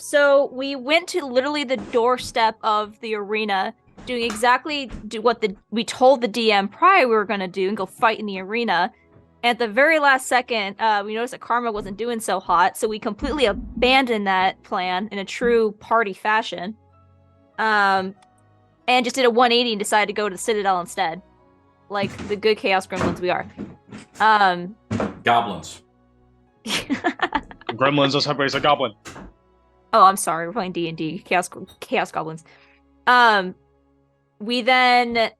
So we went to literally the doorstep of the arena, doing exactly what we told the DM prior we were going to do and go fight in the arena. At the very last second, we noticed that Karma wasn't doing so hot, so we completely abandoned that plan in a true party fashion. And just did a 180 and decided to go to the Citadel instead. Like the good Chaos Gremlins we are. Goblins. Gremlins, that's how a goblin. Oh, I'm sorry. We're playing D&D. Chaos Goblins. We then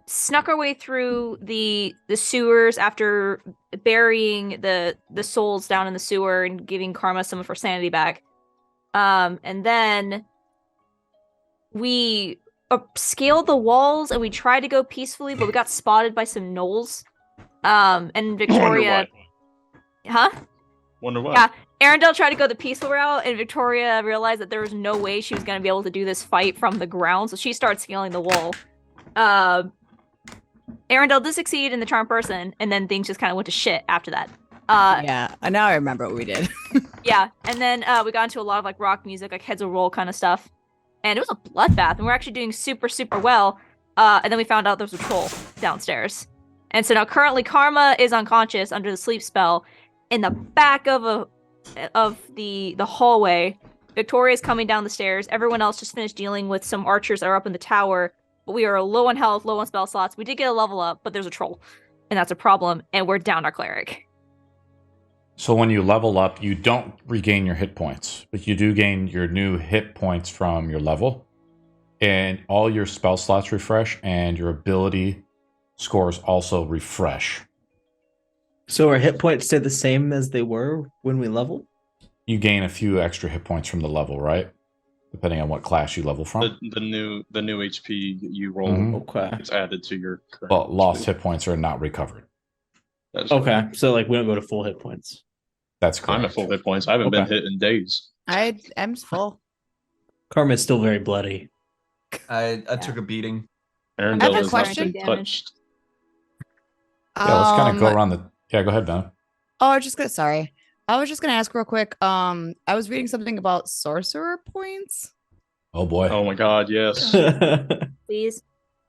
snuck our way through the sewers after burying the souls down in the sewer and giving Karma some of her sanity back. And then we scaled the walls and we tried to go peacefully, but we got spotted by some gnolls. And Victoria... Huh? Wonder why. Yeah, Arendelle tried to go the peaceful route, and Victoria realized that there was no way she was going to be able to do this fight from the ground, so she started scaling the wall. Arendelle did succeed in the charm person, and then things just kind of went to shit after that. Yeah, now I remember what we did. Yeah, and then we got into a lot of like rock music, like heads will roll kind of stuff, and it was a bloodbath, and we're actually doing super, super well. And then we found out there was a troll downstairs. And so now currently Karma is unconscious under the sleep spell in the back of the hallway. Victoria's coming down the stairs. Everyone else just finished dealing with some archers that are up in the tower. But we are low on health, low on spell slots. We did get a level up, but there's a troll. And that's a problem. And we're down our cleric. So when you level up, you don't regain your hit points, but you do gain your new hit points from your level. And all your spell slots refresh, and your ability scores also refresh. So our hit points stay the same as they were when we level? You gain a few extra hit points from the level, right? Depending on what class you level from. The new HP you roll Okay. it's added to your current But lost HP. hit points are not recovered. That's Okay, so like we don't go to full hit points. That's correct. I'm at full hit points. I haven't been hit in days. I'm full. Karma's still very bloody. I took a beating. Aaron I have a has not question. been touched. Yeah, let's kind of go around the... Yeah, go ahead, Ben. Oh, sorry. I was just gonna ask real quick. I was reading something about sorcerer points. Oh, boy. Oh my god, yes. Please.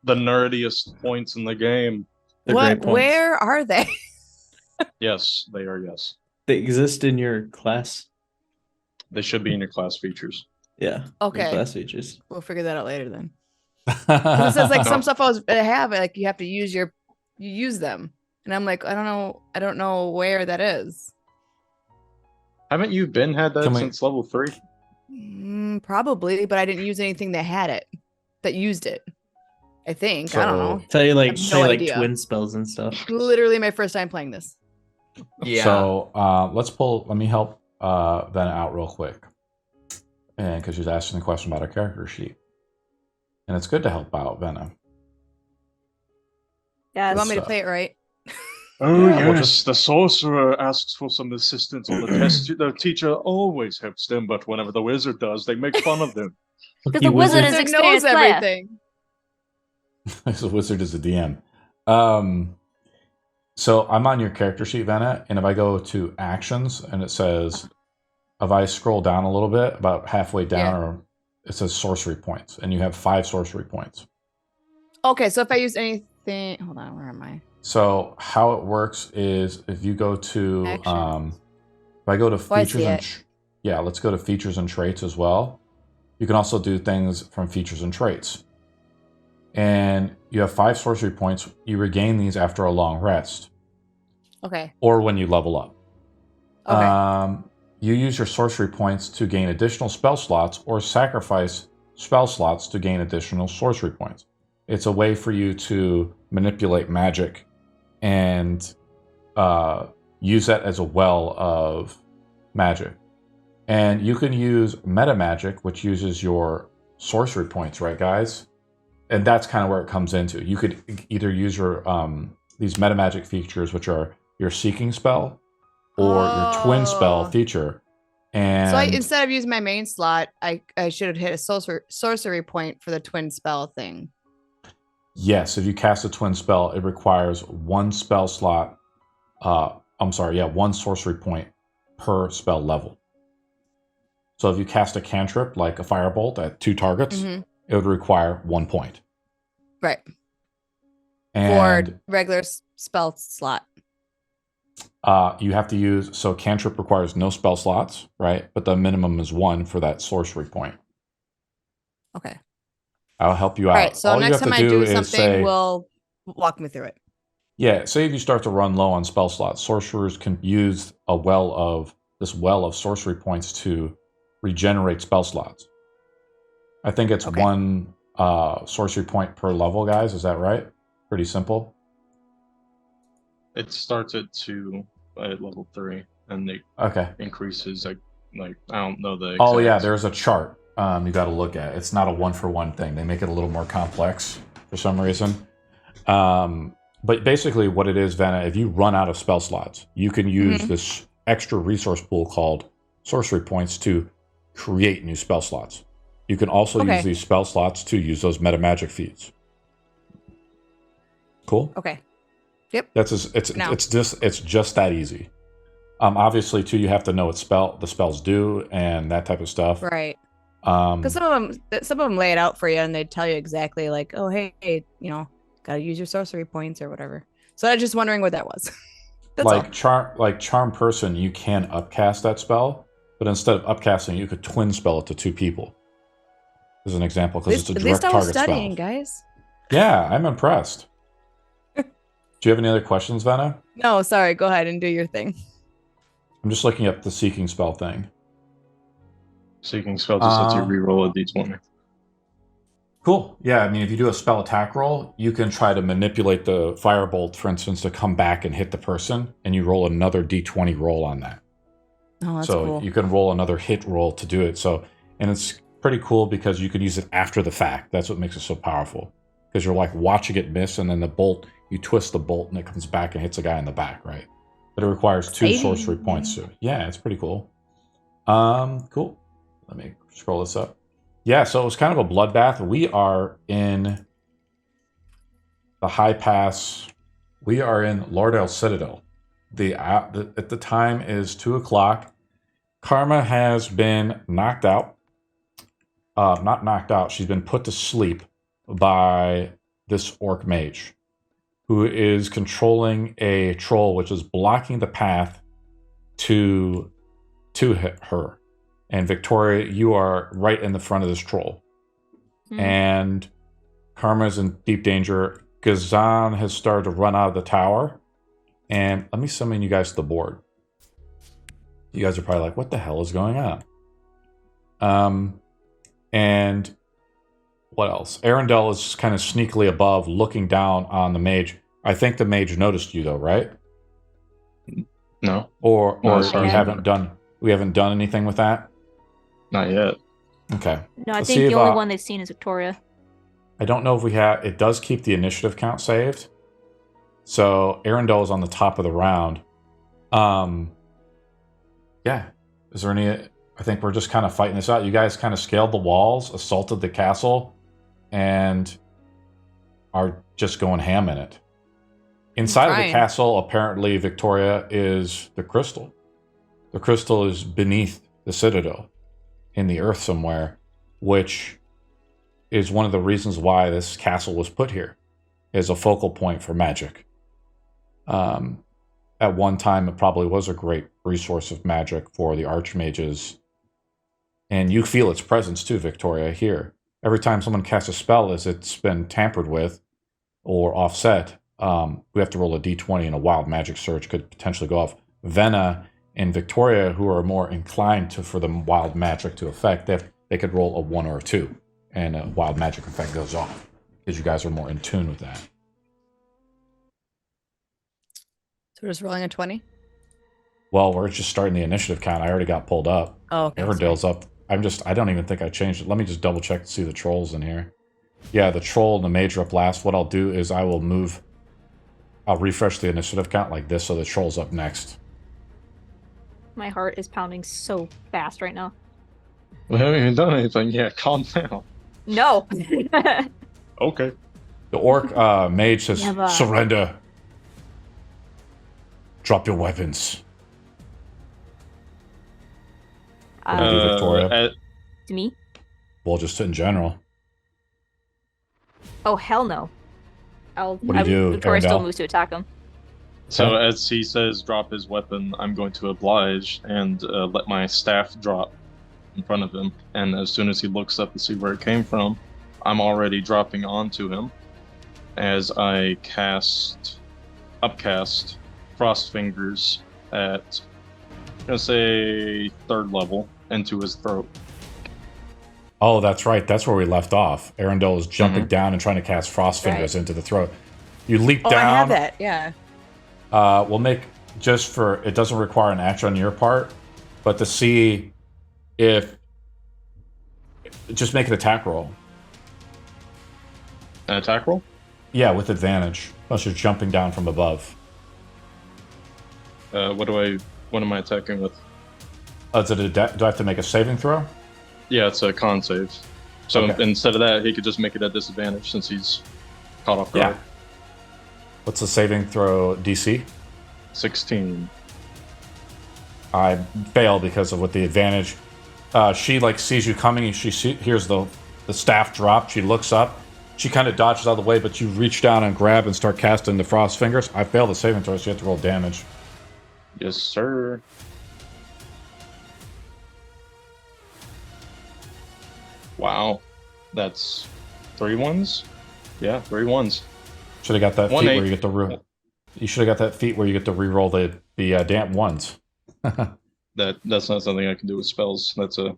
The nerdiest points in the game. They're great points. Where are they? Yes, they are, yes. They exist in your class. They should be in your class features. Yeah. your Okay. Class features. We'll figure that out later then. 'Cause it says like some stuff I have, like you have to use them. And I'm like, I don't know where that is. Haven't you had that Can we- since level 3? Probably, but I didn't use anything that had it, that used it. I think. I don't know. Tell you like I have say no like idea. twin spells and stuff. Literally my first time playing this. Yeah. So let me help Venna out real quick. And because she's asking the question about her character sheet. And it's good to help out Venna. Yes. You want me to play it right? Oh, Yeah, we'll yes. The sorcerer asks for some assistance on the test. The teacher always helps them, but whenever the wizard does, they make fun of them. Because You the wizard is Wizard experienced knows player. everything. The wizard is a DM. So I'm on your character sheet, Venna, and if I go to actions and it says, if I scroll down a little bit, about halfway down, or it says sorcery points, and you have 5 sorcery points. Okay, so if I use anything, hold on, where am I? So how it works is if you go to, Actions. if I go to Oh, I features see and, it. yeah, let's go to features and traits as well. You can also do things from features and traits. And you have 5 sorcery points. You regain these after a long rest. Okay. Or when you level up. Okay. You use your sorcery points to gain additional spell slots or sacrifice spell slots to gain additional sorcery points. It's a way for you to manipulate magic and use that as a well of magic. And you can use meta magic, which uses your sorcery points, right, guys? And that's kind of where it comes into. You could either use your these meta magic features, which are your seeking spell or your twin spell Oh. feature. And So instead of using my main slot, I should have hit a sorcery point for the twin spell thing. yes, if you cast a twin spell, it requires 1 spell slot. 1 sorcery point per spell level. So if you cast a cantrip like a firebolt at 2 targets, Mhm. it would require 1 point. Right. And For regular spell slot. you have to use, so cantrip requires no spell slots, right? But the minimum is 1 for that sorcery point. Okay. I'll help you out. All right. So All you next have time to I do is something, say, will walk me through it. yeah, say if you start to run low on spell slots, sorcerers can use this well of sorcery points to regenerate spell slots. I think it's Okay. 1 sorcery point per level, guys. Is that right? Pretty simple. It starts at 2 at level 3, and it Okay. increases like I don't know the. Oh yeah, exact- there's a chart you got to look at. It's not a 1-for-1 thing. They make it a little more complex for some reason. But basically, what it is, Vanna, if you run out of spell slots, you can use Mhm. this extra resource pool called sorcery points to create new spell slots. You can also Okay. use these spell slots to use those meta magic feats. Cool. Okay. It's just that easy. Obviously, too, you have to know what the spells do and that type of stuff. Right. Because some of them lay it out for you, and they tell you exactly like, oh, hey, gotta use your sorcery points or whatever. So I was just wondering what that was. That's all. Charm Person, you can upcast that spell, but instead of upcasting, you could twin spell it to 2 people. As an example, because it's a At direct least I was target studying, spell. guys. Yeah, I'm impressed. Do you have any other questions, Vanna? No, sorry. Go ahead and do your thing. I'm just looking up the seeking spell thing. Seeking spell just lets you reroll a d20. Cool. Yeah, I mean, if you do a spell attack roll, you can try to manipulate the firebolt, for instance, to come back and hit the person, and you roll another d20 roll on that. Oh, that's so cool. you can roll another hit roll to do it. So, and it's pretty cool because you can use it after the fact. That's what makes it so powerful. Because you're like watching it miss, and then the bolt, you twist the bolt, and it comes back and hits a guy in the back, right? But it requires 2 Exciting. sorcery points to. Yeah, it's pretty cool. Cool. Let me scroll this up. Yeah, so it was kind of a bloodbath. We are in the Highpass. We are in Lardell Citadel. At the time is 2:00. Karma has been knocked out. Not knocked out. She's been put to sleep by this orc mage, who is controlling a troll, which is blocking the path to her. And Victoria, you are right in the front of this troll. And Karma's in deep danger. Gazan has started to run out of the tower. And let me summon you guys to the board. You guys are probably like, what the hell is going on? And what else? Arundel is kind of sneakily above, looking down on the mage. I think the mage noticed you, though, right? No, Or No, we sorry. haven't done anything with that. not yet. Okay. No, I Let's think see the if, only one they've seen is Victoria. I don't know if we have. It does keep the initiative count saved. So Arundel is on the top of the round. Yeah. Is there any? I think we're just kind of fighting this out. You guys kind of scaled the walls, assaulted the castle, and are just going ham in it. Inside of the trying. castle, apparently Victoria is the crystal. The crystal is beneath the citadel in the earth somewhere, which is one of the reasons why this castle was put here, as a focal point for magic. At one time, it probably was a great resource of magic for the archmages. And you feel its presence too, Victoria, here. Every time someone casts a spell as it's been tampered with or offset, we have to roll a d20 and a wild magic surge could potentially go off. Venna and Victoria, who are more inclined for the wild magic to affect, they could roll a 1 or a 2, and a wild magic effect goes off, because you guys are more in tune with that. So we're just rolling a 20? Well, we're just starting the initiative count. I already got pulled up. Oh, okay. Arundel's up. I don't even think I changed it. Let me just double check to see the trolls in here. Yeah, the troll and the mage are up last. What I'll do is I'll refresh the initiative count like this, so the troll's up next. My heart is pounding so fast right now. We haven't even done anything yet. Calm down. No. Okay. The orc mage says, Never. surrender. Drop your weapons. What do you do, Victoria? To me? Well, just in general. Oh, hell no. What do you do, Victoria still Arendelle? moves to attack him. So as he says, drop his weapon, I'm going to oblige and let my staff drop in front of him. And as soon as he looks up to see where it came from, I'm already dropping onto him as I upcast Frost Fingers at, I'm going to say, 3rd level into his throat. Oh, that's right. That's where we left off. Arendelle is jumping down and trying to cast Frost Fingers into the throat. You leap down. I have that, yeah. We'll make, just for, it doesn't require an action on your part, but to see if, just make an attack roll. An attack roll? Yeah, with advantage. Unless you're jumping down from above. What am I attacking with? Do I have to make a saving throw? Yeah, it's a con save. So Okay. instead of that, he could just make it at disadvantage since he's caught off guard. Yeah. What's the saving throw DC? 16. I fail because of with the advantage. She like sees you coming and hears the staff drop. She looks up. She kind of dodges out of the way, but you reach down and grab and start casting the Frost Fingers. I fail the saving throw, so you have to roll damage. Yes, sir. Wow. That's 3 ones? Yeah, 3 ones. Should have got that feat 1-8. where you get to You should have got that feat where you get to re-roll the damp ones. That's not something I can do with spells. That's a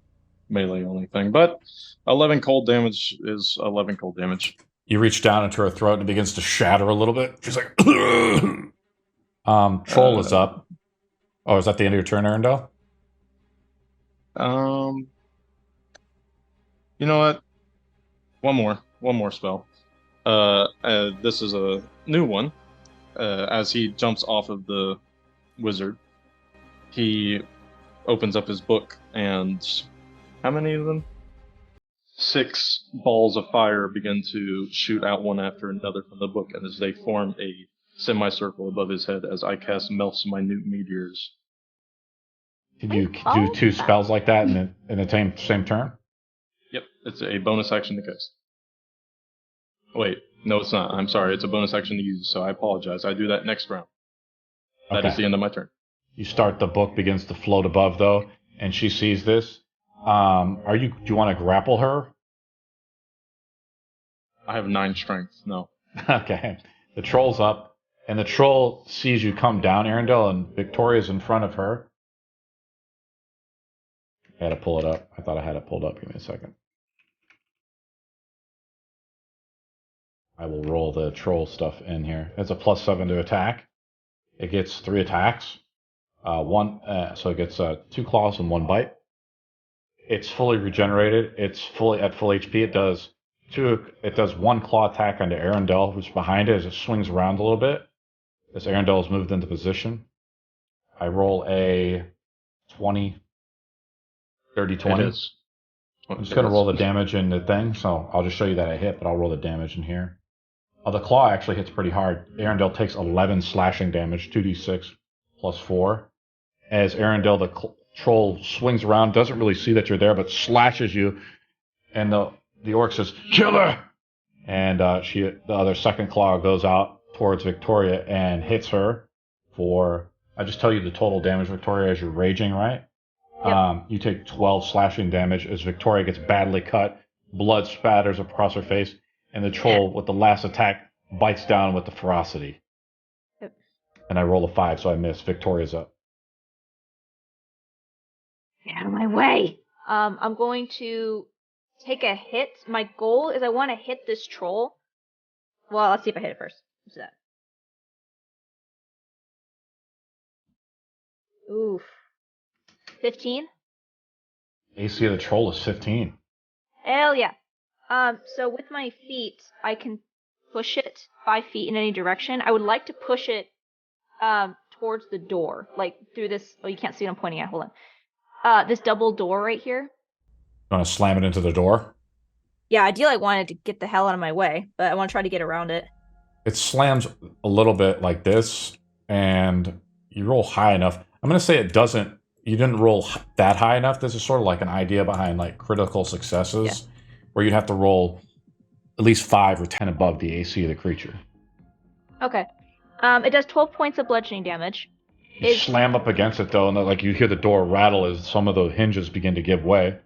melee only thing. But 11 cold damage is 11 cold damage. You reach down into her throat and it begins to shatter a little bit. She's like, Troll is up. Oh, is that the end of your turn, Arendelle? You know what? One more spell. This is a new one. As he jumps off of the wizard, he opens up his book, and how many of them? 6 balls of fire begin to shoot out one after another from the book, and as they form a semicircle above his head, as I cast Melf's minute meteors. Did you do 2 spells like that in the same turn? Yep, it's a bonus action to cast. Wait, no, it's not. I'm sorry, it's a bonus action to use, so I apologize. I do that next round. That is the end of my turn. You start, the book begins to float above, though, and she sees this. Do you want to grapple her? I have 9 strength, no. Okay. The troll's up, and the troll sees you come down, Arendelle, and Victoria's in front of her. I had to pull it up. I thought I had it pulled up. Give me a second. I will roll the troll stuff in here. It's a +7 to attack. It gets 3 attacks. So it gets 2 claws and 1 bite. It's fully regenerated. It's fully at full HP. It does 1 claw attack onto Arendelle, who's behind it as it swings around a little bit. As Arendelle is moved into position. I roll a 20, 30, 20. I'm just going to roll the damage in the thing, so I'll just show you that I hit, but I'll roll the damage in here. The claw actually hits pretty hard. Arendelle takes 11 slashing damage, 2d6 plus 4. As Arendelle, the troll, swings around, doesn't really see that you're there, but slashes you, and the orc says, "Kill her!" And the other second claw goes out towards Victoria and hits her for, I just tell you the total damage, Victoria, as you're raging, right? Yep. You take 12 slashing damage as Victoria gets badly cut, blood spatters across her face, and the troll, with the last attack, bites down with the ferocity. Yep. And I roll a 5, so I miss. Victoria's up. Get out of my way. I'm going to take a hit. My goal is I want to hit this troll. Well, let's see if I hit it first. Let's do that. Oof. 15? AC of the troll is 15. Hell yeah. So with my feet, I can push it 5 feet in any direction. I would like to push it, towards the door, like through this. Oh, you can't see what I'm pointing at. Hold on. This double door right here. You want to slam it into the door? Yeah, ideally I wanted to get the hell out of my way, but I want to try to get around it. It slams a little bit like this, and you roll high enough. I'm going to say it doesn't you didn't roll that high enough. This is sort of like an idea behind like critical successes, where you'd have to roll at least 5 or 10 above the AC of the creature. Okay. It does 12 points of bludgeoning damage. You slam up against it though, and like you hear the door rattle as some of the hinges begin to give way.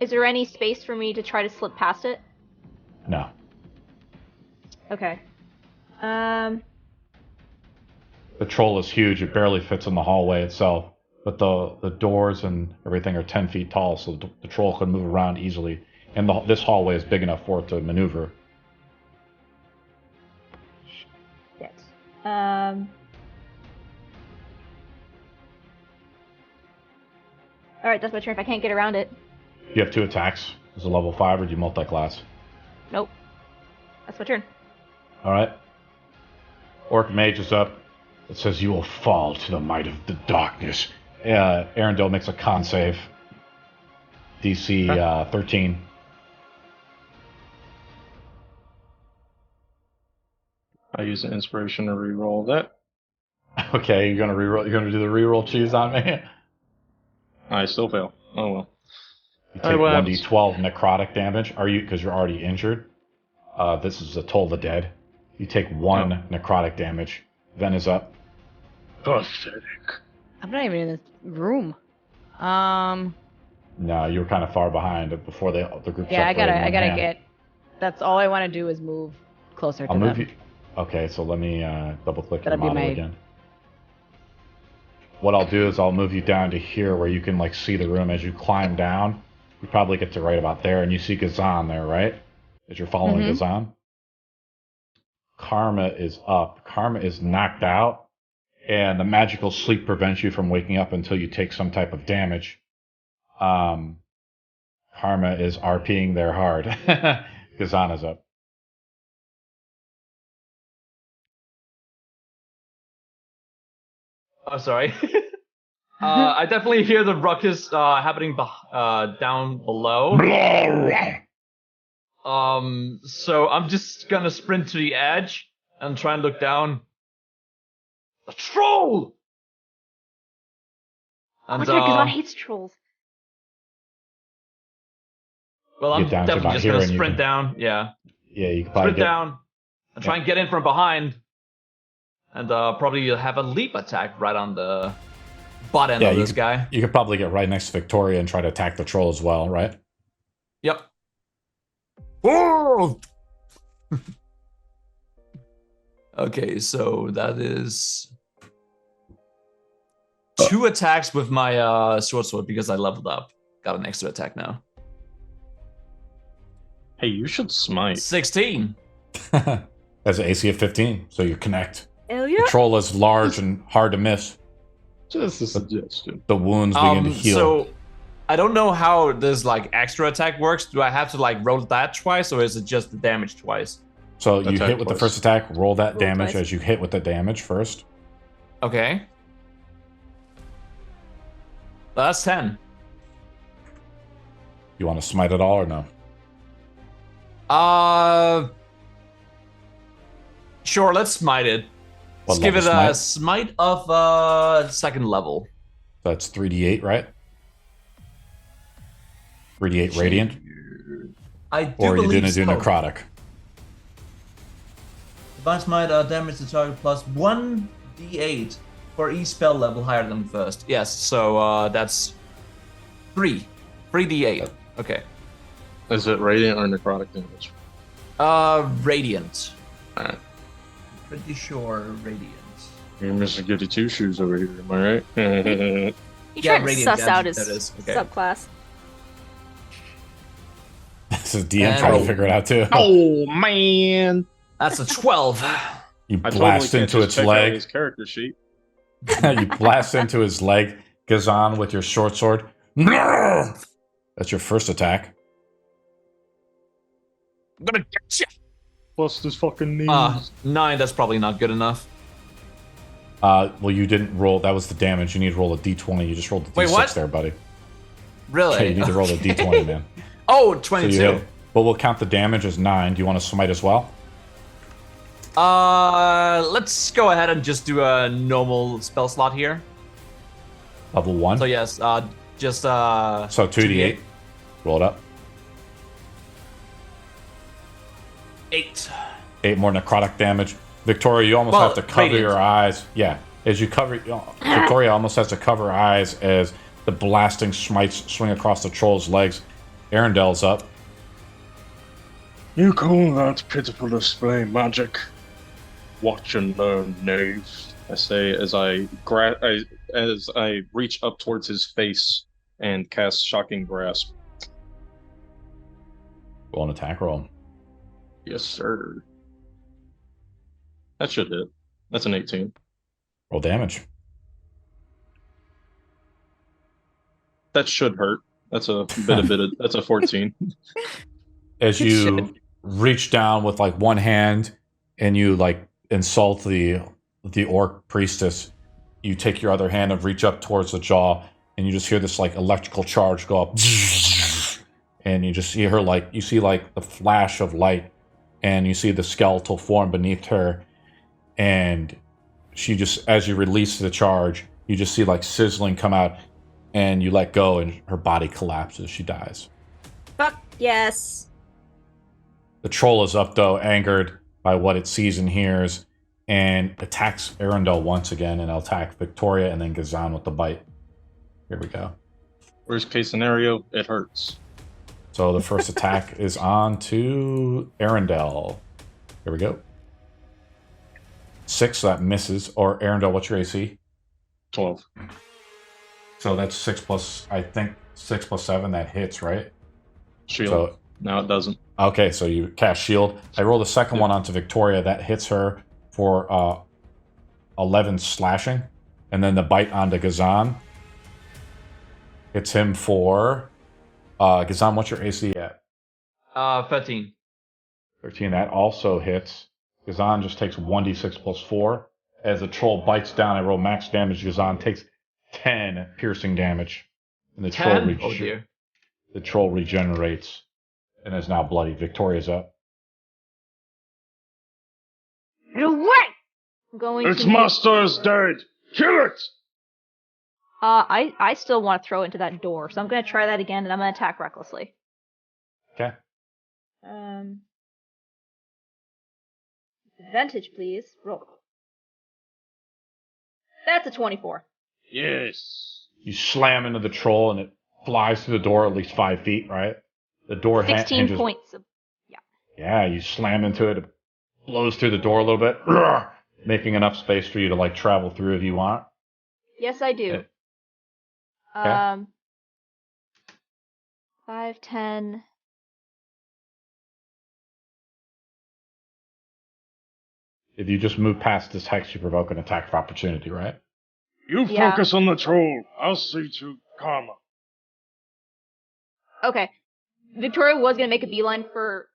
Is there any space for me to try to slip past it? No. Okay. The troll is huge. It barely fits in the hallway itself. But the doors and everything are 10 feet tall, so the troll can move around easily. And this hallway is big enough for it to maneuver. Shit. Alright, that's my turn if I can't get around it. You have 2 attacks. Is it level 5 or do you multi-class? Nope. That's my turn. Alright. Orc Mage is up. It says you will fall to the might of the darkness. Arendelle makes a con save. DC 13. I use an inspiration to reroll that. Okay, you're gonna reroll. You're gonna do the reroll cheese on me. I still fail. Oh well. You take 1d12 necrotic damage. Are you? Because you're already injured. This is a Toll the Dead. You take 1 necrotic damage. Ven is up. Pathetic. I'm not even in this room. No, you were kind of far behind before the group. Yeah, I gotta get. That's all I want to do is move closer to I'll move them. you. Okay, so let me double click your That'll be model my- again. What I'll do is I'll move you down to here where you can like see the room as you climb down. You probably get to right about there, and you see Gazan there, right? As you're following Mhm. Gazan. Karma is up. Karma is knocked out, and the magical sleep prevents you from waking up until you take some type of damage. Karma is RPing there hard. Gazan is up. Oh, sorry. I definitely hear the ruckus happening down below. So I'm just gonna sprint to the edge and try and look down. A troll! And, What's because I hates trolls. well, I'm Get down to definitely about just here gonna and you sprint can- down. Yeah, Yeah, you can probably sprint down and try and get in from behind, and probably have a leap attack right on the butt end of you this guy. You could probably get right next to Victoria and try to attack the troll as well, right? Yep. Whoa! Okay, so that is 2 attacks with my sword because I leveled up. Got an extra attack now. Hey, you should smite. 16. That's an AC of 15, so you connect. Hell The troll is large and hard to miss. Just a suggestion. The wounds begin to heal. So I don't know how this like extra attack works. Do I have to like roll that twice, or is it just the damage twice? So you Attack hit with the twice. first attack, roll that Roll damage twice. as you hit with the damage first. Okay. That's 10. You want to smite it all or no? Sure, let's smite it. What Let's give it level a smite of 2nd level. That's 3d8, right? 3d8 radiant? I do Or you believe didn't do so. necrotic? Divine Smite damage the target plus 1d8 for each spell level higher than first. Yes, so that's 3. 3d8. Okay. Is it radiant or necrotic damage? Radiant. Alright. Pretty sure radiant. You're missing goody two shoes over here, am I right? You Yeah, trying to radiant suss out damage, his that is. Okay. subclass. This is DM And trying to roll. figure it out too. Oh man! That's a 12. You I blast totally into can't its just check out leg. his character sheet. You blast into his leg. Gazan with your short sword. That's your first attack. I'm gonna get you. Bust his fucking knees. 9, that's probably not good enough. Well, you didn't roll. That was the damage. You need to roll a d20. You just rolled a d6 Wait, what? there, buddy. Really? Okay, you need to roll a d20, man. Oh, So 22. you hit. But we'll count the damage as 9. Do you want to smite as well? Let's go ahead and just do a normal spell slot here. Level 1. So yes, just So 2d8. Roll it up. 8. 8 more necrotic damage. Victoria, you almost have to cover radiant. your eyes. Yeah, as you cover, Victoria almost has to cover her eyes as the blasting smites swing across the troll's legs. Arendel's up. You call that pitiful display magic? Watch and learn, knave. I say as I reach up towards his face and cast Shocking Grasp. Roll an attack roll. Yes, sir. That should hit. That's an 18. Roll damage. That should hurt. That's a bit of that's a 14. As you reach down with like one hand and you like insult the orc priestess, you take your other hand and reach up towards the jaw, and you just hear this like electrical charge go up, and you just see her like you see like the flash of light, and you see the skeletal form beneath her, and she just, as you release the charge, you just see like sizzling come out, and you let go, and her body collapses. She dies. Fuck yes. The troll is up though, angered by what it sees and hears, and attacks Arundel once again, and it'll attack Victoria and then Gazan with the bite. Here we go. Worst case scenario, it hurts. So the first attack is on to Arundel. Here we go. 6, so that misses. Or Arundel, what's your AC? 12. So that's 6 plus, I think 6 plus 7, that hits, right? Shield. So, No, it doesn't. okay, so you cast shield. I roll the second one onto Victoria. That hits her for 11 slashing. And then the bite onto Gazan hits him for... Gazan, what's your AC at? 13. 13. That also hits. Gazan just takes 1d6 plus 4. As the troll bites down, I roll max damage. Gazan takes 10 piercing damage. And the 10? Oh dear. The troll regenerates and is now bloody. Victoria's up. Get away! I'm going Its to master is dead! Kill it! I still want to throw it into that door, so I'm gonna try that again, and I'm gonna attack recklessly. Okay. Advantage, please. Roll. That's a 24. Yes. You slam into the troll and it flies through the door at least 5 feet, right? The door 16 hinges. points of... Yeah, you slam into it. It blows through the door a little bit, making enough space for you to like travel through if you want. Yes, I do. Okay. 5, 10... If you just move past this hex, you provoke an attack of opportunity, right? You Yeah. focus on the troll. I'll see to karma. Okay. Victoria was gonna make a beeline for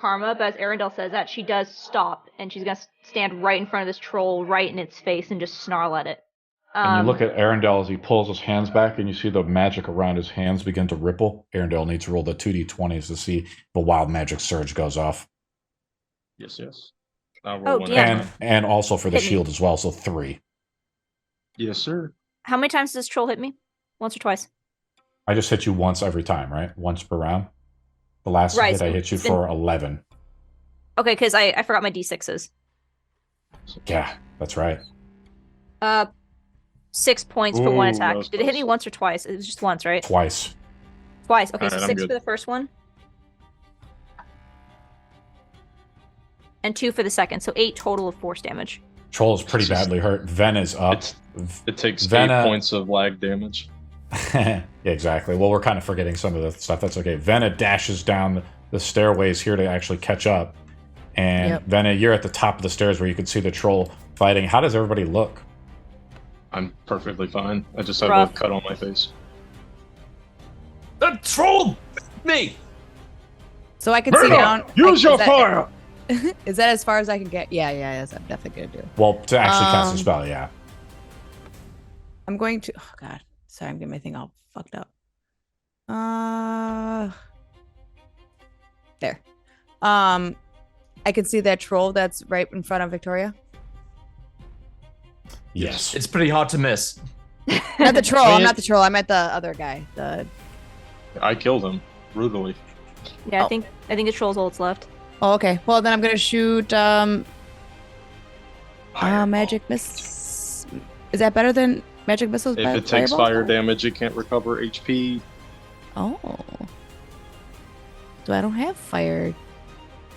Karma, but as Arundel says that, she does stop, and she's gonna stand right in front of this troll, right in its face, and just snarl at it. And you look at Arundel as he pulls his hands back, and you see the magic around his hands begin to ripple. Arundel needs to roll the 2d20s to see if the wild magic surge goes off. Yes, yes. I'll roll one damn. at a time. And also for the Hit me. shield as well, so 3. Yes, sir. How many times does this troll hit me? Once or twice? I just hit you once every time, right? Once per round. The last Right, hit I so hit you it's been- for 11. Okay, because I forgot my d6s. Yeah, that's right. 6 points for one Ooh, attack. that was Did it hit close. me once or twice? It was just once, right? Twice. Twice. Okay, so Alright, I'm 6 good. for the first one. And 2 for the second, so 8 total of force damage. Troll is pretty It's just- badly hurt. Ven is up. It takes Venna- 8 points of lag damage. Yeah, exactly. Well, we're kind of forgetting some of the stuff. That's okay. Venna dashes down the stairways here to actually catch up. And Yep. Venna, you're at the top of the stairs where you can see the troll fighting. How does everybody look? I'm perfectly fine. I just have Rough. a cut on my face. The troll! Me! So I can see down. Use your is that- fire! Is that as far as I can get? Yeah, yes, I'm definitely gonna do. Well, to actually cast a Um, spell, yeah. I'm going to. Oh God, sorry, I'm getting my thing all fucked up. There. I can see that troll that's right in front of Victoria. Yes. It's pretty hard to miss. Not the troll. I mean, I'm not the troll. I meant the other guy. I killed him brutally. Yeah, Oh. I think the troll's all that's left. Oh, okay. Well, then I'm gonna shoot Fireball. magic miss. Is that better than magic missiles? If it takes fireball? fire damage, it can't recover HP. Oh. So I don't have fire.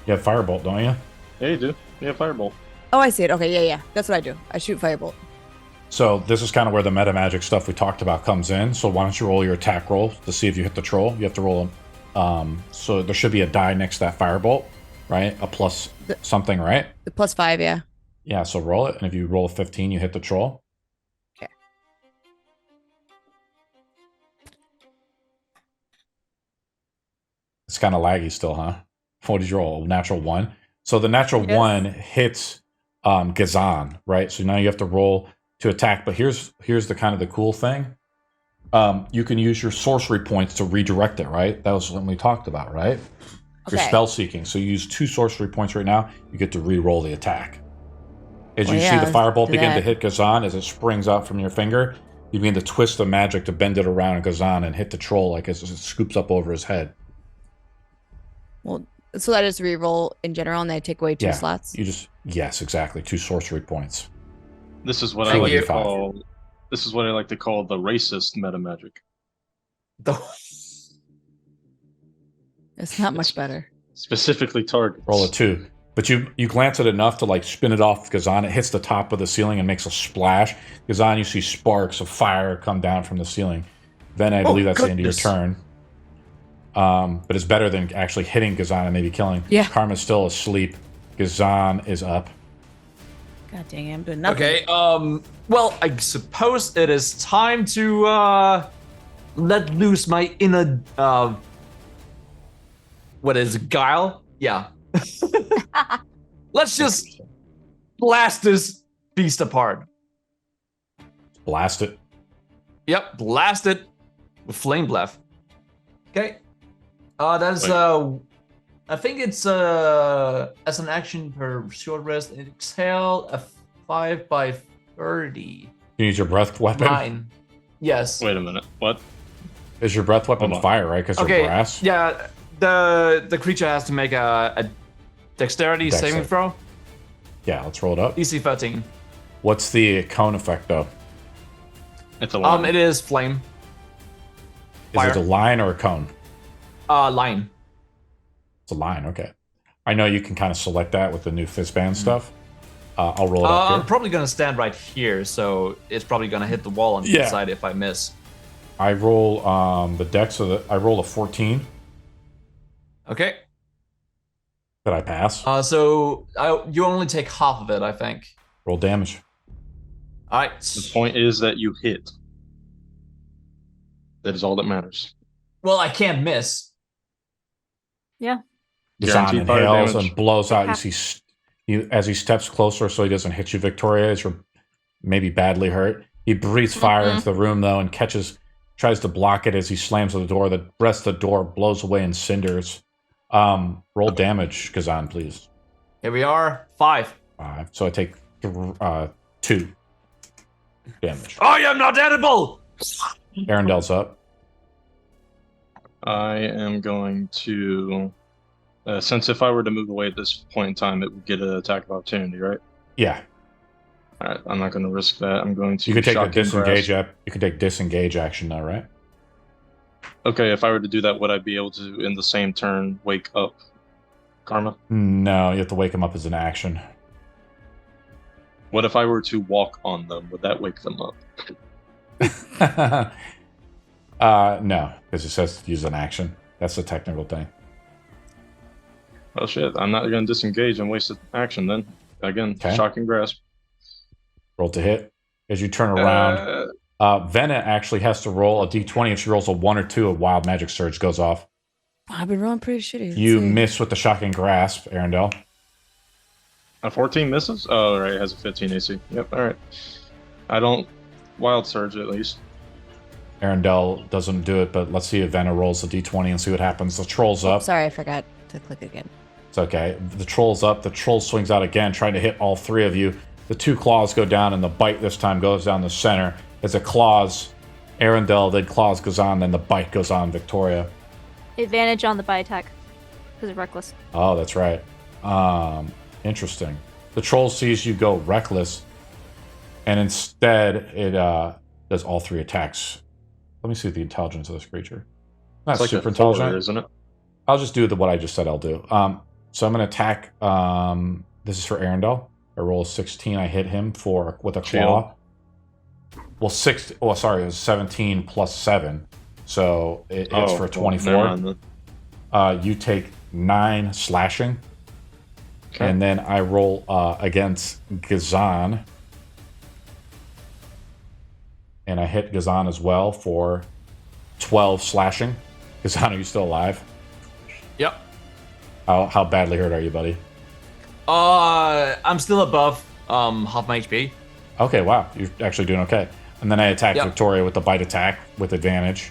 You have firebolt, don't you? Yeah, you do. Yeah, fireball. Oh, I see it. Okay, yeah. That's what I do. I shoot firebolt. So this is kind of where the meta magic stuff we talked about comes in. So why don't you roll your attack roll to see if you hit the troll? You have to roll so there should be a die next to that firebolt, right? A plus something, right? The +5, yeah. Yeah, so roll it, and if you roll a 15, you hit the troll. Okay. It's kind of laggy still, huh? What did you roll? Natural 1. So the natural Yes. 1 hits Gazan, right? So now you have to roll to attack. But here's the kind of the cool thing. You can use your sorcery points to redirect it, right? That was something we talked about, right? You're Okay. spell seeking. So you use 2 sorcery points right now. You get to re-roll the attack. As Well, you yeah, see the firebolt do begin to that. hit Gazan, as it springs out from your finger, you begin to twist the magic to bend it around Gazan and hit the troll like as it scoops up over his head. Well, so I just re-roll in general, and I take away 2 Yeah, slots. Yes, exactly. 2 sorcery points. This is what Thank I like you. to call. This is what I like to call the racist meta magic. It's not much better. Specifically targets. Roll a 2. But you glance at it enough to like spin it off Gazan. It hits the top of the ceiling and makes a splash. Gazan, you see sparks of fire come down from the ceiling. Then I believe that's the end of your goodness. turn. But it's better than actually hitting Gazan and maybe killing. Yeah. Karma's still asleep. Gazan is up. God dang it, I'm doing nothing. Okay, well, I suppose it is time to, let loose my inner, what is it, guile? Yeah. Let's just blast this beast apart. Blast it. Yep, blast it with flame blast. Okay. That's, Wait. I think it's, as an action per short rest, exhale a 5x30. You use your breath weapon. 9. Yes. Wait a minute. What? Is your breath weapon Hold on. fire, right? Because Okay. you're brass. Yeah. The creature has to make a dexterity Dex saving save. throw. Yeah, let's roll it up. DC 13. What's the cone effect, though? It's a line. It is flame. Is it Fire. a line or a cone? Line. It's a line, okay. I know you can kind of select that with the new fistband stuff. I'll roll it up I'm here. probably gonna stand right here, so it's probably gonna hit the wall on the Yeah. inside if I miss. I roll the dex of I roll a 14. Okay. Did I pass? So you only take half of it, I think. Roll damage. All right. The point is that you hit. That is all that matters. Well, I can't miss. Yeah. Design Guaranteed fire inhales damage. and blows out. You Yeah. see, as he steps closer, so he doesn't hit you, Victoria, as you're maybe badly hurt. He breathes fire into the room though, and tries to block it as he slams on the door. The rest of the door blows away in cinders. Roll damage, Kazan, please. Here we are. 5. 5. So I take 2 damage. I am not edible. Arendel's up. I am going to. Since if I were to move away at this point in time, it would get an attack of opportunity, right? Yeah, All right, I'm not going to risk that. I'm going to. you could take a shocking disengage. grasp. You could take disengage action though, right? Okay, if I were to do that, would I be able to, in the same turn, wake up Karma? No, you have to wake him up as an action. What if I were to walk on them? Would that wake them up? No, because it says use an action. That's the technical thing. Oh shit! I'm not going to disengage and waste an action then. Again, Okay. shocking grasp. Roll to hit. As you turn around, Venna actually has to roll a d20. If she rolls a 1 or 2, a wild magic surge goes off. I've been rolling pretty shitty. Let's You see. miss with the shocking grasp, Arendelle. A 14 misses? Oh, right, it has a 15 AC. Yep, alright. I don't wild surge at least. Arendelle doesn't do it, but let's see if Venna rolls a d20 and see what happens. The troll's up. Sorry, I forgot to click again. It's okay. The troll's up. The troll swings out again, trying to hit all 3 of you. The 2 claws go down, and the bite this time goes down the center. as it claws Arundel, then claws goes on, then the bite goes on Victoria. Advantage on the bite attack because of reckless. Oh, that's right. Interesting. The troll sees you go reckless, and instead it does all 3 attacks. Let me see the intelligence of this creature. Not It's like super a 4, intelligent, isn't it? I'll just do what I just said I'll do. So I'm going to attack. This is for Arundel. I roll a 16. I hit him with a claw. Well, it was 17 plus 7. So it hits for 24. You take 9 slashing. Okay. And then I roll against Gazan. And I hit Gazan as well for 12 slashing. Gazan, are you still alive? Yep. How badly hurt are you, buddy? I'm still above half my HP. Okay, wow. You're actually doing okay. And then I attack Victoria with the bite attack with advantage.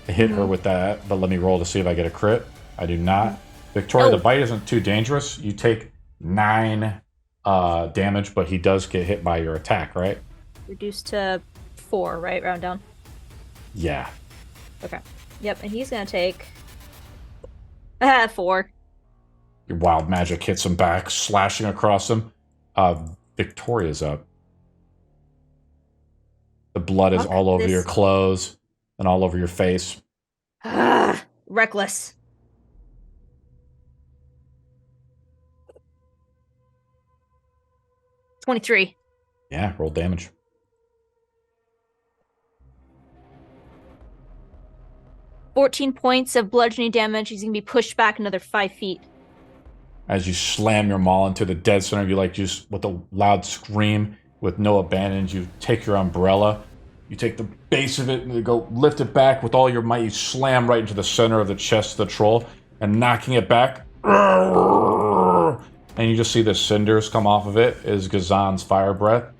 I hit her with that, but let me roll to see if I get a crit. I do not. Victoria, the bite isn't too dangerous. You take 9 damage, but he does get hit by your attack, right? Reduced to 4, right? Round down. Yeah. Okay. Yep, and he's gonna take 4. Your wild magic hits him back, slashing across him. Victoria's up. The blood is all over your clothes and all over your face. Reckless. $23. Yeah, roll damage. $14 points of bludgeoning damage. He's gonna be pushed back another 5 feet. As you slam your maul into the dead center, you just with a loud scream, with no abandon, you take your umbrella, you take the base of it, and you go lift it back with all your might. You slam right into the center of the chest of the troll, and knocking it back, and you just see the cinders come off of it is Gazan's fire breath,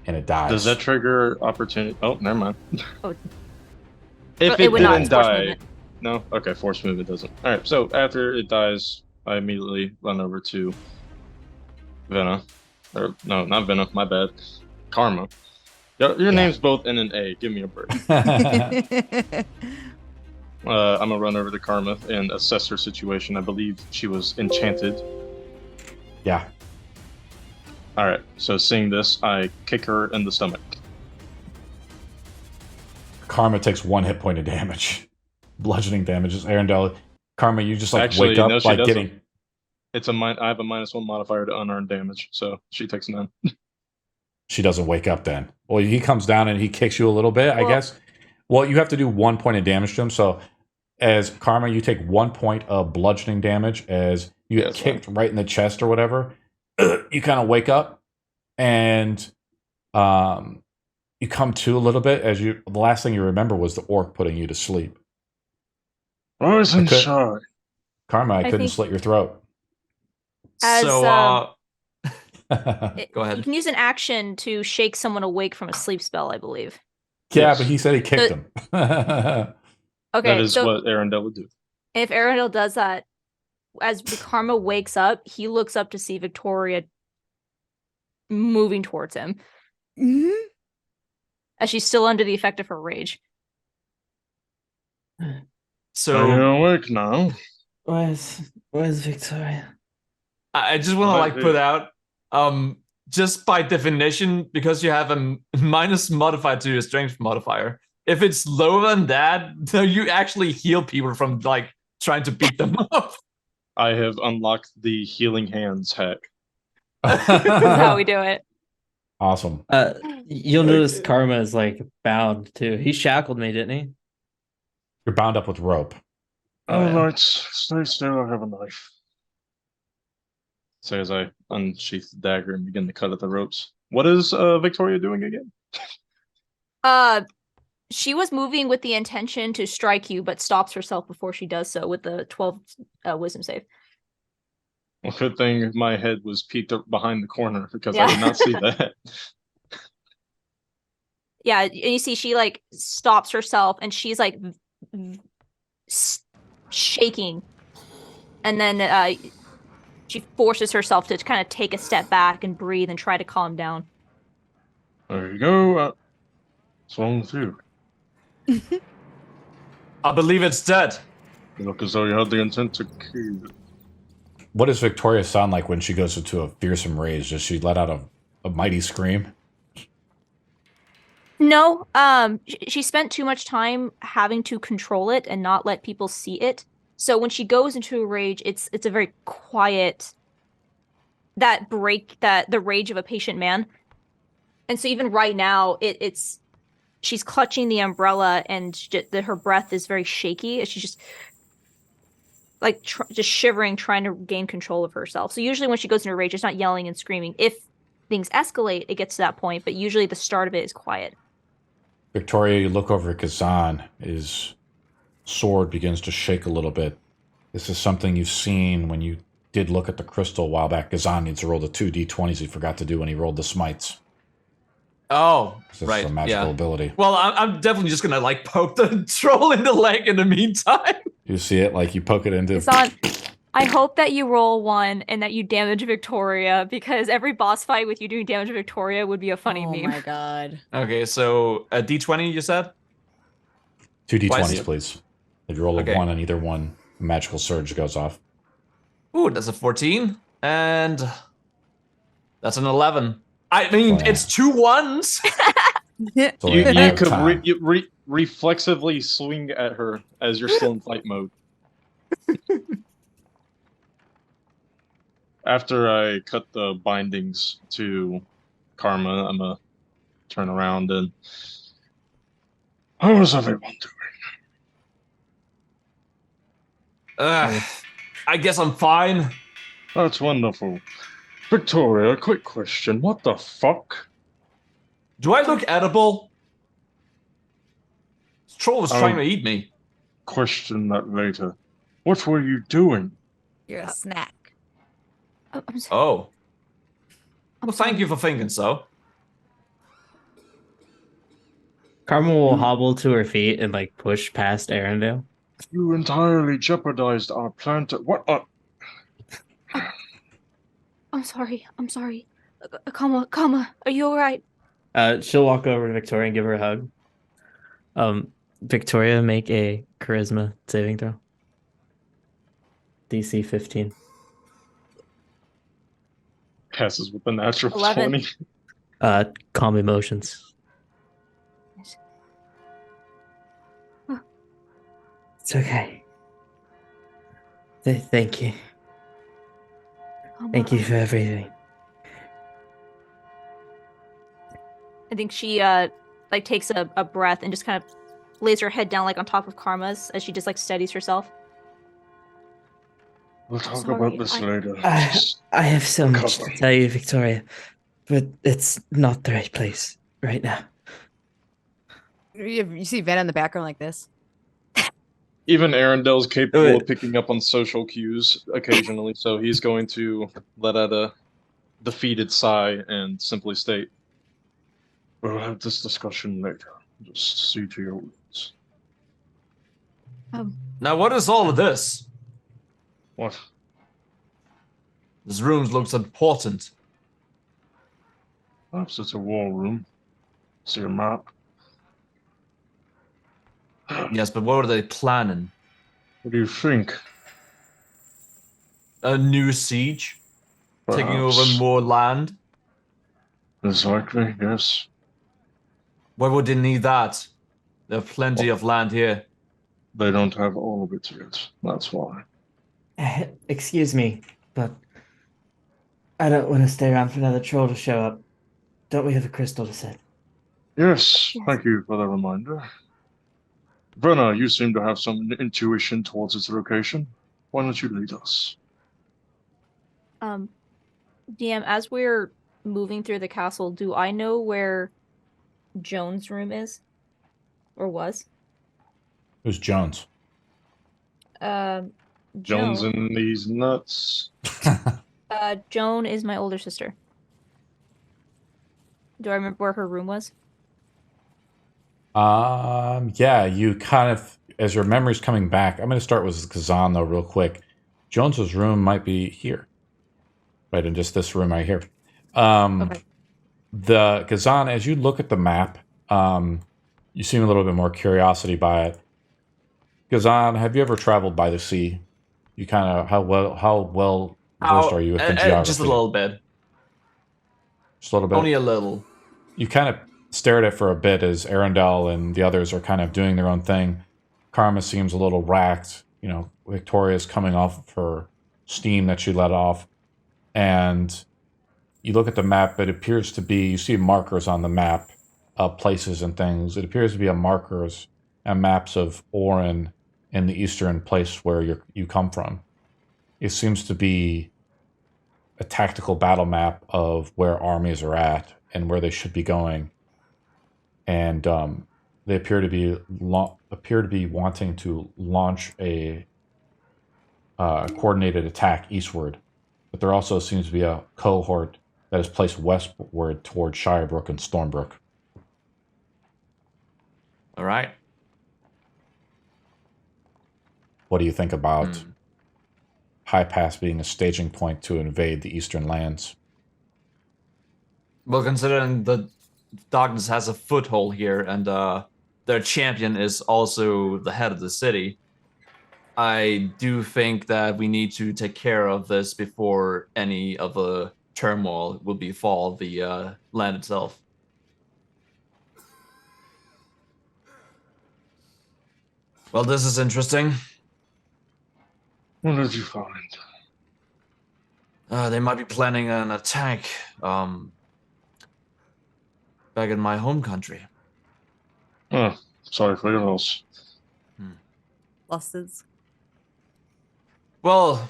and it dies. Does that trigger opportunity? Oh, never mind. Oh. If it it would not, didn't it's force die, movement. no. Okay, force movement doesn't. All right, so after it dies, I immediately run over to Venna. Or, no, not Venna, my bad. Karma. Your name's both in an A. Give me a break. I'm gonna run over to Karma and assess her situation. I believe she was enchanted. Yeah. Alright, so seeing this, I kick her in the stomach. Karma takes 1 hit point of damage. Bludgeoning damages. Arundel, Karma, you just Actually, wake up no, she doesn't. getting. It's I have a -1 modifier to unearned damage, so she takes 9. She doesn't wake up then. Well, he comes down and he kicks you a little bit, I guess. Well, you have to do 1 point of damage to him. So as Karma, you take 1 point of bludgeoning damage as you get kicked right in the chest or whatever. You kind of wake up and you come to a little bit as the last thing you remember was the orc putting you to sleep. I was inside. Karma, I couldn't slit your throat. Go You ahead. can use an action to shake someone awake from a sleep spell, I believe. Yeah, Yes. but he said he kicked him. Okay, That is so what Arundel would do. if Arundel does that, as Karma wakes up, he looks up to see Victoria moving towards him. Mm-hmm. As she's still under the effect of her rage. So Are you awake now? Where's Victoria? I just want to put out, just by definition, because you have a minus modifier to your strength modifier. If it's lower than that, you actually heal people from trying to beat them up. I have unlocked the healing hands hack. That's how we do it. Awesome. You'll notice Karma is bound too. He shackled me, didn't he? You're bound up with rope. Alright, stay still, I have a knife. So as I unsheath the dagger and begin to cut at the ropes. What is Victoria doing again? She was moving with the intention to strike you, but stops herself before she does so with the 12 wisdom save. Well, good thing my head was peeked up behind the corner because I did not see that. Yeah, and you see she stops herself and she's shaking. And then she forces herself to kind of take a step back and breathe and try to calm down. There you go. What's wrong with you? I believe it's dead. You look as though you had the intent to kill. What does Victoria sound like when she goes into a fearsome rage? Does she let out a mighty scream? No, she spent too much time having to control it and not let people see it. So when she goes into a rage, it's a very quiet, the rage of a patient man. And so even right now, it's she's clutching the umbrella and her breath is very shaky. She's just like just shivering, trying to gain control of herself. So usually when she goes into a rage, it's not yelling and screaming. If things escalate, it gets to that point, but usually the start of it is quiet. Victoria, you look over at Kazan. His sword begins to shake a little bit. This is something you've seen when you did look at the crystal a while back. Kazan needs to roll the 2 d20s he forgot to do when he rolled the smites. Oh, This is right. a magical Yeah. ability. Well, I'm definitely just gonna like poke the troll in the leg in the meantime. You see it, like you poke it into. Kazan, I hope that you roll 1 and that you damage Victoria, because every boss fight with you doing damage to Victoria would be a funny oh meme. my god. Okay, so a D20 you said? 2 d20s, Twice. please. If you roll a Okay. 1 on either one, a magical surge goes off. Ooh, that's a 14, and that's an 11. I mean, Oh, yeah. it's 2 1s. It's only You, a matter you of could time. reflexively swing at her as you're still in fight mode. After I cut the bindings to Karma, I'm gonna turn around and. How is everyone doing? I guess I'm fine. That's wonderful. Victoria, quick question. What the fuck? Do I look edible? This troll was trying Um, to eat me. Question that later. What were you doing? You're a snack. I'm sorry. Oh. Well, thank you for thinking so. Karma will hobble to her feet and like push past Arendelle. You entirely jeopardized our plan to. What? I'm sorry. I'm sorry. Kama, are you alright? She'll walk over to Victoria and give her a hug. Victoria, make a charisma saving throw. DC 15. Passes with a natural 11. 20. Calm emotions. It's okay. Thank you. Thank you for everything. I think she like takes a breath and just kind of lays her head down like on top of Karma's as she just like steadies herself. We'll talk Sorry, about this later. I have so much to Recover. tell you, Victoria, but it's not the right place right now. You see Vanna in the background like this. Even Arendelle's capable Wait. of picking up on social cues occasionally, so he's going to let out a defeated sigh and simply state, "We'll have this discussion later. Just see to your words." Now, what is all of this? What? This room looks important. Perhaps it's a war room. See a map. Yes, but what are they planning? What do you think? A new siege? Taking over Perhaps. more land? It's likely, yes. Why would they need that? There are plenty of land here. They don't have all of it yet. That's why. Excuse me, but I don't want to stay around for another troll to show up. Don't we have a crystal to set? Yes, thank you for the reminder. Brenna, you seem to have some intuition towards its location. Why don't you lead us? DM, as we're moving through the castle, do I know where Joan's room is? Or was? Who's Jones? Jones Joan. in these nuts. Joan is my older sister. Do I remember where her room was? Yeah, you kind of, as your memory's coming back, I'm going to start with Kazan, though, real quick. Jones's room might be here. Right, in just this room right here. Okay. The Kazan, as you look at the map, you seem a little bit more curiosity by it. Gazan, have you ever traveled by the sea? You kind of how well versed are you within geography? Just a little bit. Just a little bit. Only a little. You kind of stare at it for a bit as Arundel and the others are kind of doing their own thing. Karma seems a little racked. You know, Victoria's coming off of her steam that she let off. And you look at the map, it appears to be, you see markers on the map of places and things. It appears to be markers and maps of Orin in the eastern place where you come from. It seems to be a tactical battle map of where armies are at and where they should be going. And they appear to be wanting to launch a coordinated attack eastward. But there also seems to be a cohort that is placed westward toward Shirebrook and Stormbrook. All right. What do you think about Highpass being a staging point to invade the eastern lands? Well, considering the darkness has a foothold here and their champion is also the head of the city, I do think that we need to take care of this before any of the turmoil will befall the land itself. Well, this is interesting. What did you find? They might be planning an attack back in my home country. Oh, sorry for your loss. Losses. Well,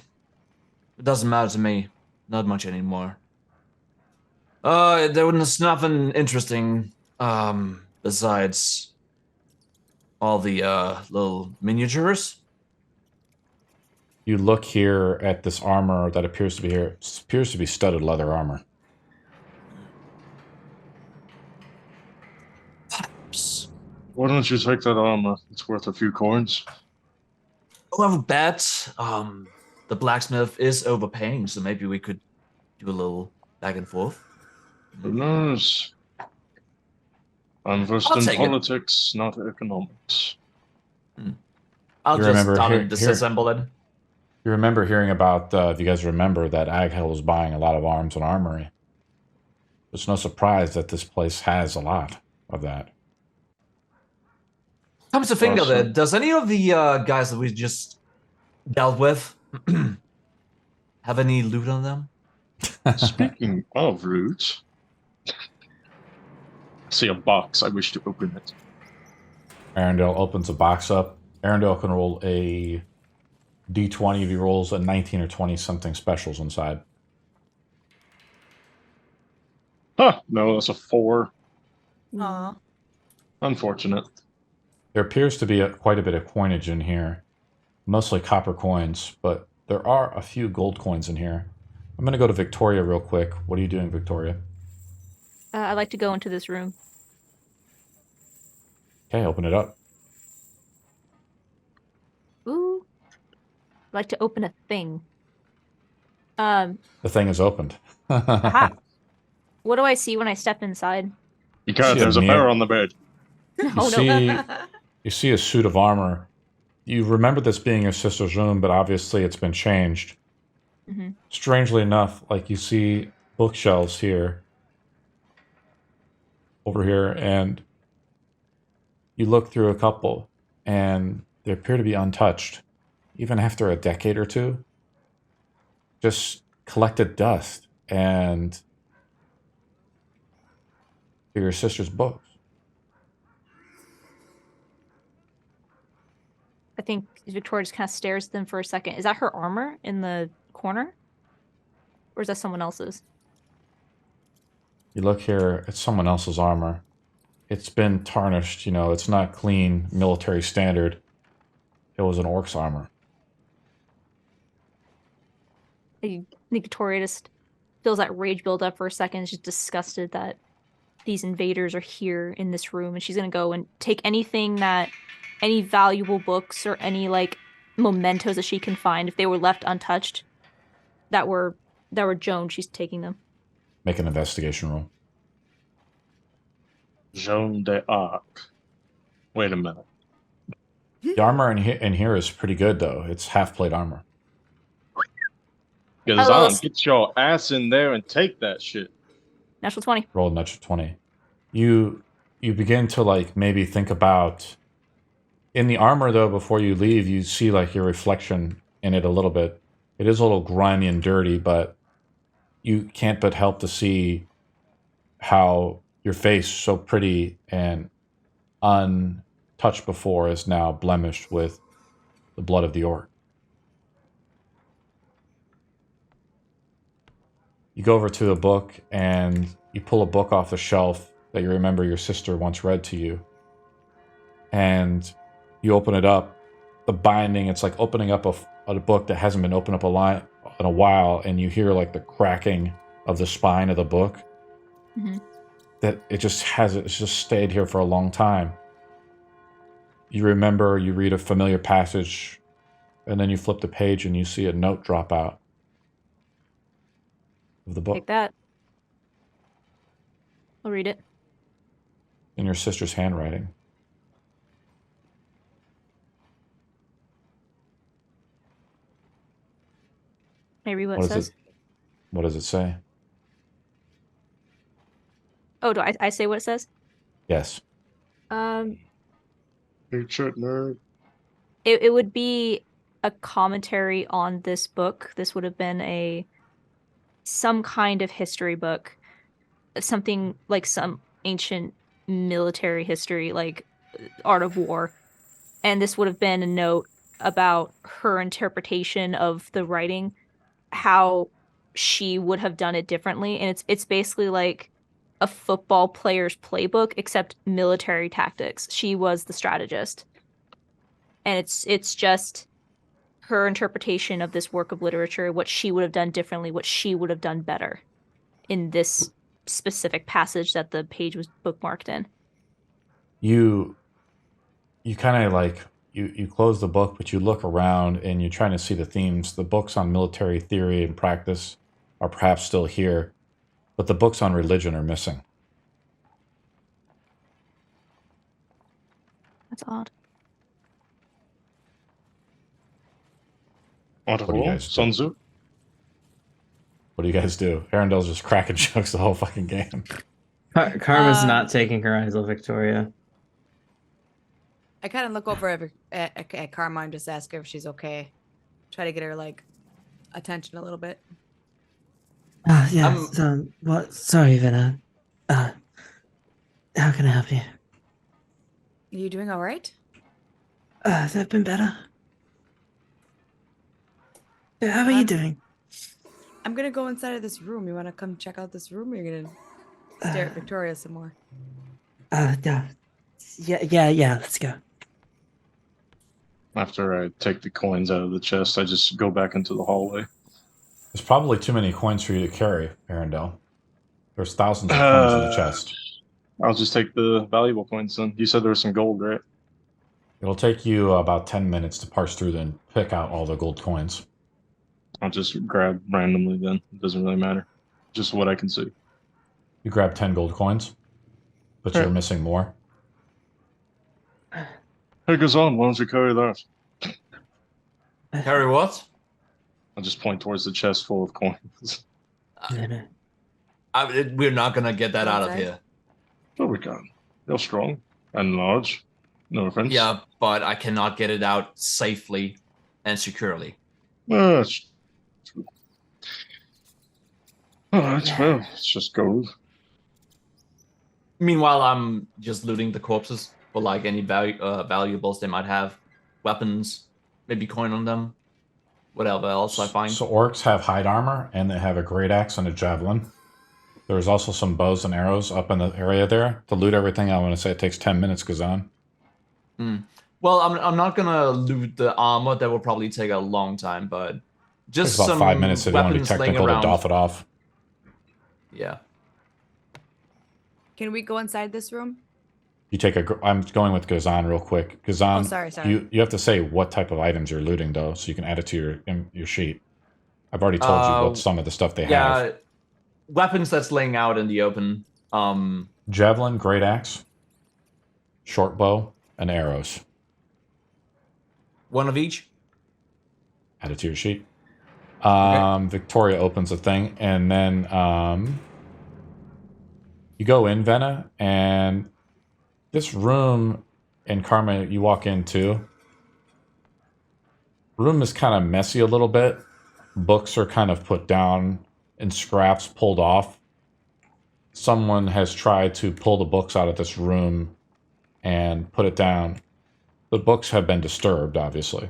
it doesn't matter to me. Not much anymore. There was nothing interesting besides all the little miniatures. You look here at this armor that appears to be here. It appears to be studded leather armor. Perhaps. Why don't you take that armor? It's worth a few coins. I'll have a bet. The blacksmith is overpaying, so maybe we could do a little back and forth. Who knows? I'm versed I'll in take it. politics, not economics. I'll You just remember start here- and disassemble it. You remember hearing about, if you guys remember, that Aghel was buying a lot of arms and armory. It's no surprise that this place has a lot of that. Comes to think of Awesome. it, does any of the guys that we just dealt with have any loot on them? Speaking of loot, I see a box. I wish to open it. Arundel opens a box up. Arundel can roll a D20 if he rolls a 19 or 20 something specials inside. Huh, no, that's a 4. Aw. Unfortunate. There appears to be quite a bit of coinage in here. Mostly copper coins, but there are a few gold coins in here. I'm going to go to Victoria real quick. What are you doing, Victoria? I'd like to go into this room. Okay, open it up. Ooh. I'd like to open a thing. The thing is opened. Aha. What do I see when I step inside? You can't, See a there's a mirror. bear on the bed. Oh, no. You see a suit of armor. You remember this being your sister's room, but obviously it's been changed. Mm-hmm. Strangely enough, like you see bookshelves here, over here, and you look through a couple, and they appear to be untouched, even after a decade or two. Just collected dust, and they're your sister's books. I think Victoria just kind of stares at them for a second. Is that her armor in the corner? Or is that someone else's? You look here, it's someone else's armor. It's been tarnished, it's not clean military standard. It was an orc's armor. I think Victoria just feels that rage build up for a second. She's disgusted that these invaders are here in this room. And she's going to go and take any valuable books or any mementos that she can find, if they were left untouched, that were Joan, she's taking them. Make an investigation roll. Joan d'Arc. Wait a minute. The armor in here is pretty good, though. It's half-plate armor. Gazan, get your ass in there and take that shit. Natural 20. Roll a natural 20. You begin to, like, maybe think about... In the armor, though, before you leave, you see, like, your reflection in it a little bit. It is a little grimy and dirty, but you can't but help to see how your face, so pretty and untouched before, is now blemished with the blood of the orc. You go over to a book and you pull a book off the shelf that you remember your sister once read to you. And you open it up. The binding, it's like opening up a book that hasn't been opened up in a while, and you hear like the cracking of the spine of the book. Mm-hmm. That it's just stayed here for a long time. You remember, you read a familiar passage, and then you flip the page and you see a note drop out of the book. Take that. I'll read it. In your sister's handwriting. Maybe what it says. What does it say? Oh, do I say what it says? Yes. Hey, shit, nerd. It would be a commentary on this book. This would have been some kind of history book, something like some ancient military history, like Art of War. And this would have been a note about her interpretation of the writing, how she would have done it differently. And it's basically like a football player's playbook, except military tactics. She was the strategist. And it's just her interpretation of this work of literature, what she would have done differently, what she would have done better in this specific passage that the page was bookmarked in. You kind of like, you close the book, but you look around and you're trying to see the themes. The books on military theory and practice are perhaps still here, but the books on religion are missing. That's odd. What do you guys do? Sun Tzu? What do you guys do? Arendel's just cracking jokes the whole fucking game. Karma's not taking her eyes off Victoria. I kind of look over at Karma and just ask her if she's okay. Try to get her like attention a little bit. Yeah. Sorry, Vina. How can I help you? Are you doing all right? I've been better. How are you doing? I'm gonna go inside of this room. You want to come check out this room? Or you're gonna stare at Victoria some more. Yeah. Let's go. After I take the coins out of the chest, I just go back into the hallway. There's probably too many coins for you to carry, Arendelle. There's thousands of coins in the chest. I'll just take the valuable coins then. You said there was some gold, right? It'll take you about 10 minutes to parse through and pick out all the gold coins. I'll just grab randomly then. It doesn't really matter. Just what I can see. You grab 10 gold coins, but you're missing more. Hey, Gazan, why don't you carry that? Carry what? I'll just point towards the chest full of coins. We're not gonna get that out of here. Sure we can. You're strong and large. No offense. Yeah, but I cannot get it out safely and securely. That's true. Alright, well, it's just gold. Meanwhile, I'm just looting the corpses for like any valuables they might have, weapons, maybe coin on them, whatever else I find. So orcs have hide armor, and they have a great axe and a javelin. There's also some bows and arrows up in the area there. To loot everything, I want to say it takes 10 minutes, Gazan. Well, I'm not gonna loot the armor. That will probably take a long time, but just It's about some 5 minutes if you want to be weapons laying technical to around. doff it off. Yeah. Can we go inside this room? You take I'm going with Gazan real quick. Gazan, Oh, sorry. You have to say what type of items you're looting, though, so you can add it to your sheet. I've already told you what some of the stuff they have. Weapons that's laying out in the open. Javelin, great axe, short bow, and arrows. One of each. Add it to your sheet. Okay. Victoria opens the thing, and then you go in, Venna, and this room, and Karma, you walk in too. Room is kind of messy a little bit. Books are kind of put down and scraps pulled off. Someone has tried to pull the books out of this room and put it down. The books have been disturbed, obviously.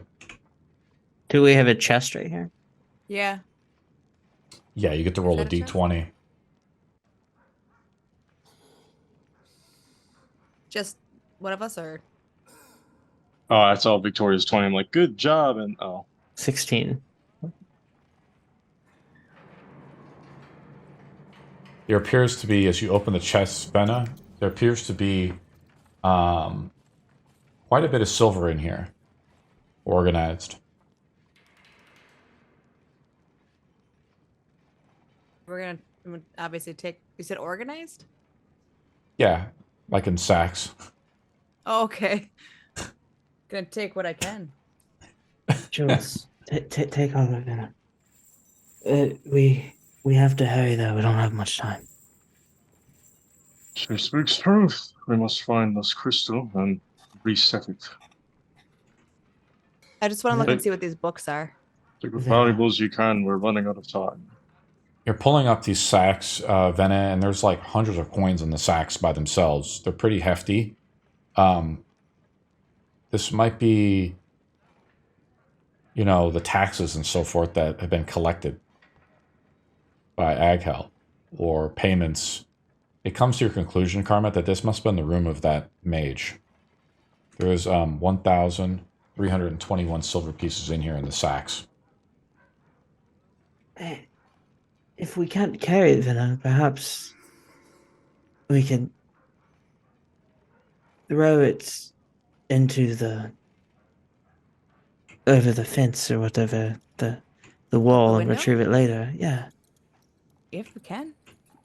Do we have a chest right here? Yeah. Yeah, you get to roll a that a chest? d20. Just one of us, or Oh, I saw Victoria's 20. I'm like, good job. And 16. There appears to be, as you open the chest, Venna, there appears to be quite a bit of silver in here, organized. we're gonna obviously take. You said organized? Yeah, like in sacks. Oh, okay. Gonna take what I can. Jules, take all of it. We have to hurry though. We don't have much time. she speaks truth. We must find this crystal and reset it. I just want to look Okay. and see what these books are. Take as valuable as you can. We're running out of time. You're pulling up these sacks, Venna, and there's like hundreds of coins in the sacks by themselves. They're pretty hefty. This might be, the taxes and so forth that have been collected by Aghel, or payments. It comes to your conclusion, Karma, that this must have been the room of that mage. There is 1,321 silver pieces in here in the sacks. If we can't carry it, then perhaps we can throw it into over the fence or whatever, the wall, The and window? retrieve it later. Yeah. If we can.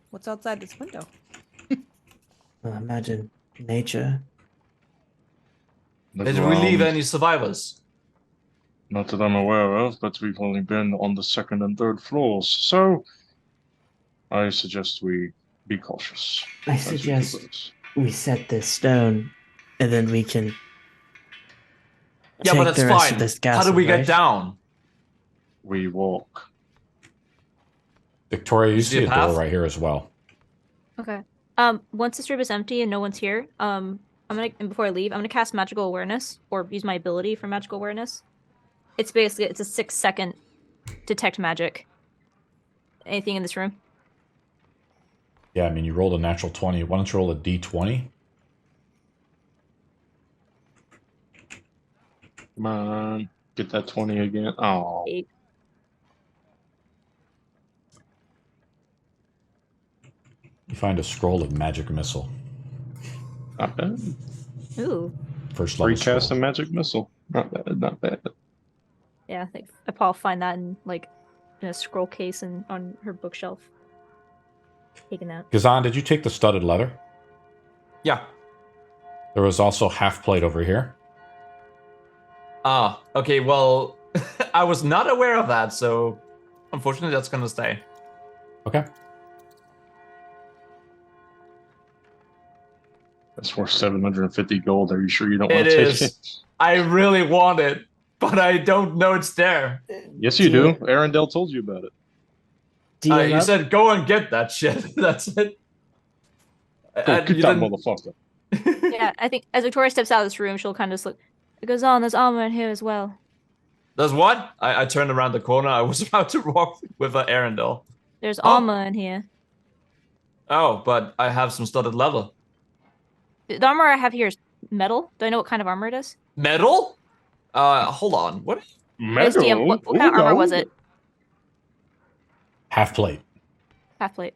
What's outside this window? Well, imagine nature. The Did we leave ground, any survivors? Not that I'm aware of, but we've only been on the second and third floors. So I suggest we be cautious. I as we suggest progress. we set this stone, and then we can. Yeah, take but that's the rest fine. Of this How castle, do we right? get down? We walk. Victoria, you You see see a a path? door right here as well. Okay. Once this room is empty and no one's here, and before I leave, I'm gonna cast magical awareness or use my ability for magical awareness. It's a 6-second detect magic. Anything in this room? Yeah, I mean, you rolled a natural 20. Why don't you roll a d20? Come on. Get that 20 again. Oh. 8. You find a scroll of magic missile. Not bad. Ooh. First level Recast a scroll. magic missile. Not bad, not bad. Yeah, I think I probably find that in a scroll case and on her bookshelf. Taking that. Gazan, did you take the studded leather? Yeah. There was also half plate over here. Ah, okay, well, I was not aware of that, so unfortunately that's gonna stay. Okay. That's worth 750 gold. Are you sure you don't want It to take is. it? I really want it, but I don't know it's there. Yes, you do. Arendelle told you about it. DM You up? said go and get that shit. That's it. Go get You that didn't- motherfucker. Yeah, I think as Victoria steps out of this room, she'll kind of just look. It goes on. There's armor in here as well. There's what? I turned around the corner. I was about to walk with an Arendelle. There's Oh. armor in here. Oh, but I have some studded leather. The armor I have here is metal. Do I know what kind of armor it is? Metal? Hold on. What? Yes, DM, what kind of armor was it? Half plate. Half plate.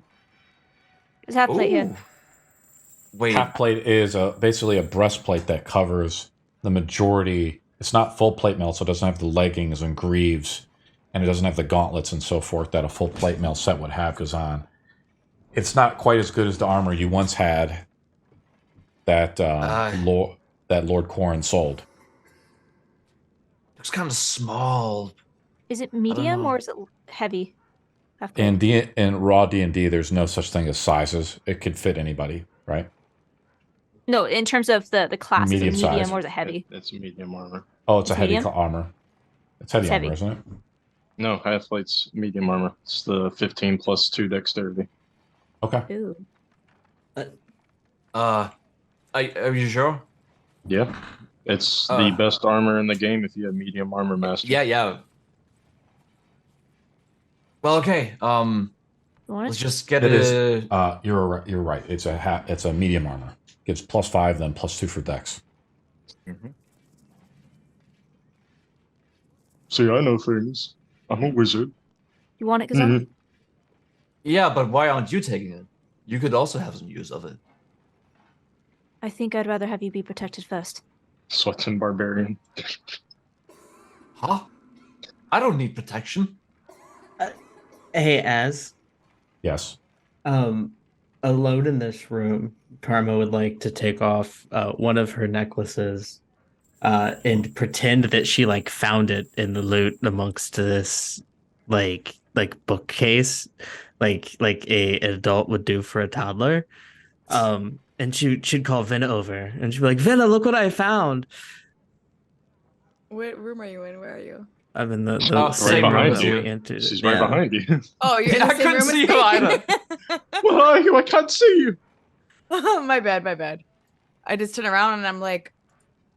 There's half plate here. Ooh. Wait. Half plate is basically a breastplate that covers the majority. It's not full plate mail, so it doesn't have the leggings and greaves, and it doesn't have the gauntlets and so forth that a full plate mail set would have goes on. It's not quite as good as the armor you once had that that that Lord Corrin sold. Looks kind of small. Is it medium know. or is it heavy? In raw D&D, there's no such thing as sizes. It could fit anybody, right? No, in terms of the class, is it Medium medium size. or is it heavy? It's medium armor. Oh, it's a heavy medium? armor. It's heavy It's armor, heavy. isn't it? No, half-light's medium armor. It's the 15 plus 2 dexterity. Okay. Ooh. Are you sure? Yeah. It's the best armor in the game if you have medium armor master. Yeah. Well, okay. Let's just get It it. is. You're right. It's a medium armor. Gives +5, then +2 for dex. See, I know things. I'm a wizard. You want it, Gazan? Yeah, but why aren't you taking it? You could also have some use of it. I think I'd rather have you be protected first. Sweating barbarian. Huh? I don't need protection. Hey, Az. Yes. Alone in this room, Karma would like to take off one of her necklaces and pretend that she like found it in the loot amongst this like bookcase, like an adult would do for a toddler. And she'd call Vina over and she'd be like, Vina, look what I found. What room are you in? Where are you? I'm in the same room behind that you. we entered. She's right behind you. Oh, you're in I the same couldn't room as see you me? either. Where are you? I can't see you. Oh, my bad. I just turn around and I'm like,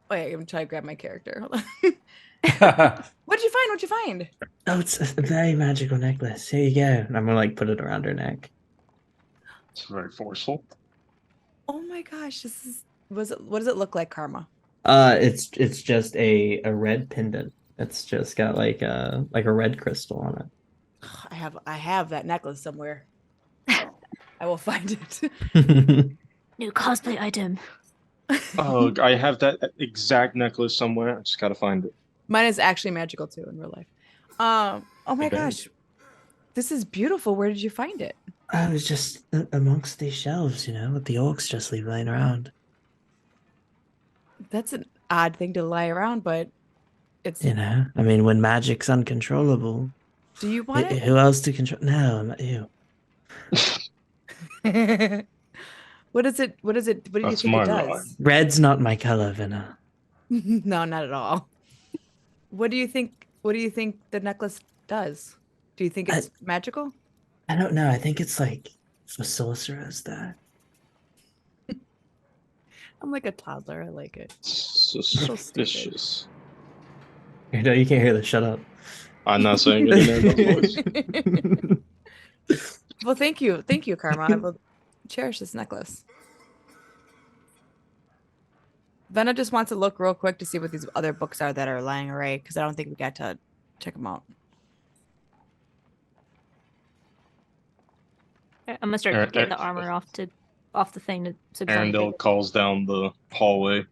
wait, I'm trying to grab my character. Hold on. What'd you find? Oh, it's a very magical necklace. Here you go. And I'm gonna like put it around her neck. It's very forceful. Oh my gosh, what does it look like, Karma? It's just a red pendant. It's just got like a red crystal on it. I have that necklace somewhere. I will find it. New cosplay item. Oh, I have that exact necklace somewhere. I just gotta find it. Mine is actually magical too in real life. Oh my Okay. gosh, this is beautiful. Where did you find it? I was just amongst these shelves, what the orcs just leave laying around. That's an odd thing to lie around, but it's. I mean, when magic's uncontrollable, Do you want it? who else to control? No, not you. What is it? What do you That's think it my does? line. Red's not my color, Vina. No, not at all. What do you think? What do you think the necklace does? Do you think it's magical? I don't know. I think it's like for sorcerers, though. I'm like a toddler. I like it. Suspicious. You can't hear this. Shut up. I'm not saying it in their voice. Well, thank you, Karma. I will cherish this necklace. Venna just wants to look real quick to see what these other books are that are lying array because I don't think we got to check them out. I'm gonna start getting the armor off the thing so Arendelle calls down the hallway.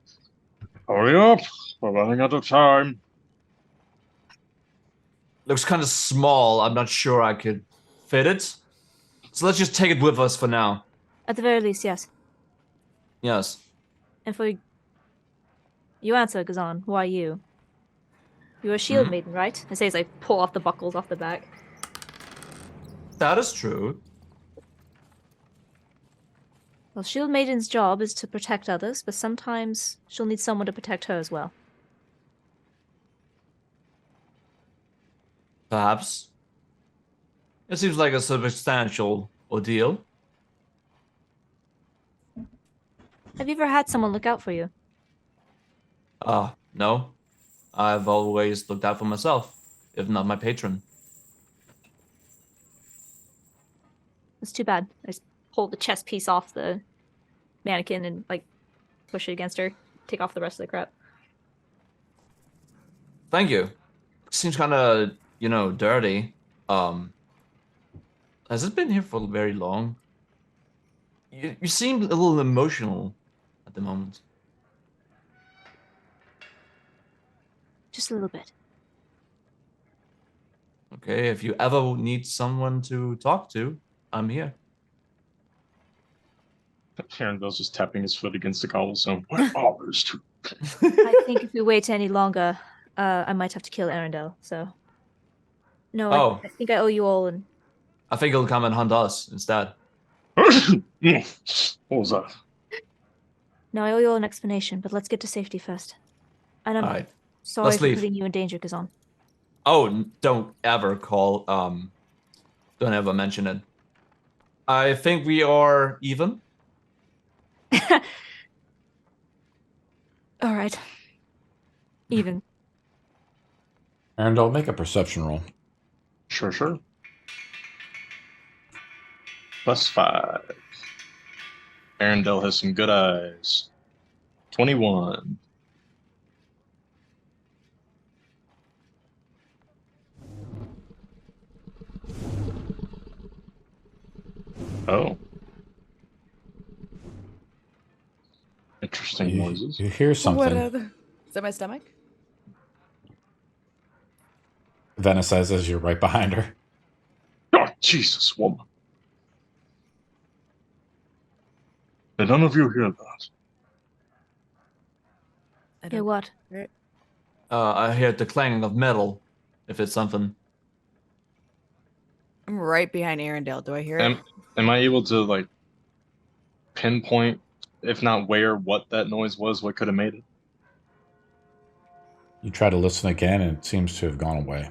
Hurry up! We're running out of time. Looks kind of small. I'm not sure I could fit it. So let's just take it with us for now. At the very least, yes. Yes. And for you answer, Gazan, why you? You're a shield maiden, right? I say as I pull off the buckles off the back. That is true. Well, shield maiden's job is to protect others, but sometimes she'll need someone to protect her as well. Perhaps. It seems like a substantial ordeal. Have you ever had someone look out for you? No. I've always looked out for myself, if not my patron. It's too bad. I just pull the chest piece off the mannequin and push it against her. Take off the rest of the crap. Thank you. Seems kind of, dirty. Has it been here for very long? You seem a little emotional at the moment. Just a little bit. Okay, if you ever need someone to talk to, I'm here. Arendelle's just tapping his foot against the cobblestone. What are those two I think if we wait any longer, I might have to kill Arendelle. So, no, Oh. I think I owe you all. And I think he'll come and hunt us instead. What was that? no, I owe you all an explanation. But let's get to safety first. And I'm Alright. sorry let's for leave. putting you in danger, Kazan. Oh, don't ever don't ever mention it. I think we are even. All right. Even. Arendelle, make a perception roll. Sure. +5. Arendelle has some good eyes. 21. Oh. Interesting noises. You hear What something. is that my stomach? Venna says as you're right behind her. Oh, Jesus, woman. Did none of you hear that? Yeah, what? I heard the clanging of metal. If it's something. I'm right behind Arendelle. Do I hear it? Am I able to, like, pinpoint, if not where, what that noise was? What could have made it? You try to listen again, and it seems to have gone away.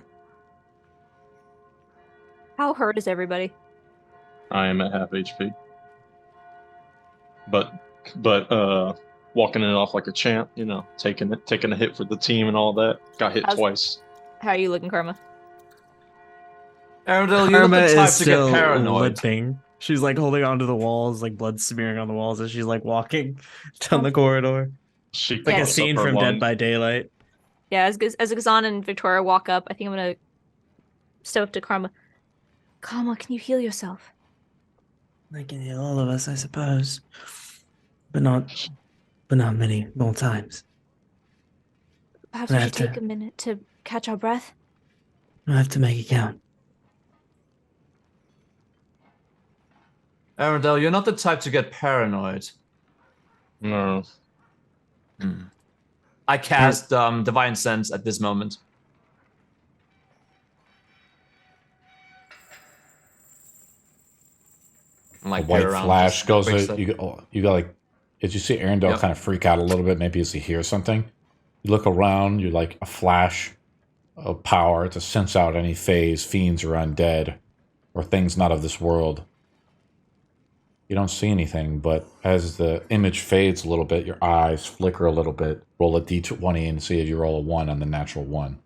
How hurt is everybody? I am at half HP. But walking it off like a champ, you know, taking a hit for the team and all that. Got hit twice. How are you looking, Karma? Arendelle, you're not the type to get paranoid. Limping. She's like holding onto the walls, like blood smearing on the walls as she's like walking down the corridor. She Like a scene from Dead by Daylight. Yeah, as Gazan and Victoria walk up, I think I'm gonna step up to Karma. Karma, can you heal yourself? I can heal all of us, I suppose, but not many more times. Perhaps I we have should take to- a minute to catch our breath. I have to make it count. Arendelle, you're not the type to get paranoid. No. I cast Divine Sense at this moment. And, A like, white go around, flash just goes. quick You got like. Did you see Arendelle Yep. kind of freak out a little bit? Maybe as he hears something. You look around. You're like a flash of power to sense out any phase, fiends or undead, or things not of this world. You don't see anything, but as the image fades a little bit, your eyes flicker a little bit. Roll a d20 and see if you roll a 1 on the natural 1.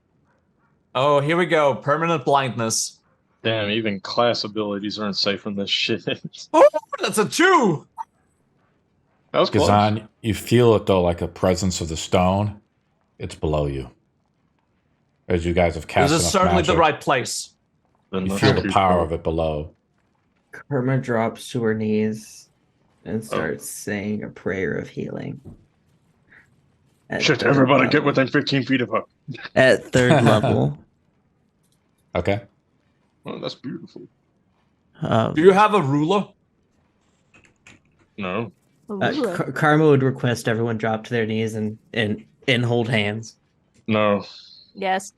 Oh, here we go. Permanent blindness. Damn, even class abilities aren't safe from this shit. Oh, that's a 2! That was close. Kazan, you feel it though, like a presence of the stone. It's below you. As you guys have cast This is enough certainly magic, the right place. Then you let's feel the keep power going. of it below. Kerma drops to her knees and starts saying a prayer of healing. At Shit, third everybody get level. within 15 feet of her. At third level. Okay. Oh, that's beautiful. Do you have a ruler? No. Karma would request everyone drop to their knees and hold hands. No. Yes.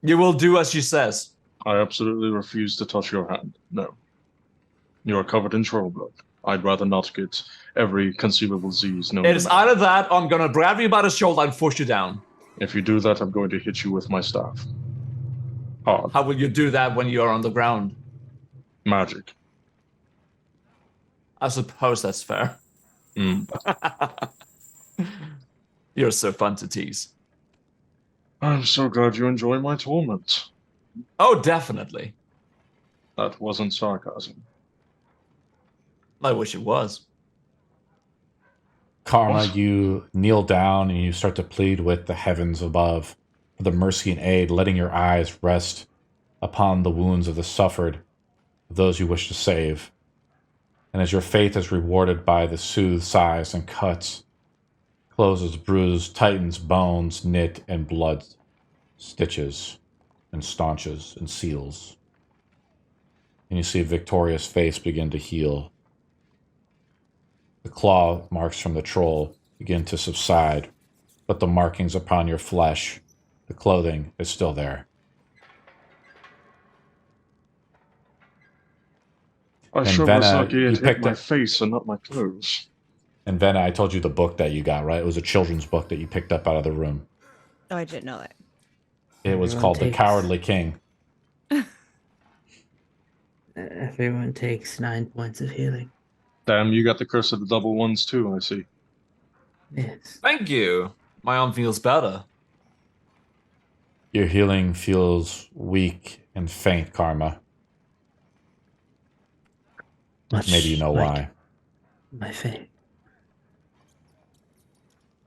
You will do as she says. I absolutely refuse to touch your hand. No. You are covered in troll blood. I'd rather not get every conceivable disease known It to is man. either that or I'm gonna grab you by the shoulder and push you down. If you do that, I'm going to hit you with my staff. Hard. How will you do that when you are on the ground? Magic. I suppose that's fair. Mm. You're so fun to tease. I'm so glad you enjoy my torment. Oh, definitely. That wasn't sarcasm. I wish it was. Karma, you kneel down and you start to plead with the heavens above for the mercy and aid, letting your eyes rest upon the wounds of the suffered, of those you wish to save. And as your faith is rewarded by the soothed sighs and cuts, closes, bruised, tightens, bones, knit, and blood stitches and staunches and seals. And you see Victoria's face begin to heal. The claw marks from the troll begin to subside, but the markings upon your flesh, the clothing, is still there. I And sure was Venna, lucky you it hit picked my it. face and not my clothes. And Venna, I told you the book that you got, right? It was a children's book that you picked up out of the room. Oh, I didn't know that. It was Everyone called The takes- Cowardly King. Everyone takes 9 points of healing. Damn, you got the curse of the double ones too, I see. Yes. Thank you. My arm feels better. Your healing feels weak and faint, Karma. Much Maybe you know like why. My fate.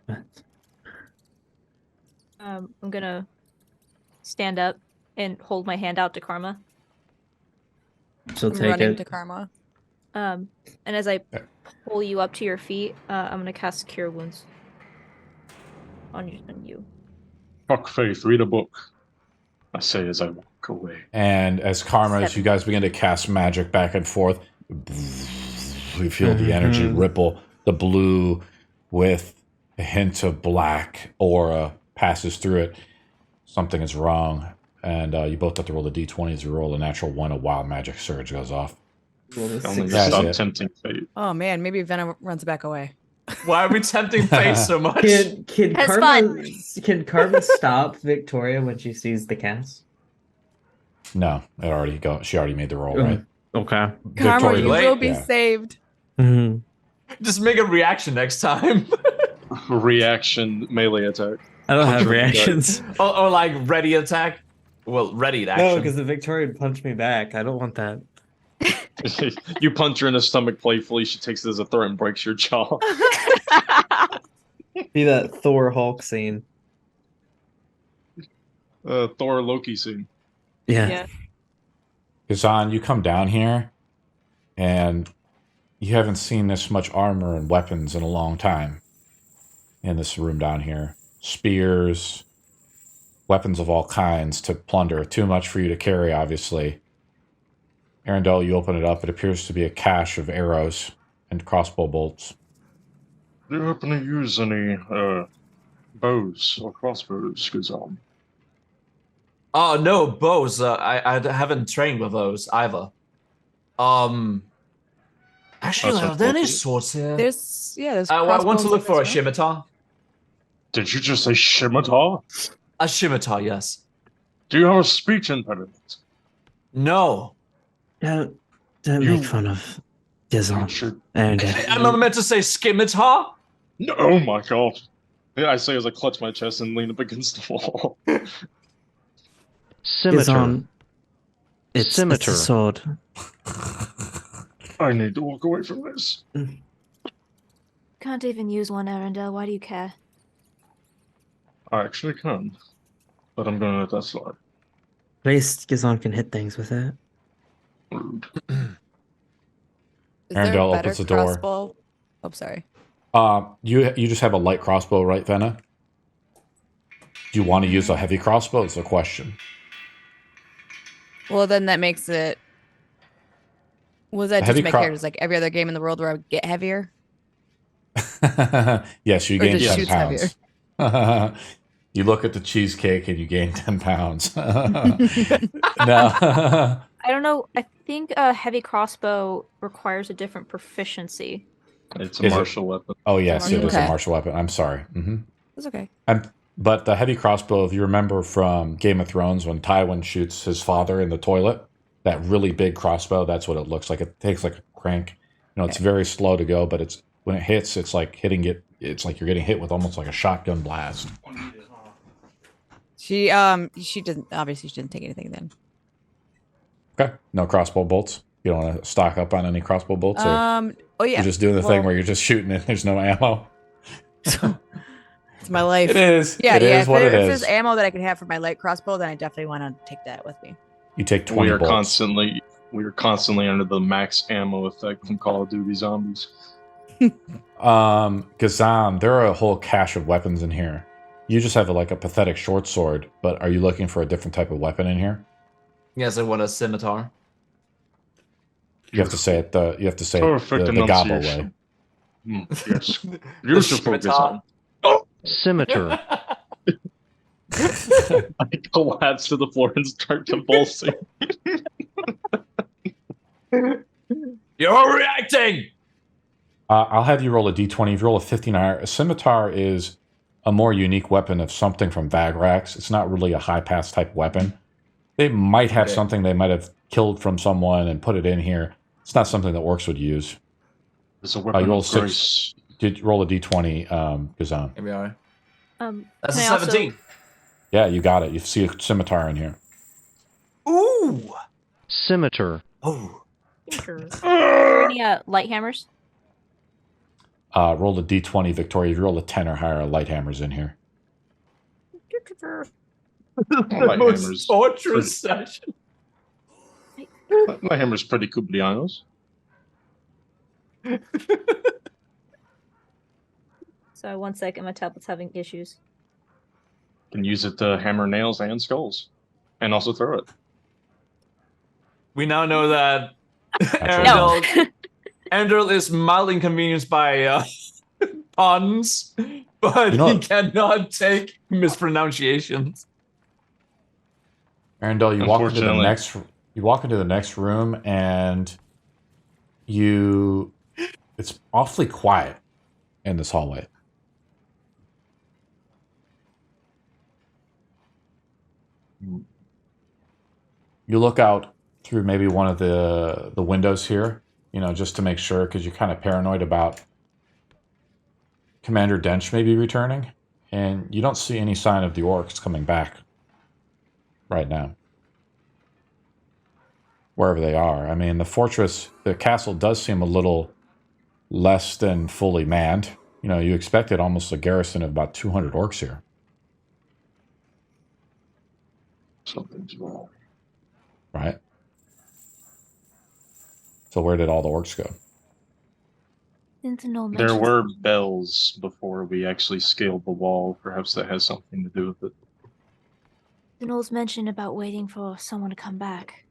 But I'm gonna stand up and hold my hand out to Karma. she'll I'm take running it. to Karma. And as I pull you up to your feet, I'm gonna cast Cure Wounds on you. Fuck faith, read a book. I say as I walk away. And as Karma, as 7. you guys begin to cast magic back and forth, you feel the energy ripple. The blue with a hint of black aura passes through it. Something is wrong. And you both have to roll the d20. As you roll a natural 1, a wild magic surge goes off. Roll a Only That's stop it. tempting fate. Oh man, maybe Venom runs back away. Why are we tempting fate so much? Can That's Karma can Karma stop Victoria when she sees the cast? No, she already made the roll, right? Okay. Karma, Victoria you goes- will be yeah. saved. Mhm. Just make a reaction next time. Reaction melee attack. I don't have Punch her in the gut. reactions. or like ready attack. Well, ready No, action. because the Victoria would punch me back. I don't want that. You punch her in the stomach playfully, she takes it as a threat and breaks your jaw. Be that Thor Hulk scene. Thor Loki scene. Yeah. Kazan, you come down here, and you haven't seen this much armor and weapons in a long time in this room down here. Spears, weapons of all kinds to plunder. Too much for you to carry, obviously. Arendelle, you open it up. It appears to be a cache of arrows and crossbow bolts. Do you happen to use any bows or crossbows, Gazam? Oh no, bows. I haven't trained with those either. Actually, That's are there any unfortunate. swords here? There's I want crossbows to look in for a this room. scimitar. Did you just say scimitar? A scimitar, yes. Do you have a speech impediment? No. Don't You- make fun of You Gizon. should. And Am I meant to say scimitar? No, oh my god. Yeah, I say as I clutch my chest and lean up against the wall. Gizon, it's a Scimitar. sword. I need to walk away from this. Can't even use one, Arendelle. Why do you care? I actually can. But I'm gonna let that slide. At least Gizon can hit things with it. Rude. Is there a Arendelle better opens the door. crossbow? Oh, sorry. You just have a light crossbow, right, Venna? Do you want to use a heavy crossbow? Is the question. Well, then that makes it. Was that Heavy just my characters like every other game in the world where I would get heavier? Yes, you Or gain just 10 shoots pounds. You look at the cheesecake and you gain 10 pounds. No. I don't know. I think a heavy crossbow requires a different proficiency. It's a Is it- martial weapon. Oh, yes, it is a Okay. martial weapon. I'm sorry. That's okay. But the heavy crossbow, if you remember from Game of Thrones, when Tywin shoots his father in the toilet, that really big crossbow, that's what it looks like. It takes like a crank. You know, it's very slow to go, but it's when it hits, it's like hitting it. It's like you're getting hit with almost like a shotgun blast. She didn't obviously she didn't take anything then. Okay, no crossbow bolts. You don't want to stock up on any crossbow bolts, or Oh yeah. you're just doing the thing well- where you're just shooting it. There's no ammo. It's my life. It is. Yeah, It yeah. is what it If is. there's ammo that I could have for my light crossbow, then I definitely want to take that with me. You take 20 We are bolts. constantly under the max ammo effect from Call of Duty Zombies. Gazan, there are a whole cache of weapons in here. You just have like a pathetic short sword, but are you looking for a different type of weapon in here? Yes, I want a scimitar. You have to say it the Perfect the gobble way. enunciation. Yes. Use your focus on. Scimitar. I collapse to the floor and start convulsing. You're reacting! I'll have you roll a d20. If you roll a 15 higher, a scimitar is a more unique weapon of something from Vagrax. It's not really a high pass type weapon. They might have something they might have killed from someone and put it in here. It's not something that orcs would use. It's a weapon of grace. Did roll a d20, Gazan. Here we are. can That's a I also- 17. Yeah, you got it. You see a scimitar in here. Ooh! Scimitar. Oh. Are there any light hammers? Roll a d20, Victoria. If you roll a 10 or higher, light hammers in here. The most torturous session. My hammer's pretty cumpleaños. Sorry, 1 second. My tablet's having issues. Can use it to hammer nails and skulls. And also throw it. We now know that No. Andrew is mildly inconvenienced by puns, but You know he what? cannot take mispronunciations. Arendelle, you walk into the Unfortunately. next room and it's awfully quiet in this hallway. You look out through maybe one of the windows here, just to make sure, because you're kind of paranoid about Commander Dench maybe returning, and you don't see any sign of the orcs coming back right now. Wherever they are. I mean, the castle does seem a little less than fully manned. You expected almost a garrison of about 200 orcs here. Something's wrong. Right? So where did all the orcs go? There were bells before we actually scaled the wall. Perhaps that has something to do with it. The Knowles mentioned about waiting for someone to come back.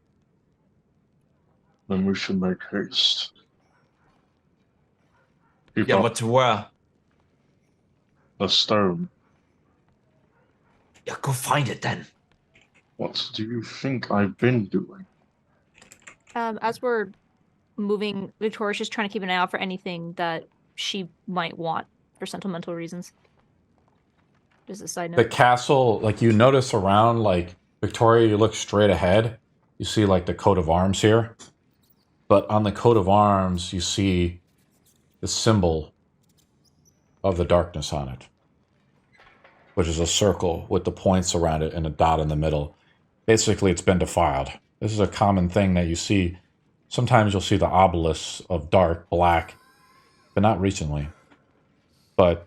Then we should make haste. Keep Yeah, up but to where? the stone. Yeah, go find it then. What do you think I've been doing? As we're moving, Victoria's just trying to keep an eye out for anything that she might want for sentimental reasons. Just a side note. The castle, you notice around, Victoria, you look straight ahead. You see, the coat of arms here. But on the coat of arms, you see the symbol of the darkness on it, which is a circle with the points around it and a dot in the middle. Basically, it's been defiled. This is a common thing that you see. Sometimes you'll see the obelisks of dark black, but not recently. But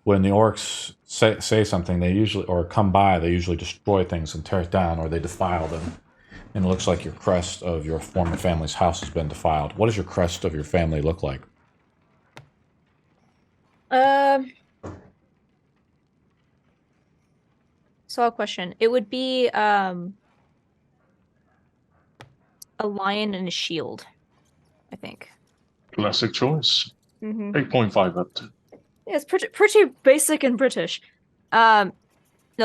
when the orcs say something, or come by, they usually destroy things and tear it down, or they defile them. And it looks like your crest of your former family's house has been defiled. What does your crest of your family look like? So a question. It would be a lion and a shield, I think. Classic choice. Mm-hmm. 8.5 up to. Yeah, it's pretty basic and British. No,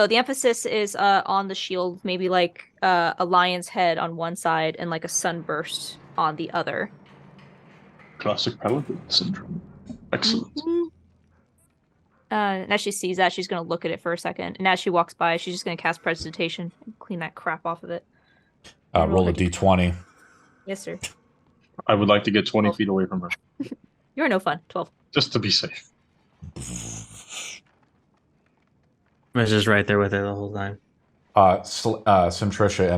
the emphasis is on the shield, maybe a lion's head on one side and a sunburst on the other. Classic paladin syndrome. Excellent. Mm-hmm. And as she sees that, she's going to look at it for a second. And as she walks by, she's just going to cast Prestidigitation and clean that crap off of it. Roll a d20. Yes, sir. I would like to get 20 feet away from her. You're no fun. 12. Just to be safe. I was just right there with her the whole time. Simtricia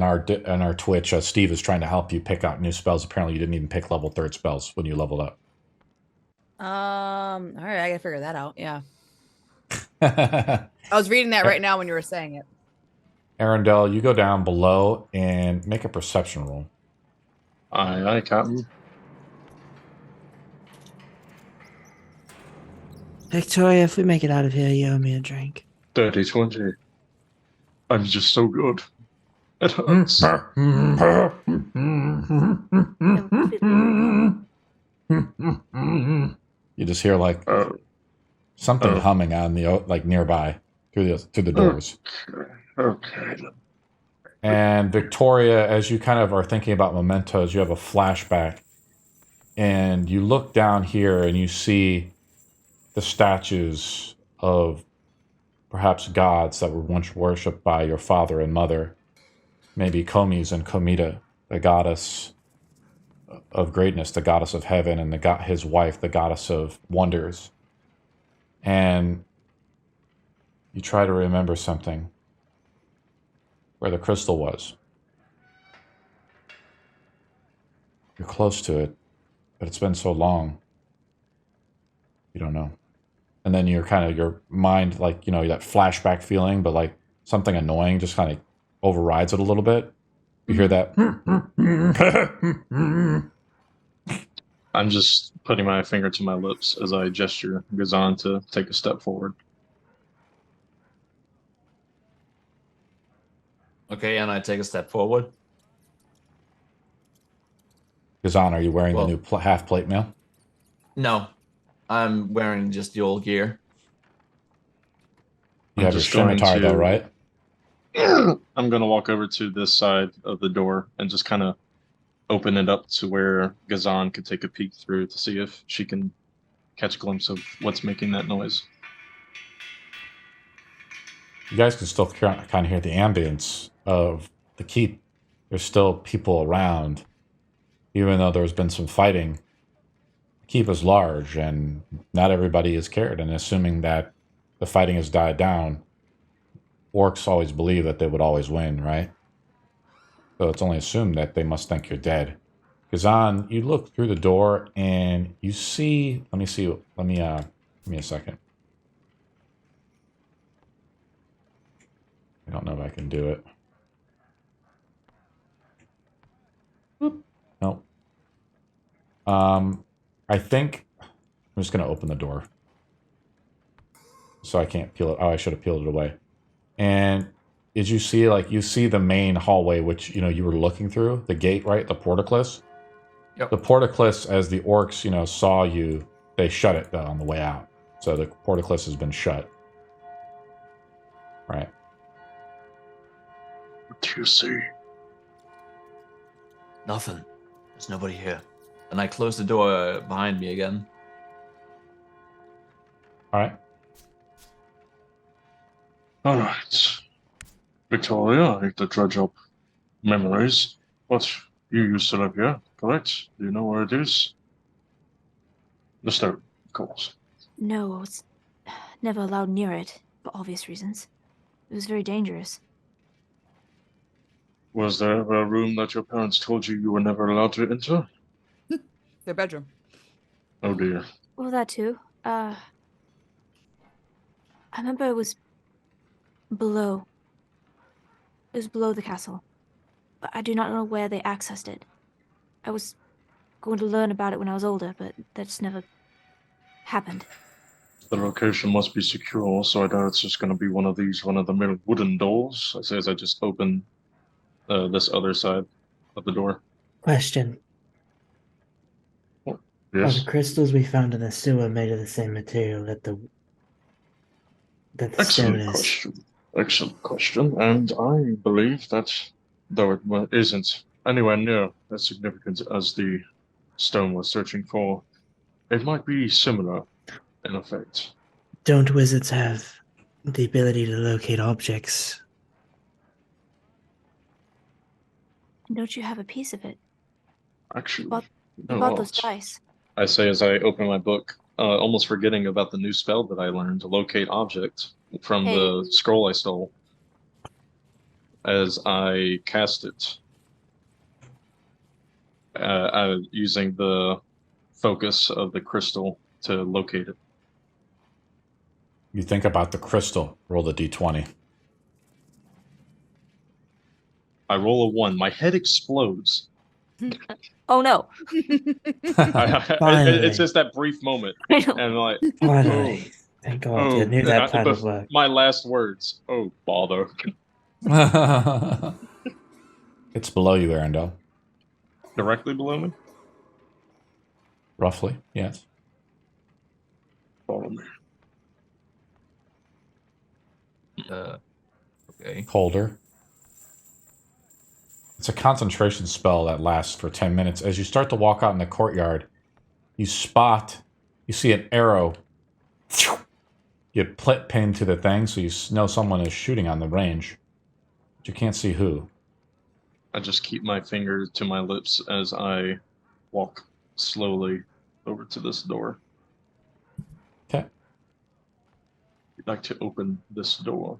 and our Twitch, Steve is trying to help you pick out new spells. Apparently, you didn't even pick level 3rd spells when you leveled up. All right, I gotta figure that out. Yeah. I was reading that right now when you were saying it. Arendelle, you go down below and make a perception roll. Aye, Captain. Victoria, if we make it out of here, you owe me a drink. 30, 20. I'm just so good. It hurts. You just hear like Oh, something Oh. humming on the like nearby through the doors. okay. And Victoria, as you kind of are thinking about mementos, you have a flashback, and you look down here and you see the statues of perhaps gods that were once worshipped by your father and mother, maybe Komis and Komita, the goddess of greatness, the goddess of heaven, and his wife, the goddess of wonders. And you try to remember something, where the crystal was. You're close to it, but it's been so long. You don't know. And then you're kind of, your mind, like, that flashback feeling, but like something annoying just kind of overrides it a little bit. You hear that? I'm just putting my finger to my lips as I gesture Gazan to take a step forward. Okay, and I take a step forward. Gazan, are you wearing Well- the new half plate mail? No, I'm wearing just the old gear. You I'm have your just going scimitar, though, to- right? I'm going to walk over to this side of the door and just kind of open it up to where Gazan could take a peek through to see if she can catch a glimpse of what's making that noise. You guys can still kind of hear the ambience of the keep. There's still people around, even though there's been some fighting. The keep is large, and not everybody is cared. And assuming that the fighting has died down, orcs always believe that they would always win, right? So it's only assumed that they must think you're dead. Gazan, you look through the door and you see. Let me see. Give me a second. I don't know if I can do it. Nope. I think I'm just gonna open the door, so I can't peel it. Oh, I should have peeled it away. And did you see, you see the main hallway, which you were looking through, the gate, right? The portcullis. Yep. The portcullis, as the orcs saw you, they shut it on the way out. So the portcullis has been shut. Right. What do you see? Nothing. There's nobody here. And I close the door behind me again. All right. All right. Victoria, I hate to dredge up memories, but you used to live here, correct? Do you know where it is? The stone, of course. No, I was never allowed near it, for obvious reasons. It was very dangerous. Was there ever a room that your parents told you were never allowed to enter? Their bedroom. Oh dear. Well, that too. I remember it was below. It was below the castle. But I do not know where they accessed it. I was going to learn about it when I was older, but that just never happened. The location must be secure, so I doubt it's just going to be one of these run-of-the-mill wooden doors. I say as I just open this other side of the door. Question. Are Yes. the crystals we found in the sewer made of the same material that the stone Excellent is? question. Excellent question. And I believe that, though it isn't anywhere near as significant as the stone we're searching for, it might be similar in effect. Don't wizards have the ability to locate objects? Don't you have a piece of it? Actually, What no, about those not. dice? I say as I open my book, almost forgetting about the new spell that I learned to locate object from the scroll I stole. As I cast it, using the focus of the crystal to locate it. You think about the crystal. Roll the d20. I roll a 1. My head explodes. Oh no. It's just that brief moment, and like, Finally. Thank God. I knew that plan would work. my last words. Oh, bother. It's below you, Arundel. Directly below me? Roughly, yes. Follow me. Okay. Colder. It's a concentration spell that lasts for 10 minutes. As you start to walk out in the courtyard, you see an arrow get pinned to the thing, so you know someone is shooting on the range. But you can't see who. I just keep my finger to my lips as I walk slowly over to this door. Okay. I'd like to open this door.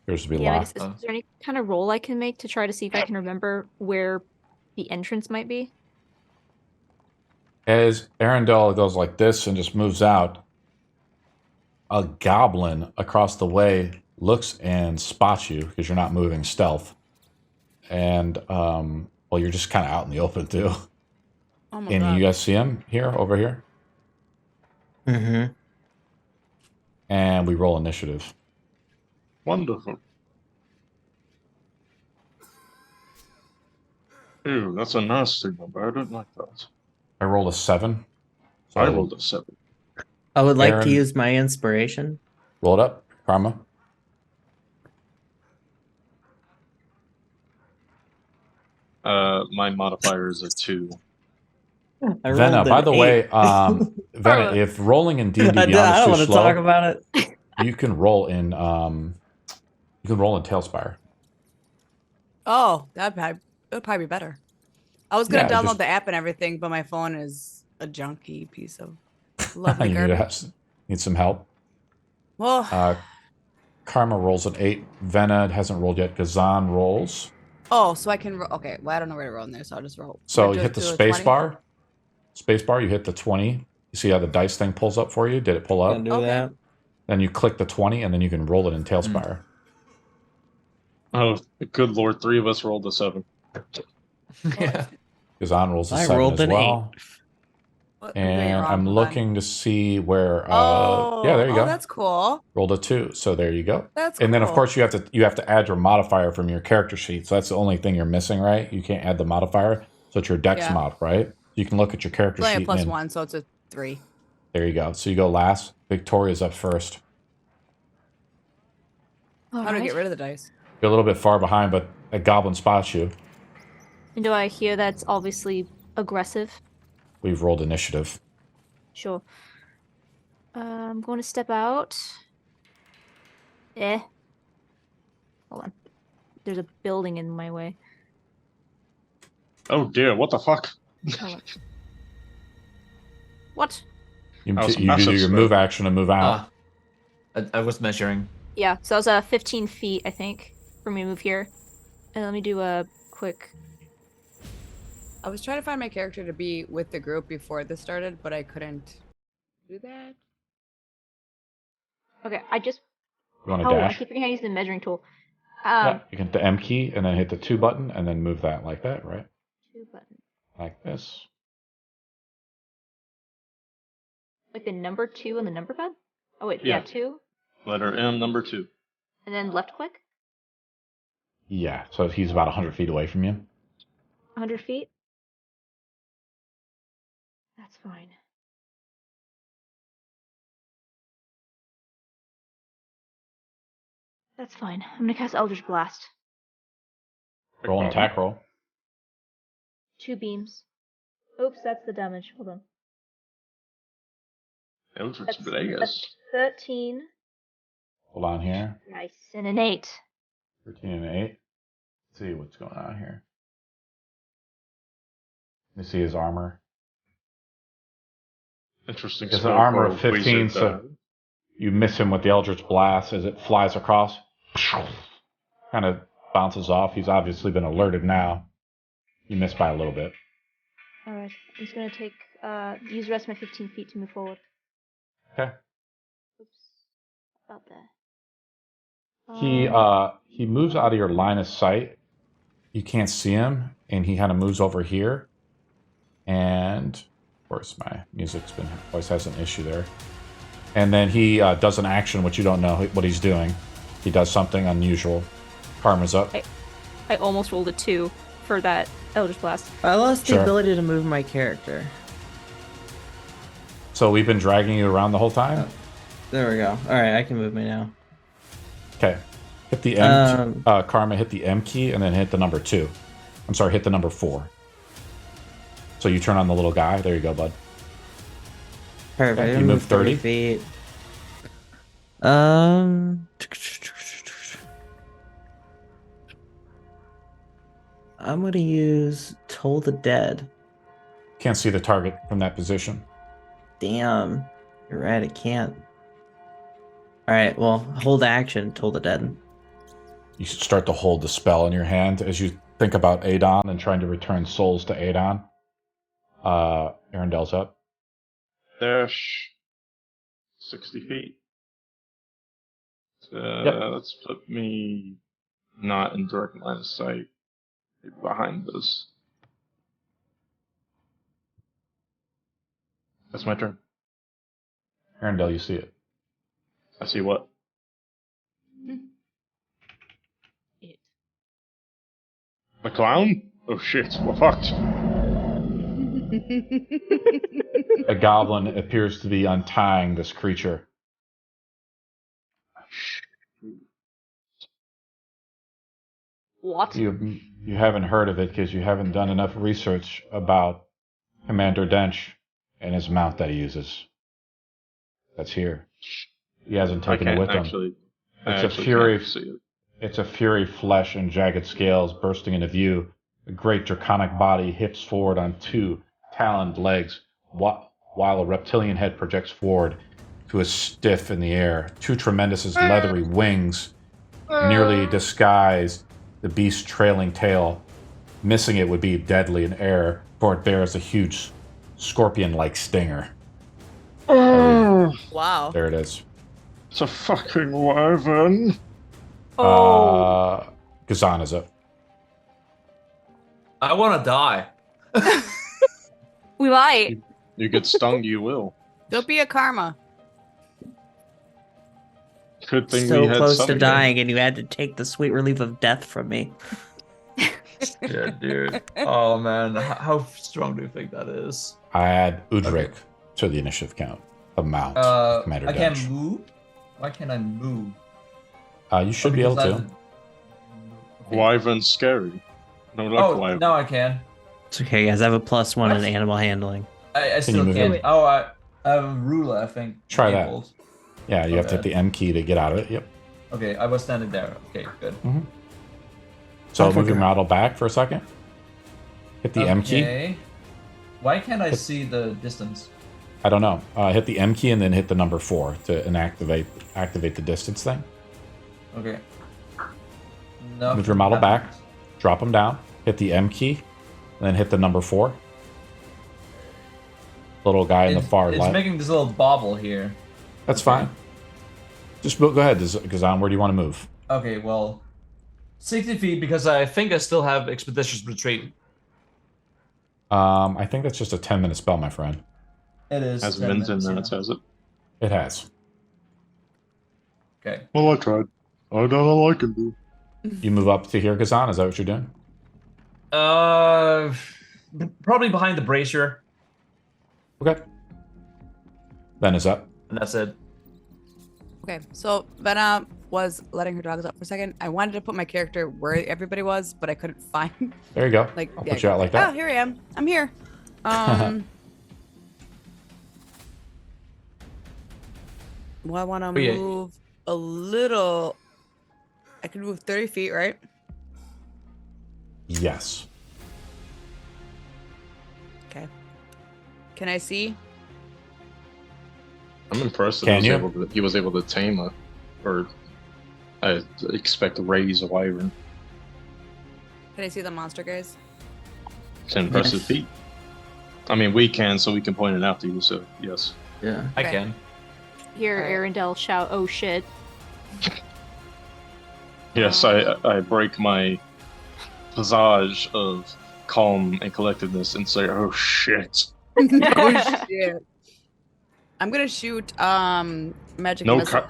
Appears to be Yeah, I locked. guess, is there any kind of roll I can make to try to see if I can remember where the entrance might be? As Arundel goes like this and just moves out, a goblin across the way looks and spots you because you're not moving stealth. And, well, you're just kind of out in the open, too. Oh my And god. you guys see him here, over here? Mm-hmm. And we roll initiative. Wonderful. Ew, that's a nasty number. I don't like that. I rolled a 7. So I rolled a 7. I would like Aaron- to use my inspiration. Roll it up. Karma. My modifier is a 2. I Venna, rolled by an the 8. way, Venna, if rolling in D&D I Beyond don't is want too to talk slow, about it. you can roll in Tailspire. Oh, that would probably be better. I was gonna Yeah, download just- the app and everything, but my phone is a junky piece of lovely You garbage. need some help. Well, Karma rolls an 8. Venna hasn't rolled yet. Gazan rolls. oh, so I can roll. Okay, well I don't know where to roll in there, so I'll just roll. So I you hit the do a space 20? bar. Space bar, you hit the 20. You see how the dice thing pulls up for you? Did it pull up? Can do Okay. that. Then you click the 20, and then you can roll it in Tailspire. Oh, good lord, 3 of us rolled a 7. Yeah. Gazan rolls a I 7 rolled as an well. What- I'm doing it And wrong, I'm hold on. looking to see where. Oh, yeah, there you go. That's cool. Rolled a 2, so there you go. That's And then of cool. course you have to add your modifier from your character sheet. So that's the only thing you're missing, right? You can't add the modifier, so it's your Dex Yeah. mod, right? You can look at your character It's only sheet. a plus and then, 1, so it's a 3. There you go. So you go last. Victoria's up first. How do I get rid of the dice? You're a little bit far behind, but a goblin spots you. And do I hear that's obviously aggressive? We've rolled initiative. Sure. I'm going to step out. Hold on. There's a building in my way. Oh dear, what the fuck? Hold on. What? You, That was a you do massive your spell. move action and move out. I was measuring. Yeah, so that was 15 feet, I think, for me to move here. And let me do a quick... I was trying to find my character to be with the group before this started, but I couldn't do that. Okay, I just... You want to Oh, I dash? keep forgetting how to use the measuring tool. Yeah, you can hit the M key and then hit the 2 button and then move that like that, right? 2 button. Like this. Like the number 2 on the number pad? Oh, wait, Yeah. yeah 2. Letter M, number 2. And then left click? Yeah, so he's about 100 feet away from you. 100 feet? That's fine. That's fine. I'm gonna cast Eldritch Blast. Roll an attack roll. 2 beams. Oops, that's the damage. Hold on. Eldritch That's Blast. 13. Hold on here. Nice. And an 8. 13 and 8. Let's see what's going on here. Let me see his armor. Interesting. It's an spell armor for of a 15, wizard, so you miss him with the Eldritch Blast as it flies across. Kind of bounces off. He's obviously been alerted now. You missed by a little bit. Alright. I'm just gonna take, use the rest of my 15 feet to move forward. Okay. Oops. About that. He moves out of your line of sight. You can't see him, and he kind of moves over here. And of course, my music's been always has an issue there. And then he does an action which you don't know what he's doing. He does something unusual. Karma's up. I almost rolled a 2 for that Eldritch Blast. I lost Sure. the ability to move my character. So we've been dragging you around the whole time? There we go. All right, I can move me now. Okay. Hit the M Karma, hit the M key, and then hit the number 2. I'm sorry, hit the number 4. So you turn on the little guy. There you go, bud. Perfect. Okay, you move 30 feet. I'm gonna use Toll the Dead. Can't see the target from that position. Damn, you're right. I can't. All right. Well, hold action. Toll the Dead. You should start to hold the spell in your hand as you think about Adon and trying to return souls to Adon. Arendel's up. Dash 60 feet. Let's put me not in direct line of sight. Maybe behind this. That's my turn. Arendelle, you see it. I see what? It. The clown? Oh shit, we're fucked. A goblin appears to be untying this creature. What? You haven't heard of it because you haven't done enough research about Commander Dench and his mount that he uses. That's here. He hasn't taken it with him. It's a fury. It's a fury flesh and jagged scales bursting into view. A great draconic body hips forward on 2 taloned legs, while a reptilian head projects forward to a stiff in the air. 2 tremendous as leathery wings nearly disguise the beast's trailing tail. Missing it would be deadly in air, for it bears a huge scorpion-like stinger. Wow. There it is. It's a fucking wyvern. Gazan is up. I want to die. We might. You get stung, you will. Don't be a karma. Good thing So we had close to something. dying, and you had to take the sweet relief of death from me. Yeah, dude. Oh man, how strong do you think that is? I add Udric to the initiative count. The mount. Commander I can't Dench. move. Why can't I move? You should be able to. Wyvern's scary. No luck, Oh, wyvern. now I can. It's okay, guys. I have a +1 in What? animal handling. I you still move can't. in? Oh, I have a ruler, I think. Try that. enabled. Yeah, you have to hit the M key to get out of it. Yep. Okay, I was standing there. Okay, good. So move your model back for a second. Hit the M key. Okay. Why can't I see the distance? I don't know. Hit the M key and then hit the number 4 to activate the distance thing. Okay. No. Move your model back. Drop them down. Hit the M key, and then hit the number 4. Little guy in the far it's left. making this little bobble here. That's fine. Just go ahead, Gazan. Where do you want to move? Okay, well, 60 feet because I think I still have expeditious retreat. I think that's just a 10-minute spell, my friend. It is. Has 10 been 10 minutes, minutes, yeah. has it? It has. Okay. Well, I tried. I don't know what I can do. You move up to here, Gazan. Is that what you're doing? Probably behind the brazier, Okay. Ben is up. and that's it. Okay, so Venna was letting her dogs out for a second. I wanted to put my character where everybody was, but I couldn't find. There you go. Like, I'll put you out like Oh, that. here I am. I'm here. Well, I want to yeah. move a little. I can move 30 feet, right? Yes. Okay. Can I see? I'm impressed that Can he was able to tame or I expect to raise a wyvern. Can I see the monster, guys? It's an impressive feat. I mean, we can, so we can point it out to you, so yes. Yeah. I Okay. can. Hear Arendelle shout, "Oh shit!" Yes, I break my visage of calm and collectedness and say, oh shit. Oh shit! I'm gonna shoot magic No missile. cup.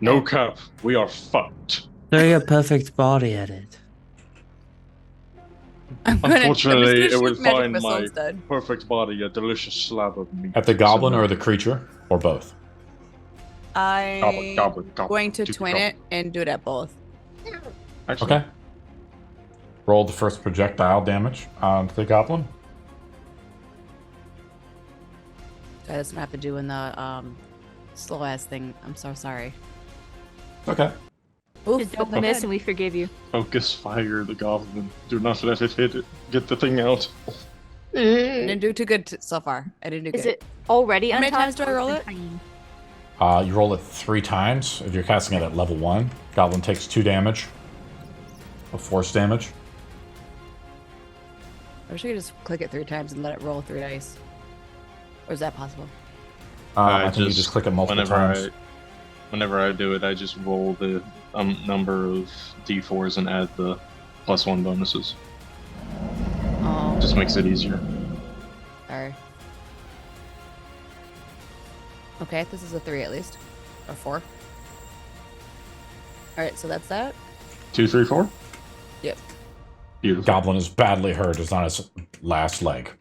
No cup. We are fucked. Throw your perfect body at it. Unfortunately, I'm just it gonna would shoot magic find missile my instead. perfect body a delicious slab of meat. At the goblin So, or the creature, or both? I'm goblin, going to do the twin goblin. it and do it at both. Actually, Okay. Roll the first projectile damage onto the goblin. So that's what I have to do in the slow ass thing. I'm so sorry. Okay. Oof, Just don't that's miss good. and we forgive you. focus fire the goblin. Do not let it hit it. Get the thing out. I didn't do too good so far. I didn't do Is good. it already How many untimed, times do I or roll is it? tiny? You roll it 3 times. If you're casting it at level 1, goblin takes 2 damage of force damage. I wish I could just click it 3 times and let it roll 3 dice. Or is that possible? I think you just click it multiple times. Whenever I do it, I just roll the number of d4s and add the +1 bonuses. Oh, Just makes it easier. sorry. Okay, this is a 3 at least. Or 4. Alright, so that's that. 2, 3, 4. Yep. Beautiful. Goblin is badly hurt. It's on its last leg.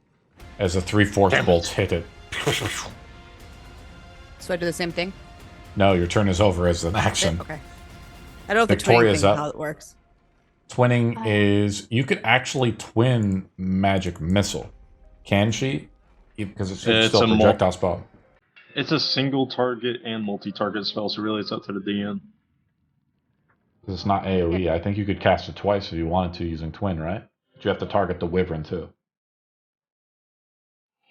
As the 3 force Damn it. bolts hit it. So I do the same thing? No, your turn is over as an action. Okay. I don't know if the Victoria's twinning thing up. how it works. Twinning is you could actually twin magic missile. Can she? Because it's It's still a a mul- projectile spell. It's a single target and multi-target spell, so really it's up to the DM. 'Cause it's not AoE. I think you could cast it twice if you wanted to using twin, right? But you have to target the wyvern too.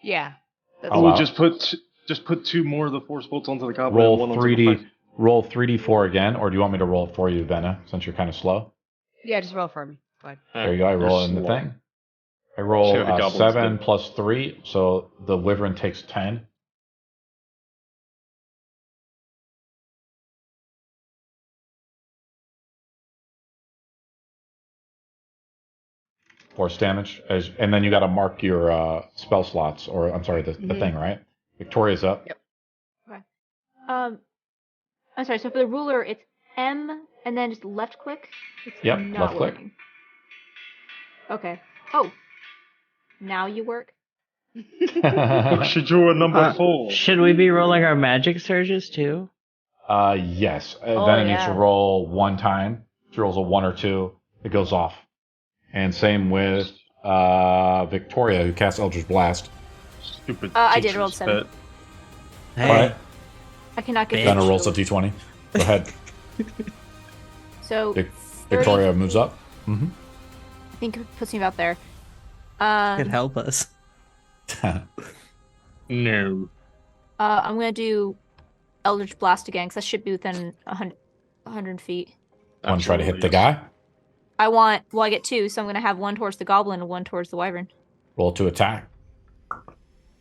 Yeah. That's Oh, wow. Just put 2 more of the force bolts onto the goblin. Roll and 1 onto the 3D. thing. Roll 3d4 again, or do you want me to roll it for you, Venna, since you're kind of slow? Yeah, just roll for me. Fine. There you go. I You're roll it in the slow. thing. I roll See how the goblins 7 do. plus 3, so the wyvern takes 10. Force damage, and then you got to mark your spell slots, or I'm sorry, the thing, right? Victoria's up. Yep. I'm sorry. So for the ruler, it's M and then just left click. It's Yep, not left click. working. Okay. Oh. Now you work. She drew a number 4. Should we be rolling our magic surges too? Yes. Oh, Venna needs to yeah. roll 1 time. She rolls a 1 or 2, it goes off. And same with Victoria, who casts Eldritch Blast. Stupid. I did teacher's roll 7. pet. Right? I cannot get. Venna this rolls a shield. d20. Go ahead. So Victoria moves up. Mm-hmm. I think it puts me about there. Could help us. No. I'm gonna do Eldritch Blast again because that should be within 100 feet. Want to try to hit the Absolutely, guy? I get 2, so I'm gonna have 1 towards the goblin and 1 towards the wyvern. Roll to attack.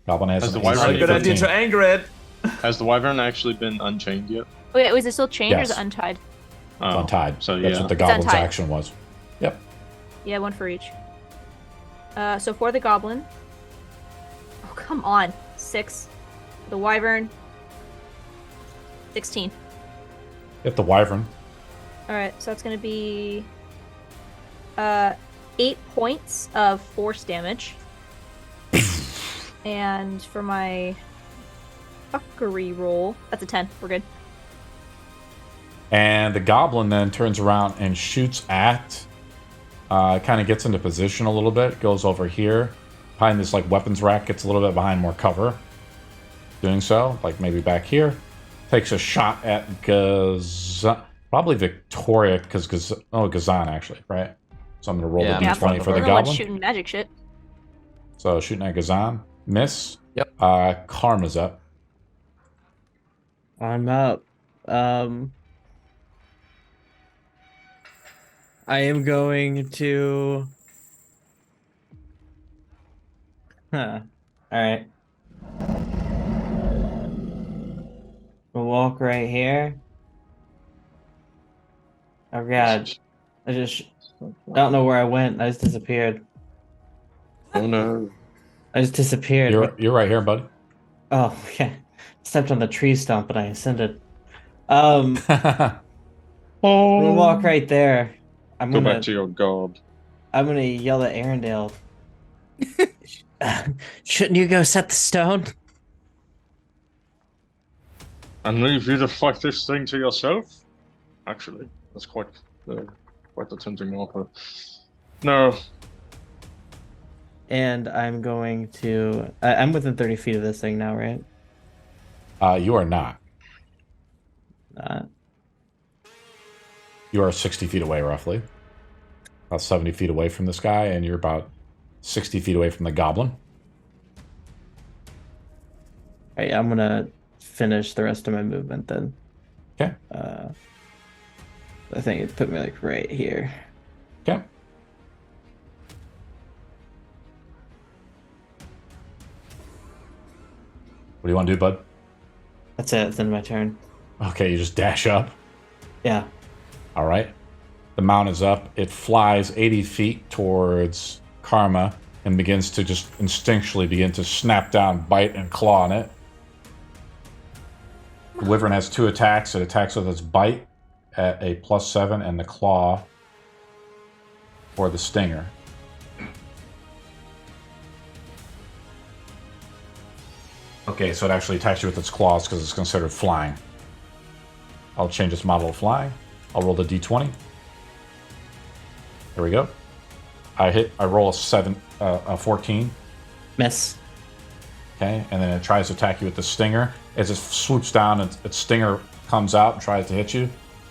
Goblin has Has an the wyvern AC Not a good idea 15. to anger it. yes. Has the wyvern actually been unchained yet? Oh yeah, is it still chained or is Yes. it untied? It's untied. So That's yeah. what the It's goblin's untied. action was. Yep. Yeah, 1 for each. So for the goblin. Oh come on, 6. The wyvern. 16. Hit the wyvern. All right, so that's gonna be 8 points of force damage. And for my fuckery roll, that's a 10. We're good. And the goblin then turns around and shoots at. Kind of gets into position a little bit. Goes over here. Behind this like weapons rack. Gets a little bit behind more cover. Doing so. Like maybe back here. Takes a shot at probably Victoria. Because Gazan actually. Right? So I'm going to roll Yeah, the Yeah, d20 for the we're gonna let goblin. shooting magic shit. So shooting at Gazan. Miss. Yep. Karma's up. I'm up. I am going to. Huh. All right. We'll walk right here. Oh god. I just don't know where I went. I just disappeared. Oh no. I just disappeared. You're right here, buddy. Oh, yeah. Stepped on the tree stump and I ascended. We'll walk right there. I'm Go gonna back to your god. I'm gonna yell at Arendelle. Shouldn't you go set the stone? And leave you to fight this thing to yourself? Actually, that's quite the tempting offer. No. And I'm going to. I'm within 30 feet of this thing now, right? You are not. Not. You are 60 feet away, roughly. About 70 feet away from this guy, and you're about 60 feet away from the goblin. Alright, I'm gonna finish the rest of my movement then. Okay. I think it put me like right here. Okay. What do you want to do, bud? That's it. It's the end of my turn. Okay, you just dash up. Yeah. All right. The mount is up. It flies 80 feet towards Karma and begins to just instinctually begin to snap down, bite, and claw on it. The wyvern has 2 attacks. It attacks with its bite at a +7 and the claw for the stinger. Okay, so it actually attacks you with its claws because it's considered flying. I'll change its model of flying. I'll roll the d20. There we go. I roll a 14. Miss. Okay, and then it tries to attack you with the stinger. As it swoops down, its stinger comes out and tries to hit you.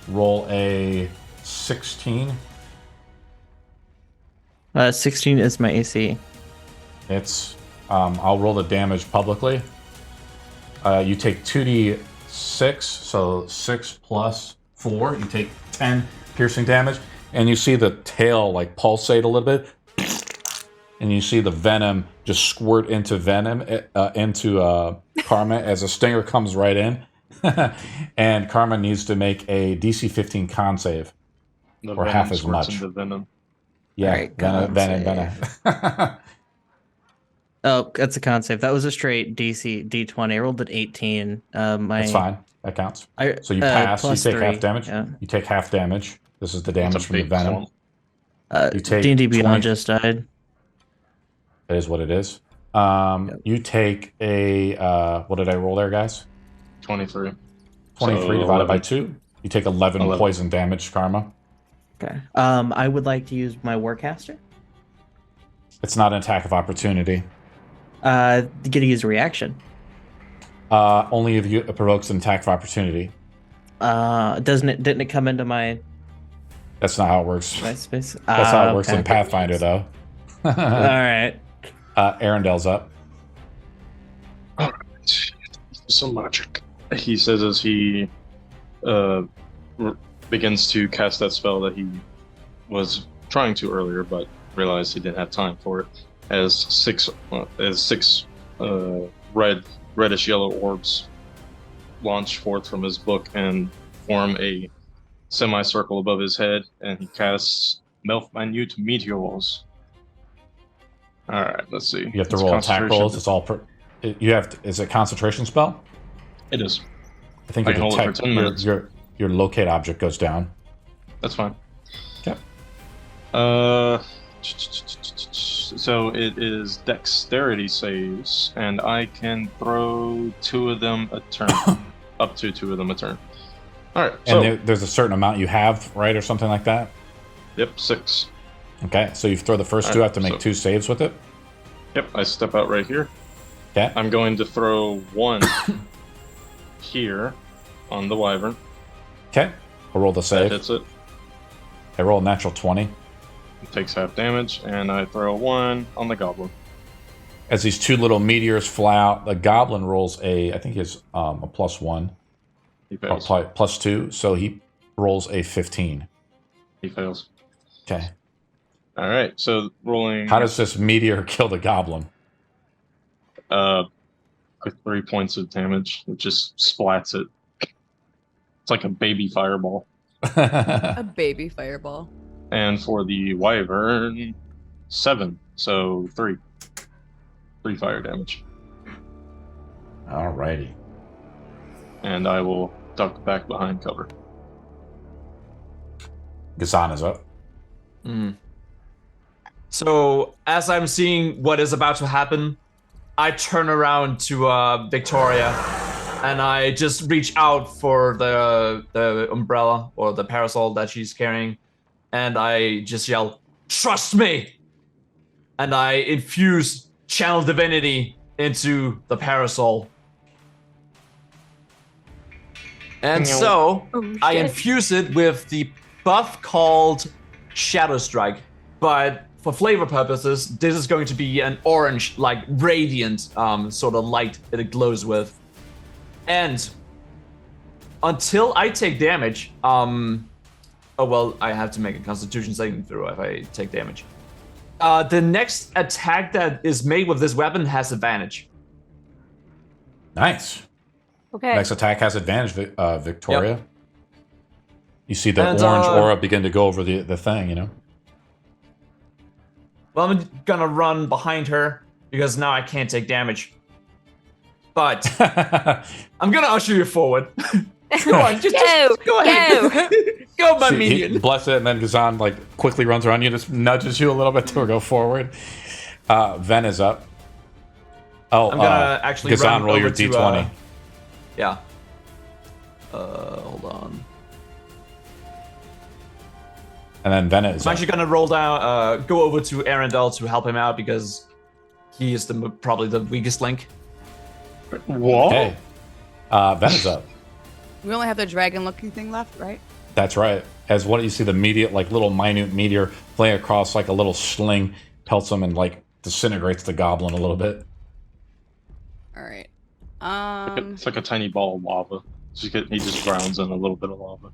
Roll a 16. 16 is my AC. I'll roll the damage publicly. You take 2d6, so 6 plus 4. You take 10 piercing damage, and you see the tail like pulsate a little bit, and you see the venom just squirt into Karma as a stinger comes right in, and Karma needs to make a DC 15 con save, or half as much. Into venom. Yeah, Right, venom. Oh, that's a con save. That was a straight DC D20. I rolled an 18. That's fine. That counts. So you pass. You take half damage. Yeah. You take half damage. This is the damage from the big venom. You take D&D Beyond 20. just died. That is what it is. You take a what did I roll there, guys? 23. 23 So divided by 11. 2. You take 11 poison damage, Karma. Okay. I would like to use my Warcaster. It's not an attack of opportunity. Get to use a reaction. Only if it provokes an attack of opportunity. Didn't it come into my That's not how it works. space? That's how it works okay. in Pathfinder, though. All right. Arendelle's up. Some magic. He says as he begins to cast that spell that he was trying to earlier, but realized he didn't have time for it. As six reddish yellow orbs launch forth from his book and form a semicircle above his head, and he casts minute meteors. All right, let's see. You have to roll attack rolls. It's all is it a concentration spell? It is. I think I can hold it for 10 minutes. your locate object goes down. That's fine. Okay. So it is dexterity saves, and I can throw 2 of them a turn. Up to 2 of them a turn. All right. And there's a certain amount you have, right, or something like that? Yep, 6. Okay, so you throw the first 2, have to make 2 saves with it? Yep, I step out right here. Okay. I'm going to throw 1 here on the wyvern. Okay. I'll roll the save. That hits it. I roll a natural 20. It takes half damage, and I throw 1 on the goblin. As these 2 little meteors fly out, the goblin rolls I think it's a +1. He fails. +2, so he rolls a 15. He fails. Okay. All right, so rolling. How does this meteor kill the goblin? With 3 points of damage, it just splats it. It's like a baby fireball. A baby fireball. And for the wyvern, 7, so 3. 3 fire damage. Alrighty. And I will duck back behind cover. Gazan is up. So as I'm seeing what is about to happen, I turn around to Victoria, and I just reach out for the umbrella or the parasol that she's carrying, and I just yell, "Trust me!" And I infuse channel divinity into the parasol. And so I infuse it with the buff called Shadow Strike, but for flavor purposes, this is going to be an orange, like radiant sort of light that it glows with. And until I take damage, oh well, I have to make a Constitution saving throw if I take damage. The next attack that is made with this weapon has advantage. Nice. Okay. Next attack has advantage, Victoria. Yep. You see the orange aura begin to go over the thing, you know? Well, I'm gonna run behind her because now I can't take damage. But I'm gonna usher you forward. Go on, just go ahead. Go, my minion. Bless it, and then Gazan like quickly runs around you, just nudges you a little bit to go forward. Ven is up. Oh, I'm gonna actually Gazan, run roll over your to, d20. Yeah. Hold on. And then Ven is I'm up. actually gonna roll down, go over to Arendelle to help him out because he is probably the weakest link. What? Okay. Ven is up. We only have the dragon-looking thing left, right? That's right. As what you see, the meteor, like little minute meteor playing across like a little sling, pelts him and like disintegrates the goblin a little bit. All right. It's like a tiny ball of lava. He just drowns in a little bit of lava.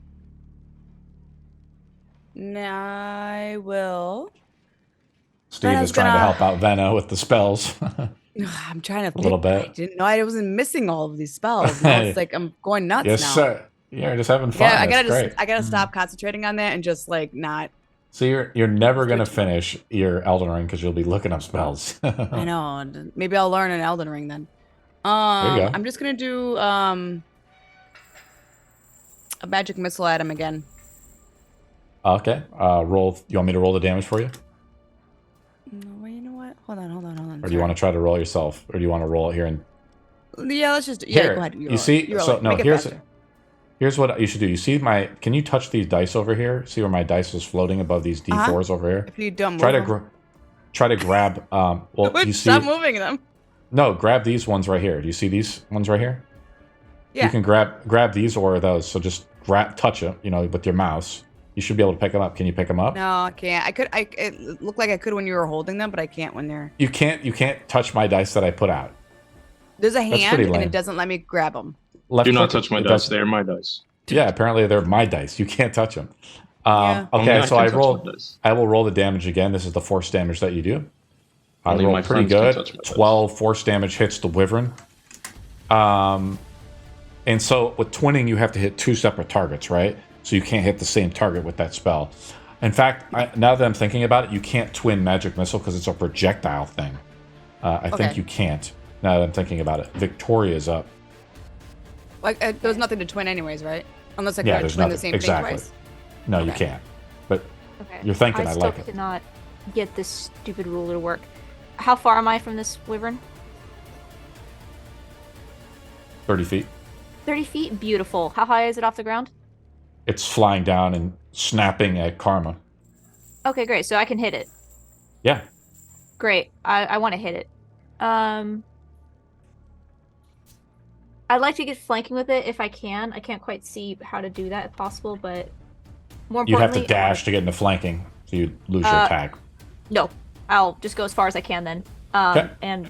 I will. Steve is trying to help out Venna with the spells. I'm trying to think. A little bit. I didn't know I wasn't missing all of these spells. Now it's like I'm going nuts Yes, now. sir. Yeah, just having fun. Yeah, I That's gotta stop concentrating on that and just like not. So you're never gonna finish your Elden Ring because you'll be looking up spells. I know. And maybe I'll learn an Elden Ring then. There you go. I'm just gonna do a magic missile at him again. Okay. Roll. You want me to roll the damage for you, No, you know what? Hold on. or do you want to try to roll yourself, or do you want to roll it here and? Yeah, let's just. Here, Go ahead. you see? So no. Here's what you should do. You see my? Can you touch these dice over here? See where my dice is floating above these D4s over here? If you don't try to grab. Well, you see. Stop moving them. No, grab these ones right here. Do you see these ones right here? Yeah. You can grab these or those. So just touch them, with your mouse. You should be able to pick them up. Can you pick them up? No, I can't. It looked like I could when you were holding them, but I can't when they're. You can't touch my dice that I put out. There's a hand pretty and lame. it doesn't let me grab them. Left Do not click touch my it dice. does- They are my dice. Yeah, apparently they're my dice. You can't touch them. Yeah. Only Okay, so can I touch roll. my dice. I will roll the damage again. This is the force damage that you do. I Only roll my pretty friends can good. touch my dice. 12 force damage hits the wyvern. And so with twinning, you have to hit 2 separate targets, right? So you can't hit the same target with that spell. In fact, now that I'm thinking about it, you can't twin magic missile because it's a projectile thing. I think you can't. Now that I'm thinking about it, Victoria's up. Like there was nothing to twin, anyways, right? Unless I Yeah, could there's twin nothing. the same Exactly. thing twice. No, you Okay. can't. But Okay. you're thinking I still like it. cannot get this stupid ruler to work. How far am I from this wyvern? 30 feet. 30 feet? Beautiful. How high is it off the ground? It's flying down and snapping at Karma. Okay, great. So I can hit it. Yeah. Great. I want to hit it. I'd like to get flanking with it if I can. I can't quite see how to do that if possible, but more You'd have importantly... to dash to get into flanking, so you'd lose your attack. No. I'll just go as far as I can then. Okay. And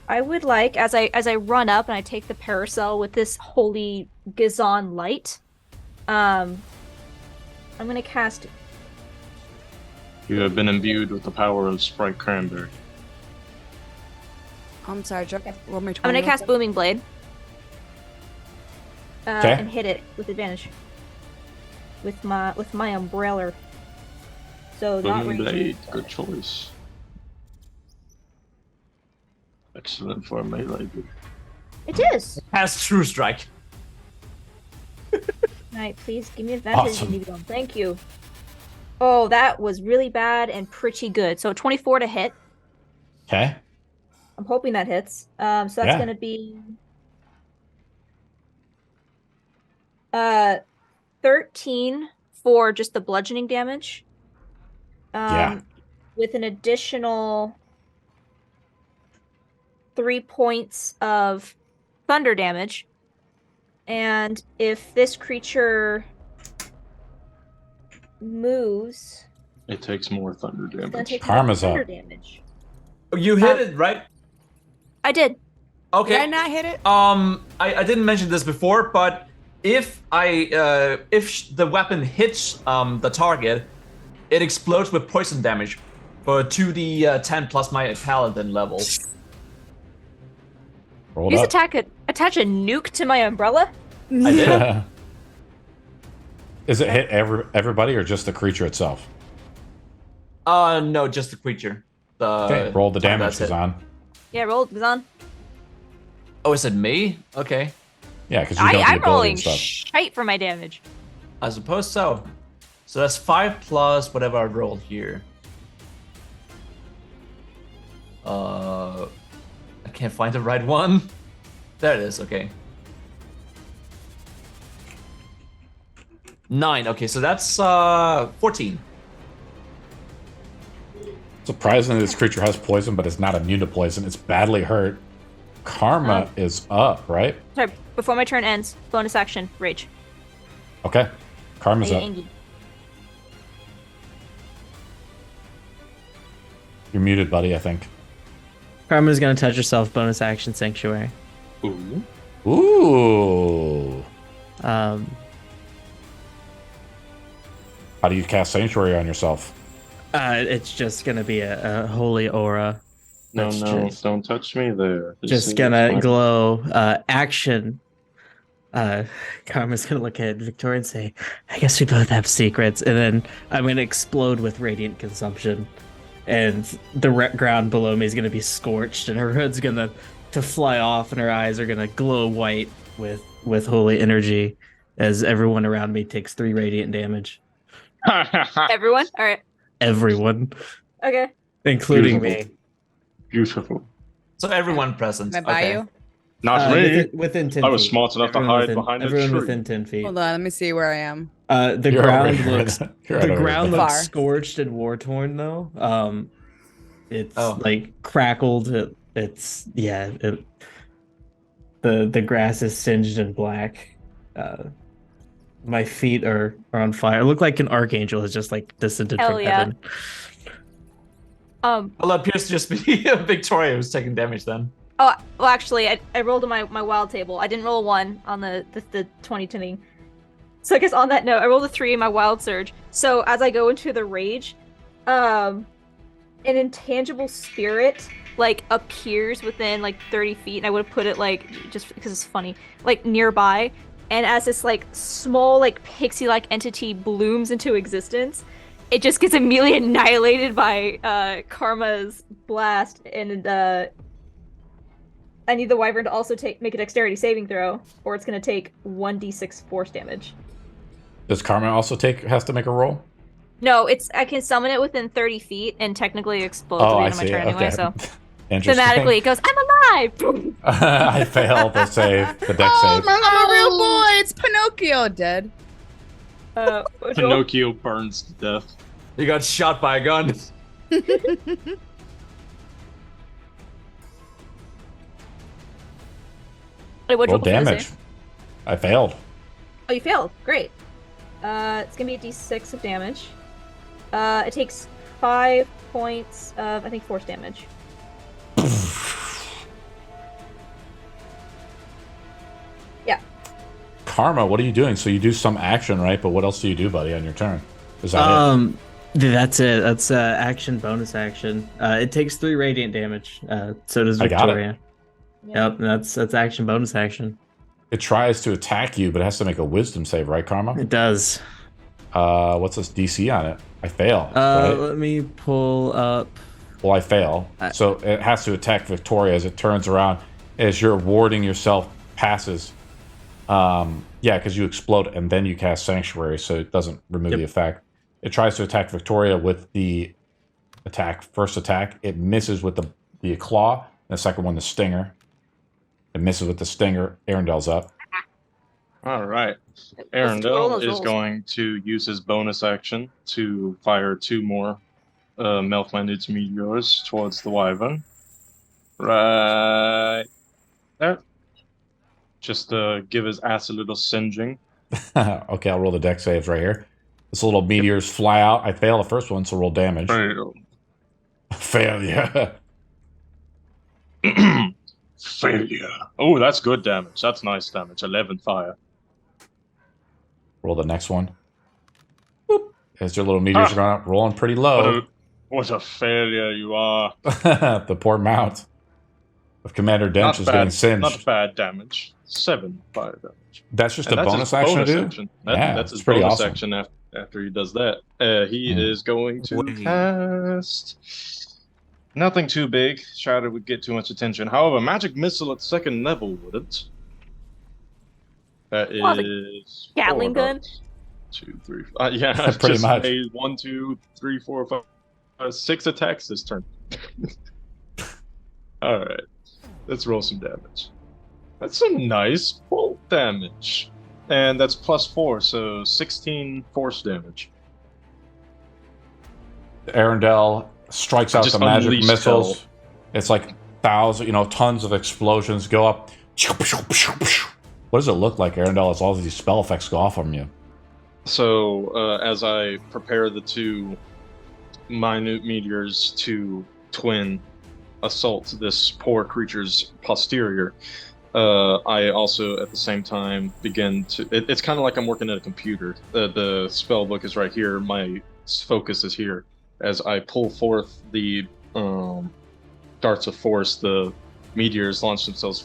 I would like, as I run up and I take the parasol with this holy Gazan light, I'm going to cast... You have been imbued with the power of Sprite Cranberry. I'm sorry, Chuck. Roll my I'm going to cast Booming Blade. Okay. And hit it with advantage. With my umbrella. So not Booming ranging. Blade, good choice. Excellent for a melee. It is. Has True Strike. Alright, please give me advantage, Awesome. Thank you. Oh, that was really bad and pretty good. So 24 to hit. Okay. I'm hoping that hits. So that's Yeah. gonna be 13 for just the bludgeoning damage. Yeah. With an additional 3 points of thunder damage. And if this creature moves, It takes more thunder it's gonna damage. take more Karma's thunder up. damage. You hit it, right? I did. Okay. Did I not hit it? I didn't mention this before, but if the weapon hits the target, it explodes with poison damage for 2d10 plus my paladin level. Roll Use up. attach a nuke to my umbrella. I did. Is it hit everybody or just the creature itself? No, just the creature. Okay, roll the damage, that's it. Kazan. Yeah, roll it, Kazan. Oh, is it me? Okay. Yeah, because you know the I'm ability rolling and stuff. shite for my damage. I suppose so. So that's 5 plus whatever I rolled here. I can't find the right one. There it is, okay. 9, okay, so that's 14. Surprisingly, this creature has poison, but it's not immune to poison. It's badly hurt. Karma is up, right? Sorry, before my turn ends, bonus action, rage. Okay. Karma's up. Angie. You're muted, buddy, I think. Karma's gonna touch herself. Bonus action sanctuary. Ooh. Ooh. Um, How do you cast Sanctuary on yourself? it's just gonna be a holy aura. No, That's no, just- don't touch me there. This Just is gonna my- glow. Action. Karma's gonna look at Victoria and say, "I guess we both have secrets." And then I'm gonna explode with radiant consumption, and the ground below me is gonna be scorched, and her hood's gonna to fly off, and her eyes are gonna glow white with holy energy, as everyone around me takes 3 radiant damage. Everyone? All right. Everyone, Okay. including Beautiful. me. Beautiful. So everyone present. Can I buy okay. you? Not me. Within 10 I was feet. smart enough to Everyone hide within- behind a everyone tree. within 10 feet. Hold on, let me see where I am. The You're ground over here. looks You're right the over ground here. looks Far. scorched and war torn though. It's Oh. like crackled. The grass is singed and black. My feet are on fire. I look like an archangel has just like descended Hell from yeah. heaven. Well, it appears to just be Victoria who's taking damage then. Oh, well, actually, I rolled on my wild table. I didn't roll a 1 on the 20 thing. So I guess on that note, I rolled a 3 in my wild surge. So as I go into the rage, an intangible spirit like appears within like 30 feet, and I would have put it like just because it's funny, like nearby. And as this like small like pixie-like entity blooms into existence, it just gets immediately annihilated by Karma's blast, and I need the wyvern to also make a dexterity saving throw, or it's gonna take 1d6 force damage. Does Karma also has to make a roll? No, I can summon it within 30 feet and technically explode Oh, at I the end of my see. turn anyway, Okay. so Interesting. thematically it goes, I'm alive! I failed the save, the deck Oh, save. I'm a real boy. It's Pinocchio dead. Joel? Pinocchio burns to death. You got shot by a gun. Wait, what'd Roll you roll for the damage. save? I failed. Oh, you failed. Great. It's gonna be a d6 of damage. It takes 5 points of, I think, force damage. Yeah. Karma, what are you doing? So you do some action, right? But what else do you do, buddy, on your turn? Is that it? That's it. That's action bonus action. It takes 3 radiant damage. So does I got it. Victoria. Yep, that's action bonus action. It tries to attack you, but it has to make a wisdom save, right, Karma? It does. What's this DC on it? I fail. Right? Let me pull up. Well, I fail. So it has to attack Victoria as it turns around. As you're warding yourself passes. Yeah, because you explode and then you cast Sanctuary, so it doesn't remove the effect. It tries to attack Victoria with the first attack. It misses with the claw. And the second one, the stinger. It misses with the stinger. Arendelle's up. All right. Let's roll Arendelle those is rolls. going to use his bonus action to fire 2 more Melf-minded meteors towards the wyvern. Right there. Just to give his ass a little singeing. Okay, I'll roll the deck saves right here. This little meteors fly out. I fail the first one, so roll damage. Fail. Failure. Failure. Oh, that's good damage. That's nice damage. 11 fire. Roll the next one. Boop. As your little meteors are going up, rolling pretty low. What a failure you are. The poor mount of Commander Dench is getting singed. Not bad damage. 7 fire damage. That's just And a that's bonus his action to bonus do? action. Yeah, That's his it's pretty bonus awesome. action after he does that. He is going to cast... Nothing too big. Shadow would get too much attention. However, magic missile at 2nd level wouldn't. That Well, is... Gatling 4 gun? dots. 2, 3... yeah, Pretty just much. made 1, 2, 3, 4, 5, 6 attacks this turn. Alright. Let's roll some damage. That's some nice bolt damage. And that's +4, so 16 force damage. Arendelle strikes out Just the magic unleashed missiles. hell. It's like tons of explosions go up. What does it look like, Arendelle, as all of these spell effects go off from you? So, as I prepare the 2 minute meteors to twin assault this poor creature's posterior, I also, at the same time, begin to... It's kind of like I'm working at a computer. The spell book is right here. My focus is here. As I pull forth the darts of force, the meteors launch themselves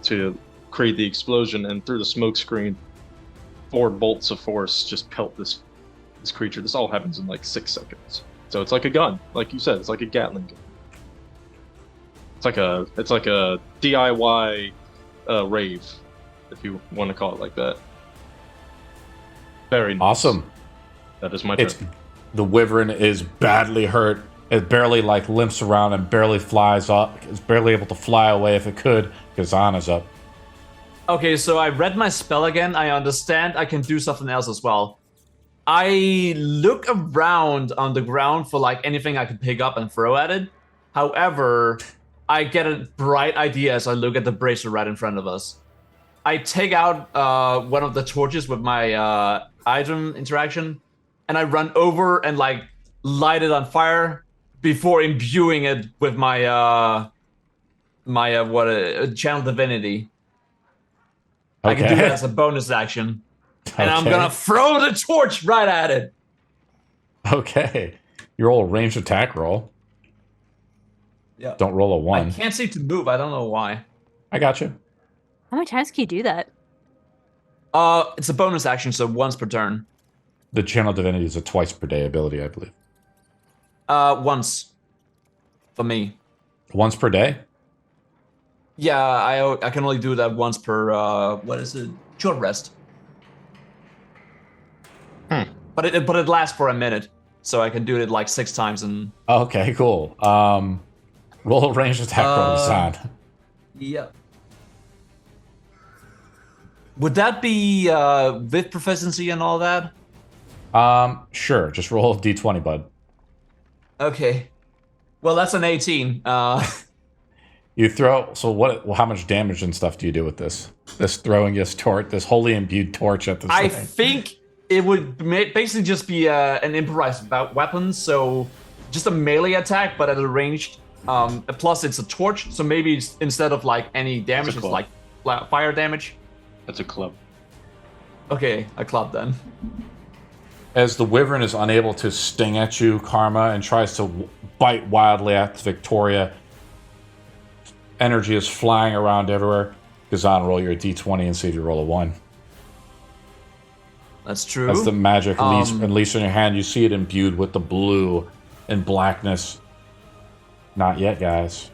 to create the explosion, and through the smoke screen, 4 bolts of force just pelt this creature. This all happens in like 6 seconds. So it's like a gun, like you said. It's like a Gatling gun. It's like a DIY rave, if you want to call it like that. Very nice. Awesome. That is my turn. The wyvern is badly hurt. It barely limps around and barely flies up. It's barely able to fly away if it could. Kazana's up. Okay, so I read my spell again. I understand I can do something else as well. I look around on the ground for anything I can pick up and throw at it. However, I get a bright idea as I look at the bracer right in front of us. I take out one of the torches with my item interaction, and I run over and light it on fire before imbuing it with my channel divinity. I can do that as a bonus action. And I'm gonna throw the torch right at it. Okay. You roll a ranged attack roll. Yeah. Don't roll a 1. I can't seem to move. I don't know why. I got you. How many times can you do that? It's a bonus action, so once per turn. The channel divinity is a twice per day ability, I believe. Once. For me. Once per day? Yeah, I can only do that once per short rest. But it lasts for a minute, so I can do it 6 times and. Okay, cool. Roll a ranged attack roll, Hassan. Yep. Would that be with proficiency and all that? Sure. Just roll a d20, bud. Okay. Well, that's an 18. You throw. So what? How much damage and stuff do you do with this? This throwing this torch, this holy imbued torch at this I thing. think it would basically just be an improvised weapon, so just a melee attack, but at a ranged. Plus, it's a torch, so maybe instead of any damage, it's fire damage. That's a club. Okay, a club then. As the wyvern is unable to sting at you, Karma, and tries to bite wildly at Victoria, energy is flying around everywhere. Kazan, roll your d20 and see if you roll a 1. That's true. As the magic unleashed in your hand, you see it imbued with the blue and blackness. Not yet, guys.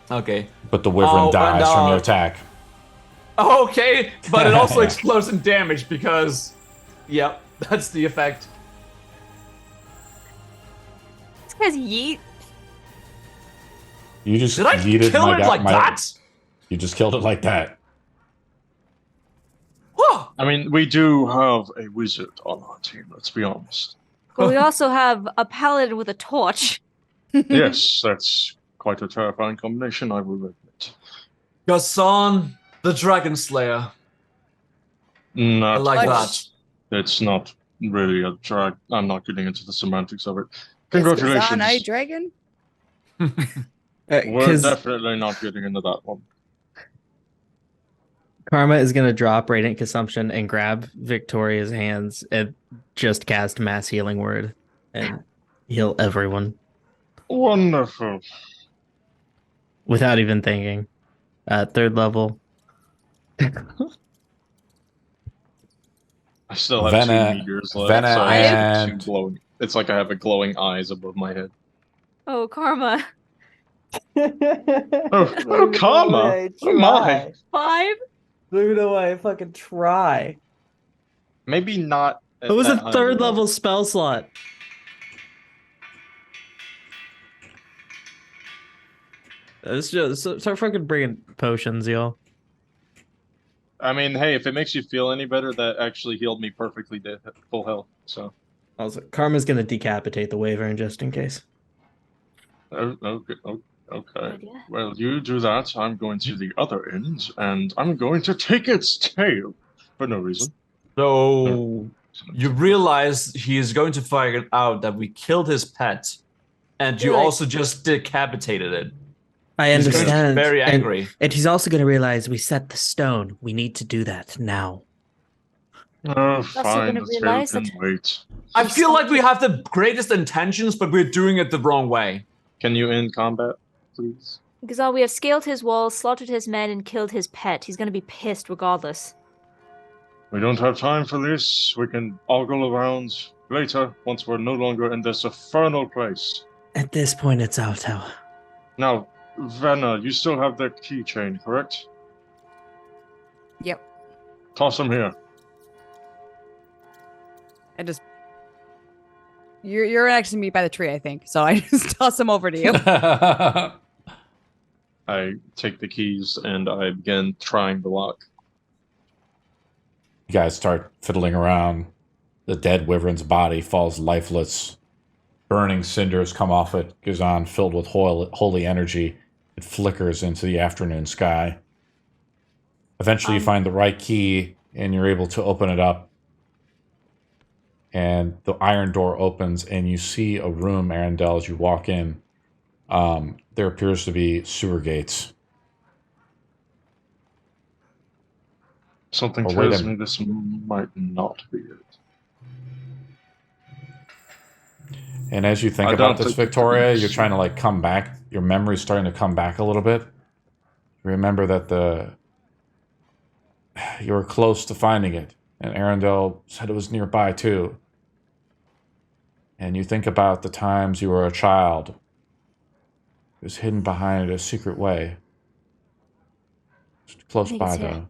Okay. But the wyvern dies from your attack. Okay, but it also explodes in damage because, yep, that's the effect. Has yeet. You just Did I yeeted kill it like my- that? You just killed it like that. Whoa! I mean, we do have a wizard on our team, let's be honest. But we also have a paladin with a torch. Yes, that's quite a terrifying combination, I will admit. Gasson, the Dragon Slayer. Not I like close. It's not really a drag. I'm not getting into the semantics of it. Is Congratulations. Kazan a dragon? We're 'Cause definitely not getting into that one. Karma is gonna drop Radiant Consumption and grab Victoria's hands and just cast Mass Healing Word and heal everyone Wonderful. without even thinking. 3rd level. I still have Vena- 2 meteors left, Vena so I have and- 2 glowing. It's like I have a glowing eyes above my head. Oh, Karma. Oh, karma! Oh my! 5? Ludo, I fucking try. Maybe not. It was a that high 3rd of a- level spell slot. Let's just start fucking bringing potions, y'all. I mean, hey, if it makes you feel any better, that actually healed me perfectly to full health. So, Also, Karma's gonna decapitate the Wyvern just in case. okay. Good idea. Well, you do that. I'm going to the other end, and I'm going to take its tail for no reason. So you realize he is going to find out that we killed his pet, and you Right. also just decapitated it. I He's going to be understand. very and- angry. And he's also going to realize we set the stone. We need to do that now. Oh, also fine. gonna The tail realize can that- wait. I feel like we have the greatest intentions, but we're doing it the wrong way. Can you end combat, please? Gazal, we have scaled his walls, slaughtered his men, and killed his pet. He's gonna be pissed regardless. We don't have time for this. We can ogle around later once we're no longer in this infernal place. At this point, it's Alto. Now, Venna, you still have that keychain, correct? Yep. Toss him here. I just you're next to me by the tree, I think. So I just toss them over to you. I take the keys and I begin trying the lock. You guys start fiddling around. The dead wyvern's body falls lifeless. Burning cinders come off it, goes on, filled with holy energy. It flickers into the afternoon sky. Eventually, you find the right key, and you're able to open it up. And the iron door opens, and you see a room, Arendelle, as you walk in. There appears to be sewer gates. Something Oh, wait tells a- me this might not be it. And as you think I about don't this, think Victoria, it's- you're trying to like come back. Your memory's starting to come back a little bit. Remember that you were close to finding it, and Arendelle said it was nearby too. And you think about the times you were a child. It was hidden behind a secret way. Just close think by, it's here. though.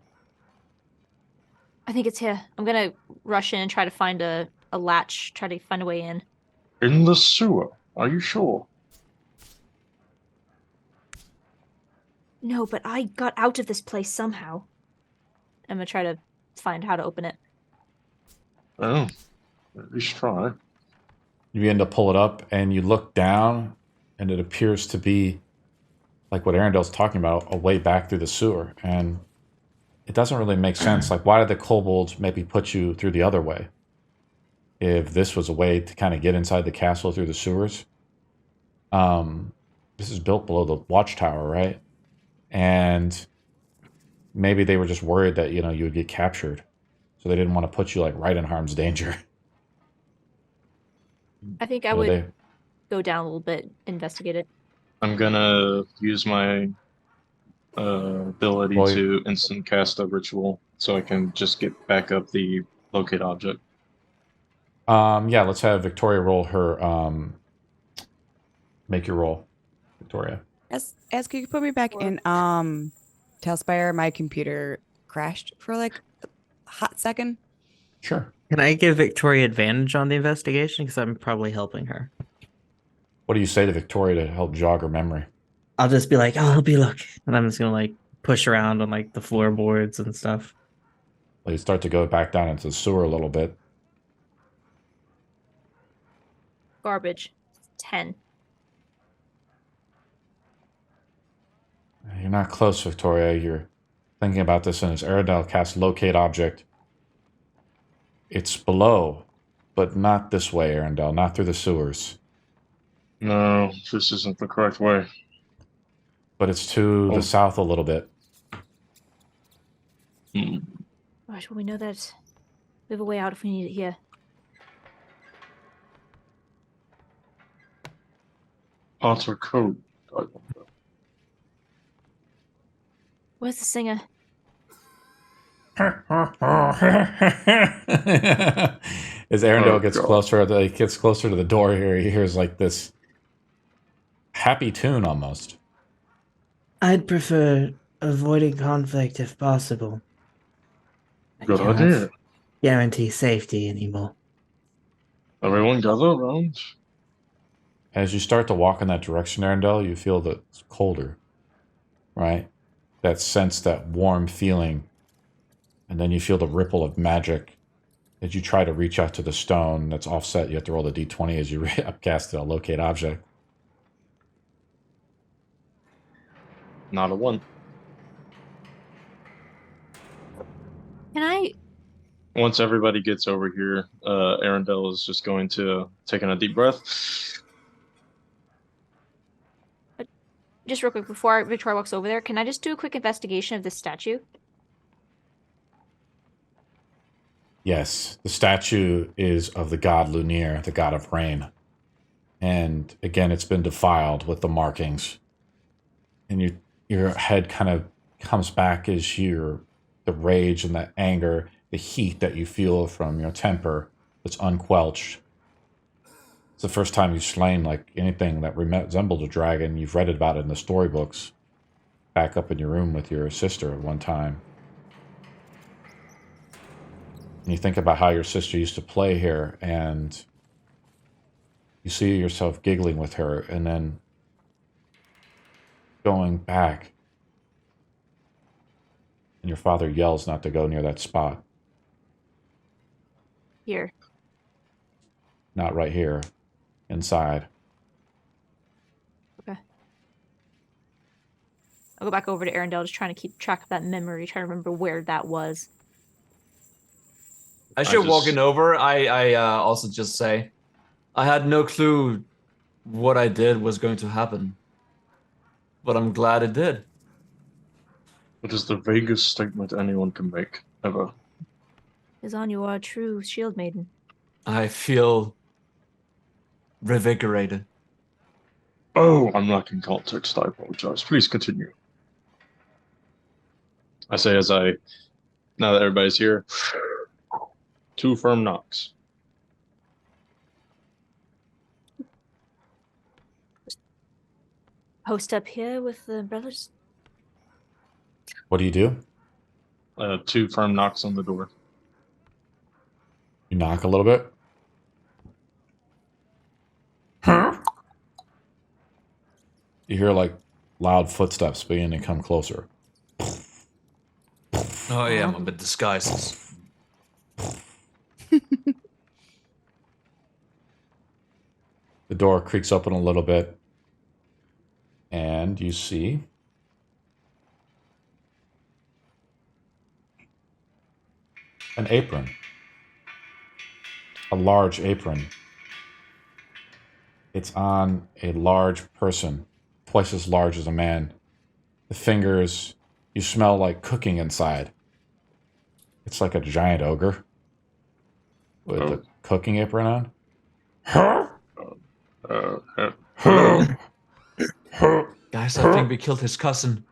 I think it's here. I'm gonna rush in and try to find a latch, try to find a way in. In the sewer. Are you sure? No, but I got out of this place somehow. I'm gonna try to find how to open it. Oh, at least try. You begin to pull it up, and you look down, and it appears to be like what Arendelle's talking about, a way back through the sewer. And it doesn't really make sense. Like, why did the kobolds maybe put you through the other way? If this was a way to kind of get inside the castle through the sewers. This is built below the watchtower, right? And maybe they were just worried that, you would get captured. So they didn't want to put you, like, right in harm's danger. I think I So would they- go down a little bit, investigate it. I'm gonna use my ability Well, to instant cast a ritual so I can just get back up the locate object. Yeah, let's have Victoria roll her, make your roll, Victoria. As could you put me back in Tailspire? My computer crashed for like a hot second. Sure. Can I give Victoria advantage on the investigation? Because I'm probably helping her. What do you say to Victoria to help jog her memory? I'll just be like, "Oh, help you look," and I'm just gonna like push around on like the floorboards and stuff. Well, you start to go back down into the sewer a little bit. Garbage. 10. You're not close, Victoria. You're thinking about this, and as Arendelle casts locate object, it's below, but not this way, Arendelle. Not through the sewers. No, this isn't the correct way. But it's to the south a little bit. Gosh, well, we know that we have a way out if we need it here. Hot or cold? Where's the singer? As Arendelle gets closer, he gets closer to the door here. He hears like this happy tune almost. I'd prefer avoiding conflict if possible. Good I cannot idea. guarantee safety anymore. Everyone gather around. As you start to walk in that direction, Arendelle, you feel that it's colder, right? That sense, that warm feeling. And then you feel the ripple of magic. As you try to reach out to the stone that's offset, you have to roll the d20 as you upcast it, a locate object. Not a 1. Can I? Once everybody gets over here, Arendelle is just going to take in a deep breath. Just real quick, before Victoria walks over there, can I just do a quick investigation of this statue? Yes, the statue is of the god Lunir, the god of rain. And again, it's been defiled with the markings. And your head kind of comes back as the rage and the anger, the heat that you feel from your temper that's unquelched. It's the first time you've slain like anything that resembled a dragon. You've read about it in the storybooks back up in your room with your sister at one time. And you think about how your sister used to play here, and you see yourself giggling with her, and then going back. And your father yells not to go near that spot. Here. Not right here. Inside. Okay. I'll go back over to Arendelle, just trying to keep track of that memory, trying to remember where that was. As you're walking over, I also just say, I had no clue what I did was going to happen. But I'm glad it did. It is the vaguest statement anyone can make, ever. Izan, you are a true shield maiden. I feel revigorated. Oh, I'm lacking context. I apologize. Please continue. I say now that everybody's here, 2 firm knocks. Post up here with the brothers. What do you do? 2 firm knocks on the door. You knock a little bit. Huh? You hear like loud footsteps beginning to come closer. Oh yeah, I'm a bit disguised. The door creaks open a little bit, and you see an apron. A large apron. It's on a large person, twice as large as a man. The fingers, you smell like cooking inside. It's like a giant ogre with a cooking apron on. Huh? Guys, I think we killed his cousin.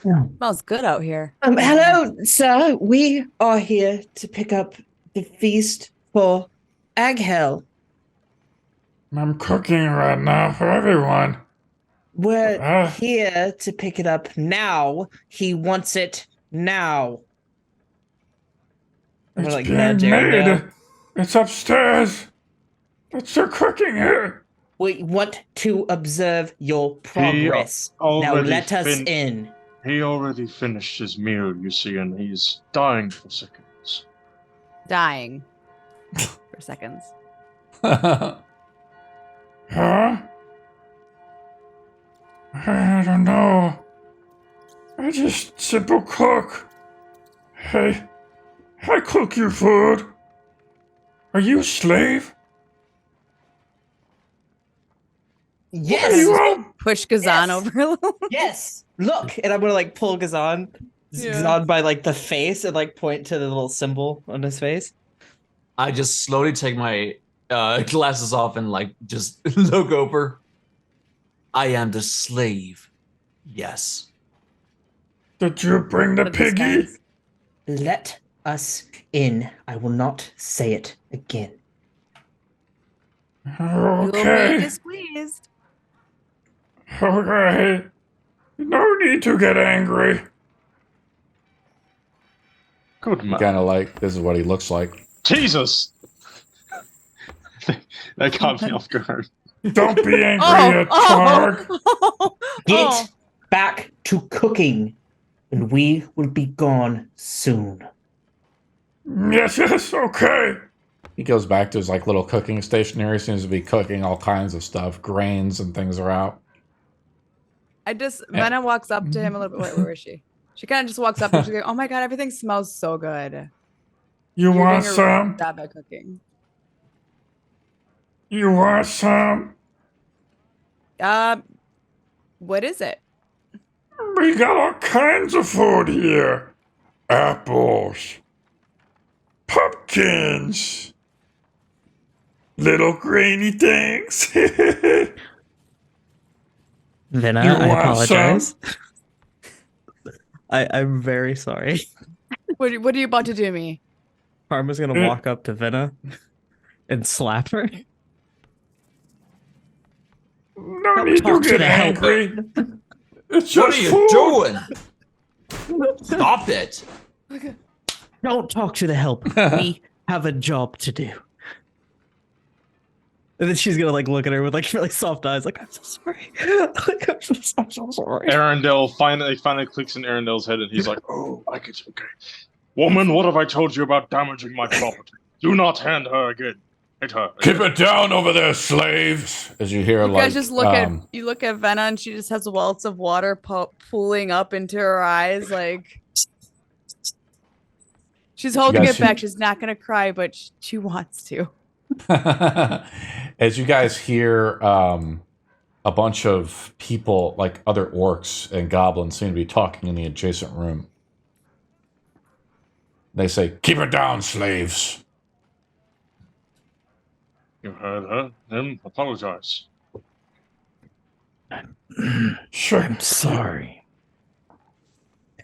Smells good out here. Hello, sir. We are here to pick up the feast for Aghel. I'm cooking right now for everyone. We're here to pick it up now. He wants it now. It's like, being nudge Arendelle. made. It's upstairs. It's your cooking here. We want to observe your progress. Now let us in. He already finished his meal, you see, and he's dying for seconds. Dying for seconds. Huh? I don't know. I just simple cook. Hey, I cook you food. Are you a slave? Yes. Push Gazan over a little. Yes. Look, and I'm gonna like pull Gazan by like the face and like point to the little symbol on his face. I just slowly take my glasses off and like just look over. I am the slave. Yes. Did you bring the piggy? Let us in. I will not say it again. Okay. Squeezed. Okay. No need to get angry. Good man. Kind of like, this is what he looks like. Jesus! That caught me off guard. Don't be angry, Targ. Get back to cooking, and we will be gone soon. Yes, okay. He goes back to his like little cooking station here. He seems to be cooking all kinds of stuff. Grains and things are out. Venna walks up to him a little bit. Wait, where is she? She kind of just walks up and she's like, "Oh my god, everything smells so good." You You're want doing a some? really job at cooking. You want some? What is it? We got all kinds of food here. Apples. Pumpkins. Little grainy things. Then You I want apologize. I'm very sorry. What are you about to do to me? Parma's gonna walk up to Venna and slap her. No need to get angry. It's What just are you food. doing? Stop it. Don't talk to the help. We have a job to do. And then she's gonna like look at her with like really soft eyes, like, I'm so sorry. Like, I'm so sorry. Arendelle finally clicks in Arendelle's head, and he's like, "Oh, I get okay. Woman, what have I told you about damaging my property? Do not hand her again. Hit her. Keep it down over there, slaves. As you hear, You like, guys just look you look at Venna and she just has welts of water pooling up into her eyes, like she's holding it back. She's not gonna cry, but she wants to. As you guys hear, a bunch of people, like other orcs and goblins, seem to be talking in the adjacent room. They say, "Keep it down, slaves." You heard him. Apologize. Sure. I'm sorry.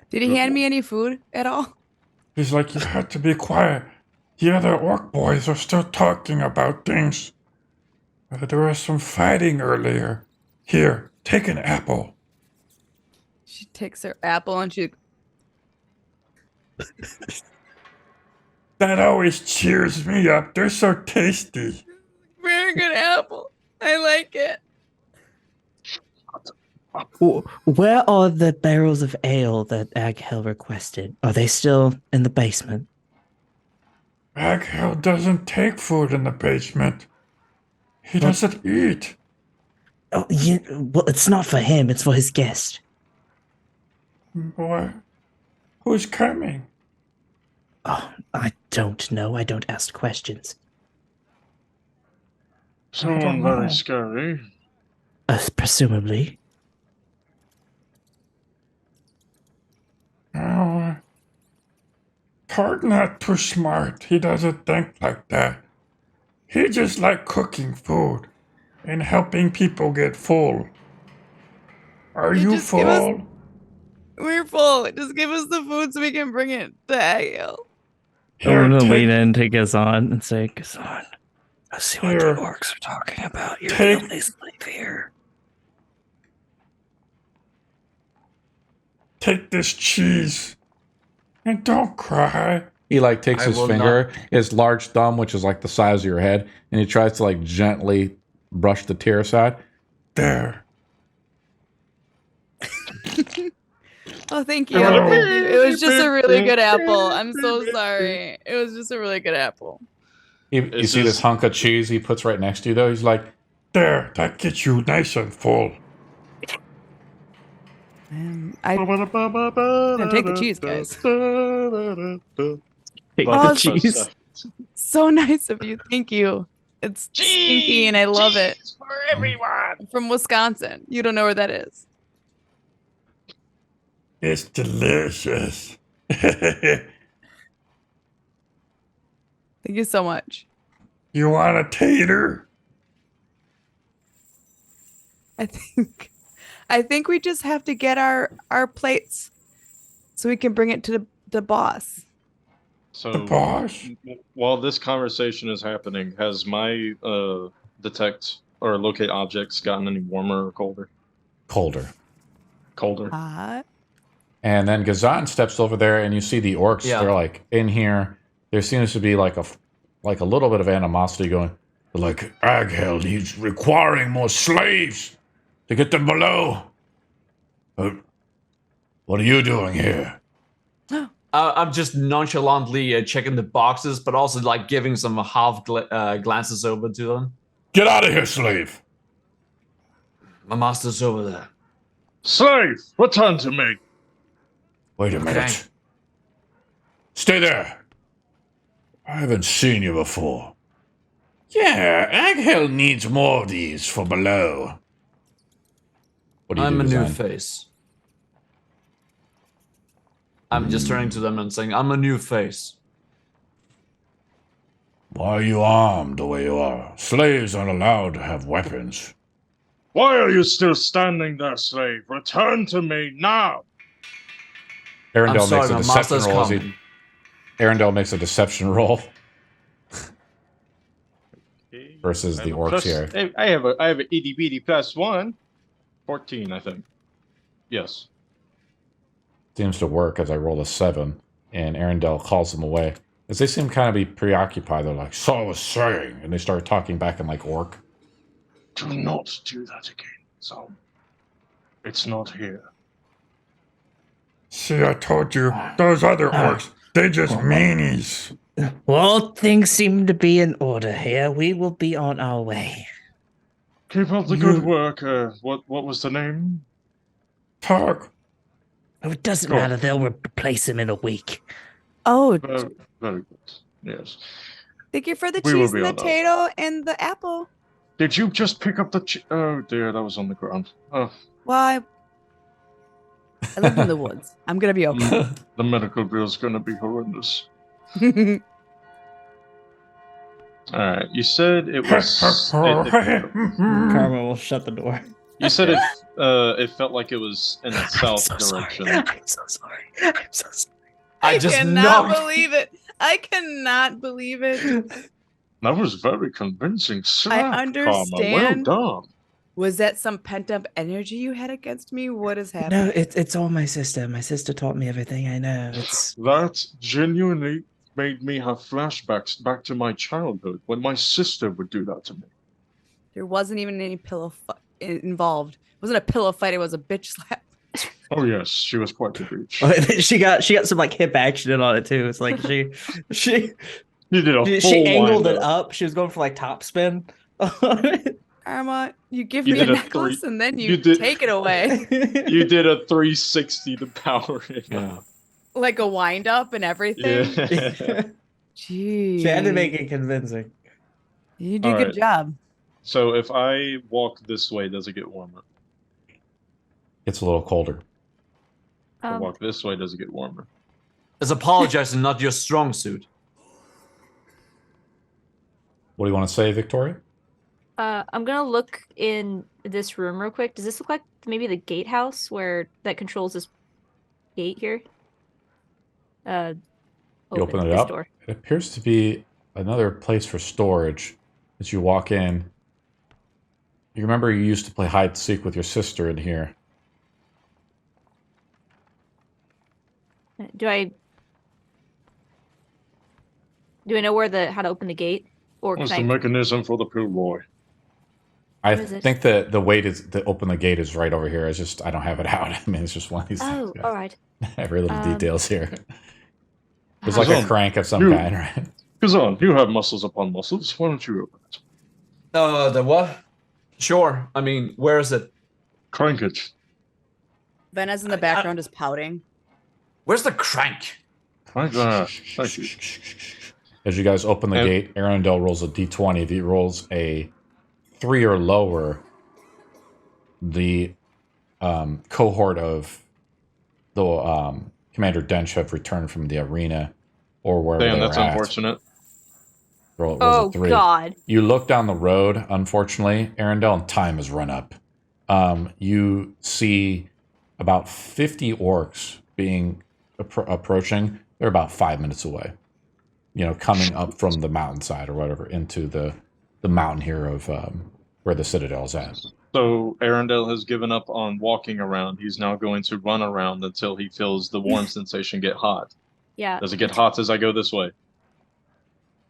Did he hand me any food at all? He's like, "You have to be quiet. The other orc boys are still talking about things. There was some fighting earlier. Here, take an apple." She takes her apple and she That always cheers me up. They're so tasty. very good apple. I like it. Where are the barrels of ale that Aghel requested? Are they still in the basement? Aghel doesn't take food in the basement. He doesn't eat. Oh, well, it's not for him. It's for his guest. Boy, who's coming? Oh, I don't know. I don't ask questions. Someone very scary. Presumably. Oh, Targ not too smart. He doesn't think like that. He just like cooking food and helping people get full. Are you full? We're full. Just give us the food so we can bring it to Aghel. I'm gonna lean in to Gazan and say, Gazan, I see what the orcs are talking about. You're the only slave here. Take this cheese and don't cry. He like takes his finger, his large thumb, which is like the size of your head, and he tries to like gently brush the tear aside. There. Oh, thank you. Thank you. It was just a really good apple. I'm so sorry. It was just a really good apple. You see this hunk of cheese he puts right next to you, though? He's like, there, that gets you nice and full. I'm gonna take the cheese, guys. Take Oh, the cheese. So nice of you. Thank you. It's stinky and I love it. For everyone. I'm from Wisconsin. You don't know where that is. It's delicious. Thank you so much. You want a tater? I think we just have to get our plates so we can bring it to the boss. So, The boss? while this conversation is happening, has my detect or locate objects gotten any warmer or colder? Colder. Colder. And then Gazan steps over there, and you see the orcs. Yeah. They're like in here. There seems to be like a little bit of animosity going. Like Aghel, he's requiring more slaves to get them below. What are you doing here? I'm just nonchalantly checking the boxes, but also like giving some half glances over to them. Get out of here, slave! My master's over there. Slave, return to me. Wait a minute. Stay there. I haven't seen you before. Yeah, Aghel needs more of these for below. What do you I'm do, a new Gazan? face. I'm just turning to them and saying, I'm a new face. Why are you armed the way you are? Slaves aren't allowed to have weapons. Why are you still standing there, slave? Return to me now. Arendelle makes a my deception master's roll. coming. Arendelle makes a deception roll versus the orcs here. I have an itty bitty +1. 14, I think. Yes. Seems to work as I roll a 7, and Arendelle calls them away. As they seem kind of be preoccupied, they're like, so I was saying, and they start talking back in like orc. Do not do that again, son. It's not here. See, I told you, those other orcs, they're just meanies. Well, things seem to be in order here. We will be on our way. Keep up the good work. What was the name? Tark. Oh, it doesn't Cool. matter. They'll replace him in a week. Oh, Very good. Yes. thank you for the We will cheese be and the on that. potato and the apple. Did you just pick up the? Oh dear, that was on the ground. Oh, Well, I lived in the woods. I'm gonna be okay. the medical bill's gonna be horrendous. All right, you said it was. Karma will shut the door. You said it felt like it was in the south direction. I'm so sorry. I'm so sorry. I just cannot knocked. believe it. I cannot believe it. That was very convincing. Slap, Karma. understand. Well done. Was that some pent up energy you had against me? What is happening? No, it's all my sister. My sister taught me everything I know. It's That genuinely made me have flashbacks back to my childhood when my sister would do that to me. There wasn't even any pillow involved. It wasn't a pillow fight. It was a bitch slap. Oh yes, she was quite the bitch. she got some like hip action in on it too. It's like she You did a full she angled wind it up. She was going for like top spin. Arma, you give You me a did a necklace and then you did- take it away. You did a 360 to power it. Yeah. Like a wind up and everything. Yeah. Jeez. She had to make it convincing. You do a All good right. job. So if I walk this way, does it get warmer? It's a little colder. If I walk this way, does it get warmer? It's apologizing, not your strong suit. What do you want to say, Victoria? I'm gonna look in this room real quick. Does this look like maybe the gatehouse where that controls this gate here? You open it this up. door. It appears to be another place for storage. As you walk in, you remember you used to play hide and seek with your sister in here. Do I know where how to open the gate, or What's can the I? mechanism for the pill boy? I Where is it? think that the way to open the gate is right over here. It's just I don't have it out. I mean, it's just one of these things. Oh, all right. Every little details here. There's how like does- a crank of some You- kind, right? Kazan, you have muscles upon muscles. Why don't you open it? The what? Sure. I mean, where is it? Crank it. Vena's in the background is pouting. Where's the crank? Crank that. Thank you. As you guys open the And- gate, Arundel rolls a d20. If he rolls a 3 or lower, the cohort of the Commander Dench have returned from the arena or wherever Damn, they that's were at. unfortunate. Rolls Oh a 3. God. You look down the road, unfortunately, Arundel, and time has run up. You see about 50 orcs being approaching. They're about 5 minutes away. You know, coming up from the mountainside or whatever into the mountain here of where the Citadel is at. So Arundel has given up on walking around. He's now going to run around until he feels the warm sensation get hot. Yeah. Does it get hot as I go this way?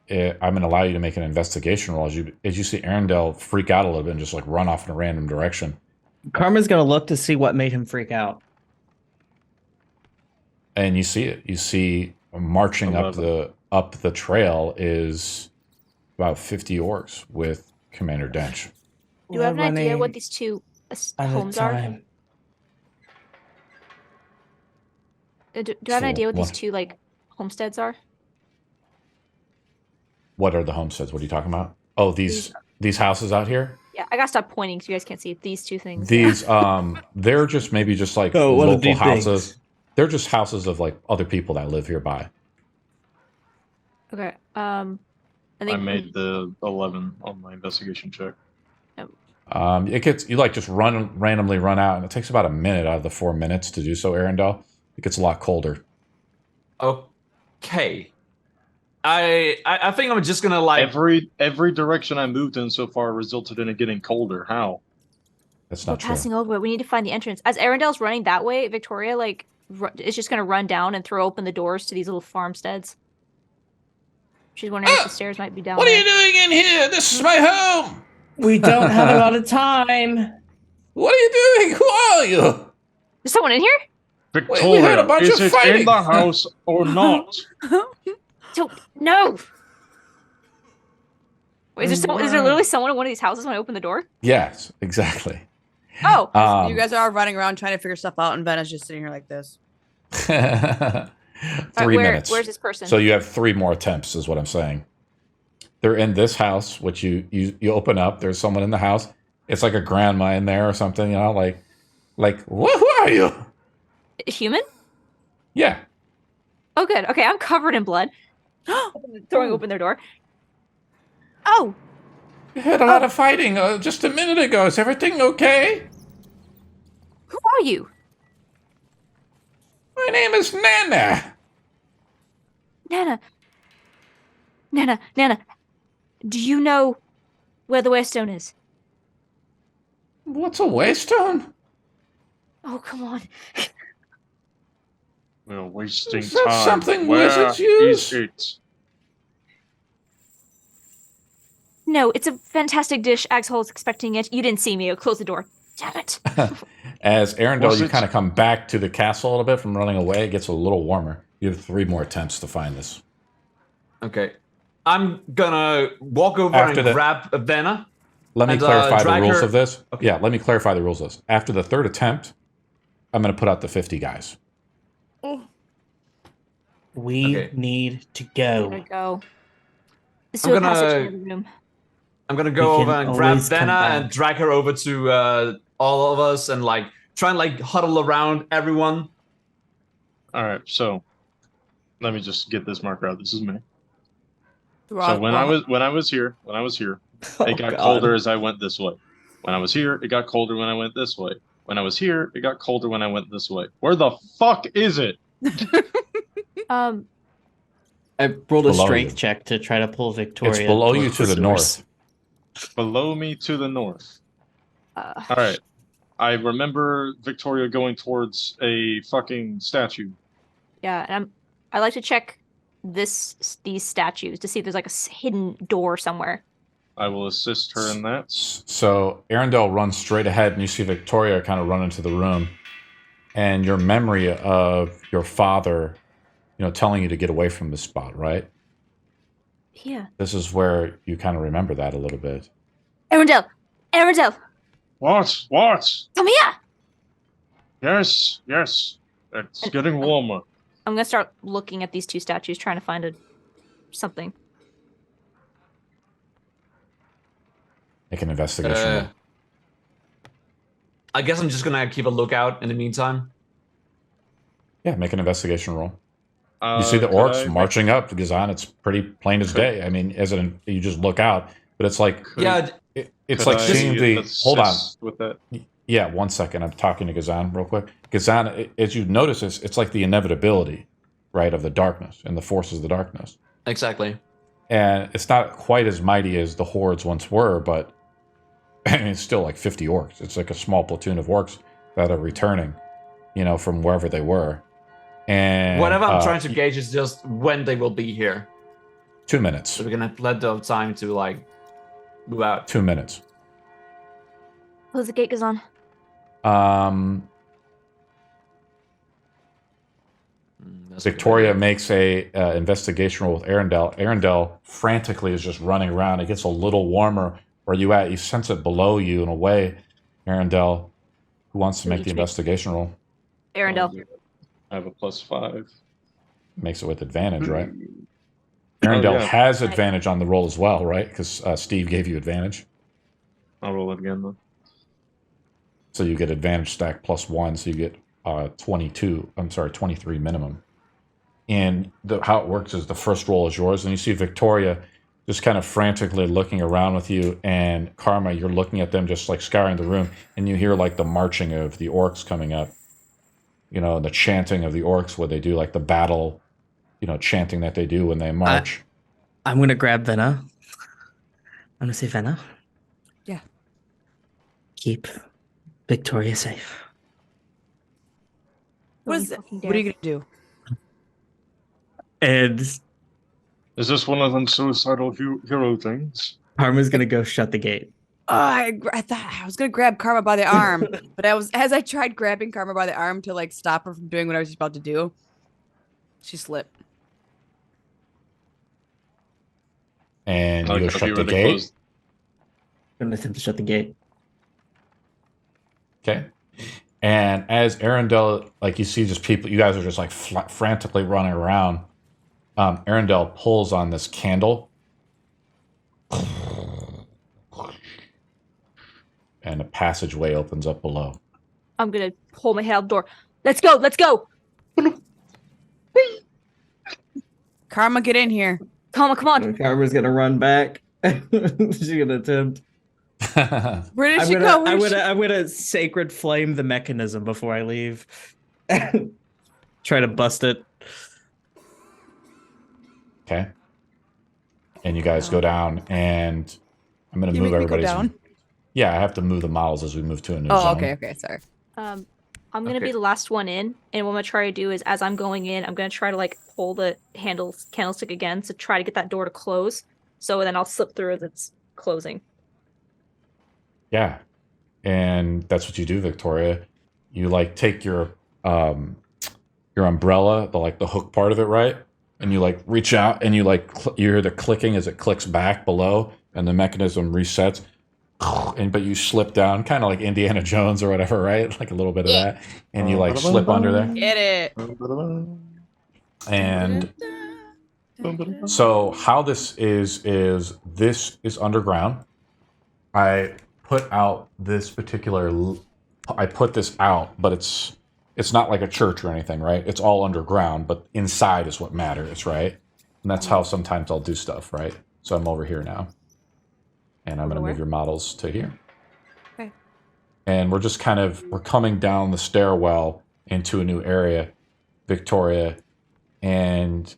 I'm going to allow you to make an investigation roll as you see Arundel freak out a little bit and just like run off in a random direction. Karma's gonna look to see what made him freak out. And you see it. You see marching up the trail is about 50 orcs with Commander Dench. Do you have an idea what these two homes are? Do you have an idea what these two like homesteads are? What are the homesteads? What are you talking about? Oh, these houses out here? Yeah, I gotta stop pointing because you guys can't see these two things. These they're just maybe just like Oh, what are local these houses. things? They're just houses of like other people that live hereby. Okay. I think I made the 11 on my investigation check. It gets you like just randomly run out, and it takes about a minute out of the 4 minutes to do so, Arundel. It gets a lot colder. Okay. I think I'm just gonna like Every direction I moved in so far resulted in it getting colder. How? That's we're not true. passing over. We need to find the entrance. As Arendel's running that way, Victoria like is just gonna run down and throw open the doors to these little farmsteads. She's wondering if the stairs might be down there. doing in here? This is my home. We don't have a lot of time. What are you doing? Who are you? Is someone in here? Victoria, we heard a bunch is of it fighting. in the house or not? No. Wait, is there literally someone in one of these houses when I open the door? Yes, exactly. Oh. You guys are running around trying to figure stuff out, and Vena's just sitting here like this. 3 Alright, minutes. Where's this person? So you have 3 more attempts, is what I'm saying. They're in this house, which you open up. There's someone in the house. It's like a grandma in there or something, you know, like who are you? Human? Yeah. Oh, good. Okay, I'm covered in blood. Throwing open their door. Oh, We heard a lot of fighting just a minute ago. Is everything okay? who are you? My name is Nana. Nana. Do you know where the Waystone is? What's a waystone? Oh, come on. We're wasting Is that time. something Where wizards use? is it? No, it's a fantastic dish. Axhol's expecting it. You didn't see me. I'll close the door. Damn it. As Arundel, Was you it- kind of come back to the castle a little bit from running away. It gets a little warmer. You have 3 more attempts to find this. okay. I'm gonna walk over After and the- grab Vanna. Let me And, clarify the drag rules her- of this. Okay. Yeah, let me clarify the rules of this. After the 3rd attempt, I'm going to put out the 50 guys. We Okay. need to There we go. go. This I'm is a gonna- passage in the room. I'm gonna go We over can and grab always come Vanna back. and drag her over to all of us and like try and like huddle around everyone. All right, so let me just get this marker out. This is me. So Rob- when I was here, Oh, it got God. colder as I went this way. When I was here, it got colder when I went this way. When I was here, it got colder when I went this way. Where the fuck is it? Um, I rolled a Below strength you. check to try to pull Victoria. It's below you towards to the source. north. Below me to the north. All right. I remember Victoria going towards a fucking statue. Yeah, and I like to check these statues to see if there's like a hidden door somewhere. I will assist her in that. So Arendelle runs straight ahead, and you see Victoria kind of run into the room, and your memory of your father, telling you to get away from this spot, right? Yeah. This is where you kind of remember that a little bit. Arendelle! Arendelle! What? Come here! Yes. It's getting warmer. I'm gonna start looking at these two statues, trying to find something. Make an investigation roll. I guess I'm just gonna keep a lookout in the meantime. Yeah, make an investigation roll. You see the orcs marching up to Gazan. It's pretty plain as day. I mean, you just look out, but it's like it's like seeing the. Hold on. With that. Yeah, 1 second. I'm talking to Gazan real quick. Gazan, as you notice, it's like the inevitability, right, of the darkness and the forces of the darkness. Exactly. And it's not quite as mighty as the hordes once were, but it's still like 50 orcs. It's like a small platoon of orcs that are returning, from wherever they were. And whatever I'm trying to gauge is just when they will be here. 2 minutes. So we're gonna have plenty of time to move out. 2 minutes. Close the gate, Gazan. Victoria makes a investigation roll with Arendelle. Arendelle frantically is just running around. It gets a little warmer. Where you at? You sense it below you in a way. Arendelle, who wants to make the investigation roll? Arendelle. I have a +5. Makes it with advantage, right? Arendelle has advantage on the roll as well, right? Because Steve gave you advantage. I'll roll it again then. So you get advantage stack +1, so you get 23 minimum. And how it works is the first roll is yours, and you see Victoria just kind of frantically looking around with you, and Karma, you're looking at them just like scouring the room, and you hear like the marching of the orcs coming up, and the chanting of the orcs, where they do like the battle, chanting that they do when they march. I'm going to grab Venna. I'm going to say, Venna. Yeah. Keep Victoria safe. What are you going to do? And is this one of them suicidal hero things? Karma's going to go shut the gate. I thought I was going to grab Karma by the arm, but as I tried grabbing Karma by the arm to stop her from doing what I was about to do, she slipped. And you go shut the gate. I'm going to attempt to shut the gate. Okay. And as Arendelle, you see just people, you guys are just frantically running around. Arendelle pulls on this candle. And a passageway opens up below. I'm going to pull my head out the door. Let's go! Karma, get in here. Karma, come on. Karma's going to run back. She's going to attempt. Where did she go? I'm gonna sacred flame the mechanism before I leave. Try to bust it. Okay. And you guys go down, and I'm gonna move everybody's. Down? Yeah, I have to move the models as we move to a new zone. Okay, sorry. I'm gonna be the last one in, and what I'm gonna try to do is, as I'm going in, I'm gonna try to pull the candlestick again to try to get that door to close. So then I'll slip through as it's closing. Yeah, and that's what you do, Victoria. You take your umbrella, the hook part of it, right? And you reach out, and you you hear the clicking as it clicks back below, and the mechanism resets. But you slip down, kind of like Indiana Jones or whatever, right? Like a little bit of that, and you slip under there. Get it. And so how this is this is underground. I put this out, but it's not like a church or anything, right? It's all underground, but inside is what matters, right? And that's how sometimes I'll do stuff, right? So I'm over here now. And I'm going to move your models to here. Okay. And we're just we're coming down the stairwell into a new area, Victoria. And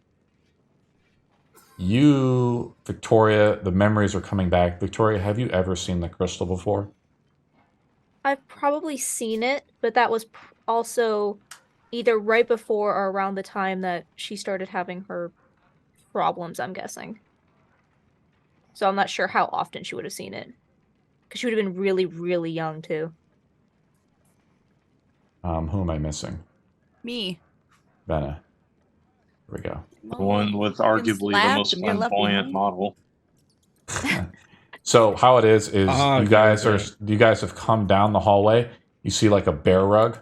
you, Victoria, the memories are coming back. Victoria, have you ever seen the crystal before? I've probably seen it, but that was also either right before or around the time that she started having her problems, I'm guessing. So I'm not sure how often she would have seen it. Because she would have been really, really young, too. Who am I missing? Me. Benna. Here we go. The one with arguably the most flamboyant model. So how it is Oh, you guys have come down the hallway. You see like a bear rug,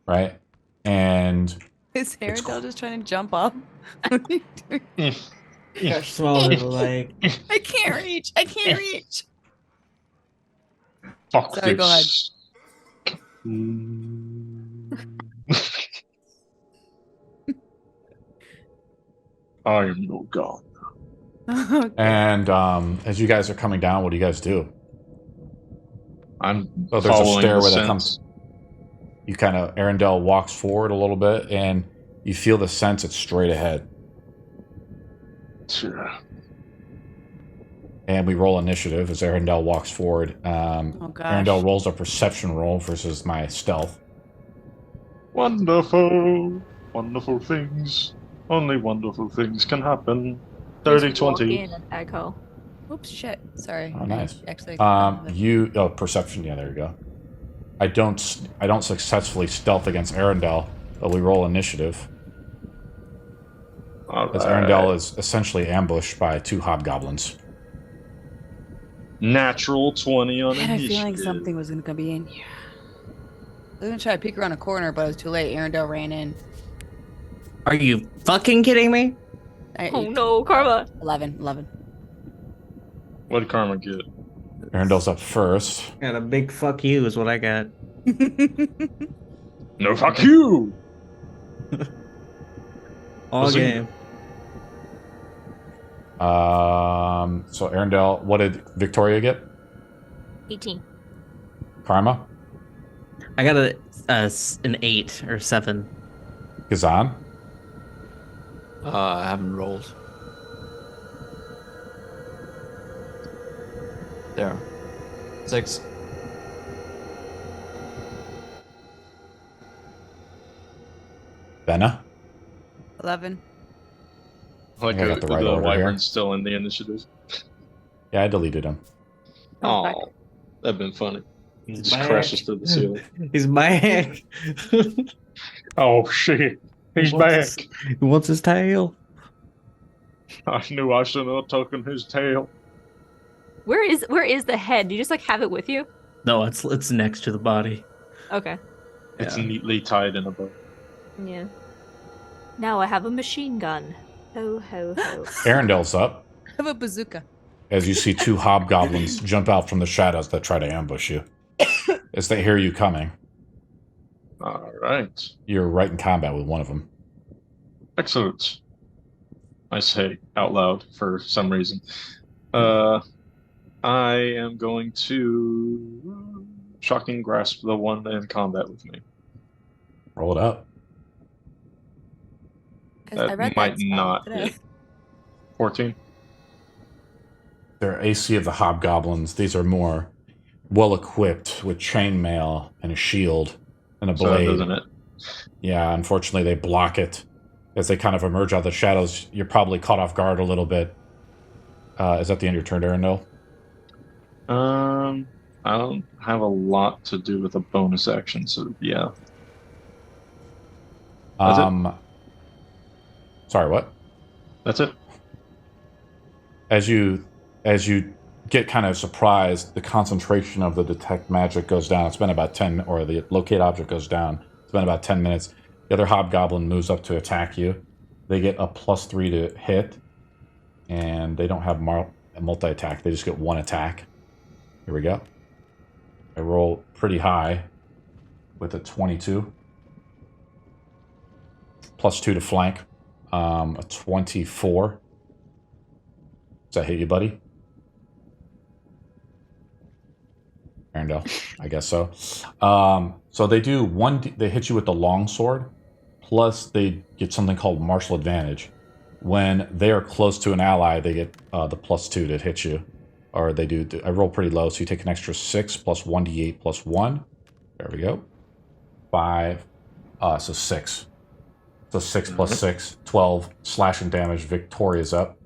right? And Is Haredale just trying to jump up? Got small little leg. I can't reach. I can't reach. Fuck Sorry, go ahead. this. I am no god. and as you guys are coming down, what do you guys do? I'm Oh, there's a following the stairway that sense. comes. You kind of Arendelle walks forward a little bit, and you feel the sense it's straight ahead. Sure. And we roll initiative as Arendelle walks forward. Oh gosh. Arendelle rolls a perception roll versus my stealth. Wonderful, wonderful things. Only wonderful things can happen. 30, Just walk 20. in and echo. Oops, shit. Sorry. Oh, nice. Actually. Perception. Yeah, there you go. I don't successfully stealth against Arendelle, but we roll initiative. As Arendelle is essentially ambushed by 2 hobgoblins. Natural 20 on I had a initiative. feeling something was going to be in here. I was going to try to peek around a corner, but it was too late. Arendelle ran in. Are you fucking kidding me? Oh no, Karma! 11. What did Karma get? Arendelle's up first. Got a big fuck you is what I got. No, fuck you! All Was it- game. So Arendelle, what did Victoria get? 18. Karma? I got an 8 or 7. Kazan? I haven't rolled. There. 6. Benna? 11. Like I got the right the order here. wyvern's still in the initiative. Yeah, I deleted him. Oh, back. Oh, that'd been funny. He He's just back. crashes through the ceiling. He's back. Oh shit, he's back. He wants his tail. I knew I shouldn't have taken his tail. Where is the head? Do you just like have it with you? No, it's next to the body. Okay. It's Yeah. neatly tied in a bow. Yeah. Now I have a machine gun. Ho ho ho. Arendelle's up I have a bazooka. as you see 2 hobgoblins jump out from the shadows that try to ambush you. As they hear you coming, All right, you're right in combat with one of them. excellent. I say out loud for some reason. I am going to shocking grasp the one in combat with me. Roll it up. That I read might that spell not today. hit. 14. Their AC of the hobgoblins, these are more well equipped with chainmail and a shield and a So that blade. doesn't it? Yeah, unfortunately, they block it as they kind of emerge out of the shadows. You're probably caught off guard a little bit. Is that the end of your turn, Arendelle? I don't have a lot to do with a bonus action, so yeah. That's it? Sorry, what? That's it. As you get kind of surprised, the concentration of the detect magic goes down. It's been about 10, or the locate object goes down. It's been about 10 minutes. The other hobgoblin moves up to attack you. They get a +3 to hit, and they don't have multi-attack. They just get 1 attack. Here we go. I roll pretty high with a 22. +2 to flank. A 24. Does that hit you, buddy? Arendelle, I guess so. So they do they hit you with the longsword, plus they get something called martial advantage. When they are close to an ally, they get the +2 to hit you. Or they do, I roll pretty low, so you take an extra 6 plus 1d8 plus 1. There we go. 5, so 6. So 6 plus 6, 12 slashing damage. Victoria's up.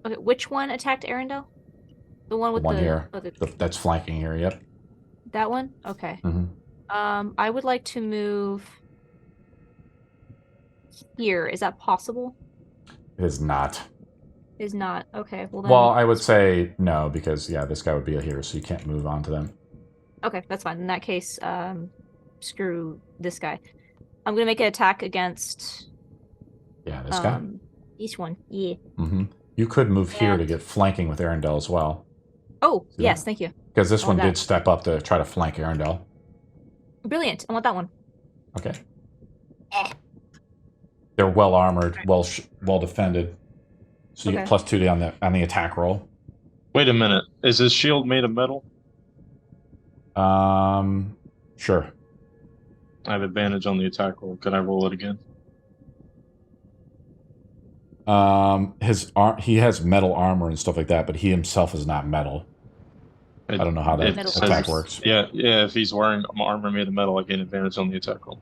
Okay, which one attacked Arendelle? The one with one here. oh, That's flanking here. Yep. that one? Okay. hmm I would like to move here. Is that possible? It is not. Is not. Okay. Well then. Well, I would say no because yeah, this guy would be here, so you can't move on to them. Okay, that's fine. In that case, screw this guy. I'm gonna make an attack against. Yeah, this guy. Each one. Yeah. You could move here to And- get flanking with Arendelle as well. Oh See yes, that? thank you. Because this I one want did that. step up to try to flank Arendelle. Brilliant. I want that one. Okay. They're well armored, well defended. So you get Okay. +2 on the attack roll. Wait a minute. Is his shield made of metal? Sure. I have advantage on the attack roll. Could I roll it again? He has metal armor and stuff like that, but he himself is not metal. I don't know how that It attack says- works. Yeah. If he's wearing armor made of metal, I gain advantage on the attack roll.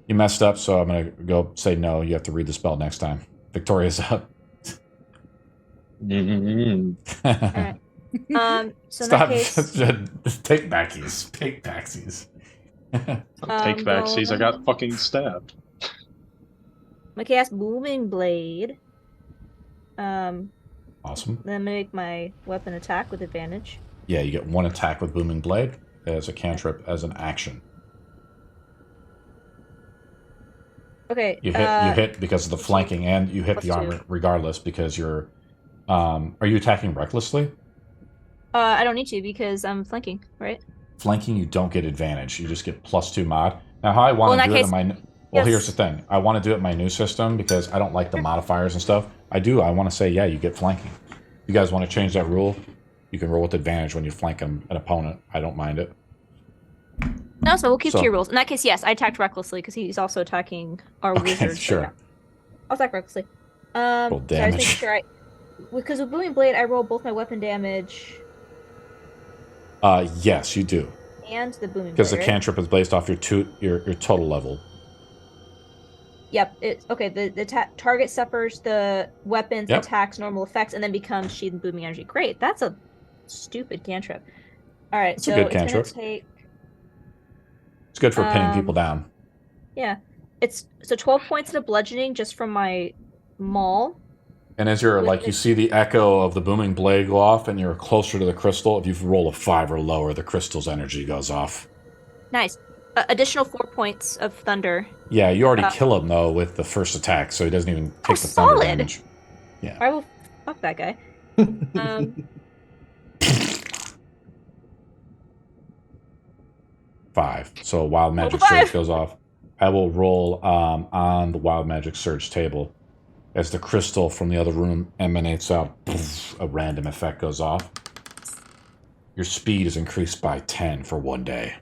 You messed up, so I'm gonna go say no. You have to read the spell next time. Victoria's up. Mm-hmm. Alright. So in Stop. that case, Take backsies. Take backsies. Take backsies. I got fucking stabbed. I'm gonna cast Booming Blade. Awesome. Then I'm gonna make my weapon attack with advantage. Yeah, you get one attack with Booming Blade as a cantrip as an action. Okay. You hit because of the flanking, and you hit the +2. armor regardless because you're. Are you attacking recklessly? I don't need to because I'm flanking, right? Flanking, you don't get advantage. You just get +2 mod. Now, how I want Well, to in do that it case- in my. yes. Well, here's the thing. I want to do it in my new system because I don't like the modifiers and stuff. I do. I want to say, yeah, you get flanking. You guys want to change that rule? You can roll with advantage when you flank an opponent. I don't mind it. No, so we'll keep So- to your rules. In that case, yes, I attacked recklessly because he's also attacking our Okay, wizard. so sure. yeah. I'll attack recklessly. Roll So I was damage. making sure because with Booming Blade, I roll both my weapon damage Yes, you do. and the Booming Blade. Because the right? cantrip is based off your total level. Yep. It's okay. The target suffers the weapon's Yep. attacks normal effects and then becomes sheathed in booming energy. Great. That's a stupid cantrip. All right. It's a so good it's cantrip. gonna take. It's good for pinning people down. Yeah. It's so 12 points of bludgeoning just from my maul. And as you're With like, the- you see the echo of the booming blade go off, and you're closer to the crystal. If you roll a 5 or lower, the crystal's energy goes off. Nice. Additional 4 points of thunder. Yeah, you already kill him though with the first attack, so he doesn't even take the thunder solid. damage. I will fuck that guy. Um, 5. So wild magic 5. surge goes off. I will roll on the wild magic surge table. As the crystal from the other room emanates out, a random effect goes off. Your speed is increased by 10 for 1 day.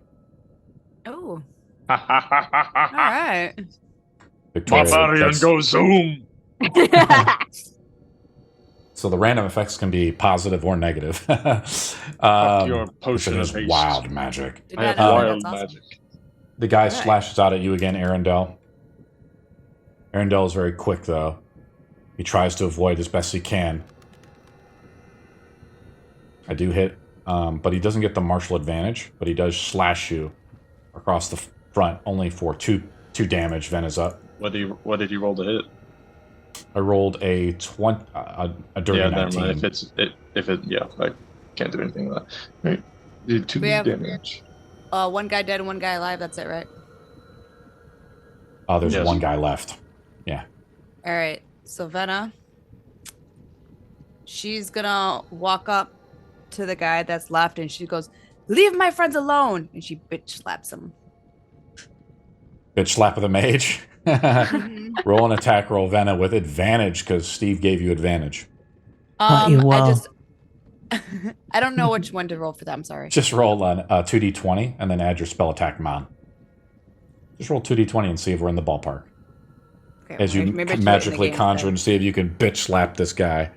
Oh, all right. Victoria, Barbarian, that's- go zoom! So the random effects can be positive or negative. your so potion there's of haste. wild magic. Did I have not know that. wild That's awesome. magic. The guy Alright. slashes out at you again, Arendelle. Arendelle is very quick, though. He tries to avoid as best he can. I do hit, but he doesn't get the martial advantage, but he does slash you across the front, only for 2 damage. Ven is up. What did you roll to hit? I rolled a 20, a dirty Yeah, 19. never mind. I can't do anything with that. Right. Do 2 We have- damage. One guy dead and one guy alive. That's it, right? There's Yes. one guy left. Yeah. All right. So Venna, she's gonna walk up to the guy that's left, and she goes, "Leave my friends alone!" And she bitch slaps him. Bitch slap of the mage. Roll an attack roll, Venna, with advantage because Steve gave you advantage. you I will. just, I don't know which one to roll for that. I'm sorry. Just roll on 2d20 and then add your spell attack mod. Just roll 2d20 and see if we're in the ballpark. Okay, As well, you maybe I should do it in the magically game conjure instead. and see if you can bitch slap this guy.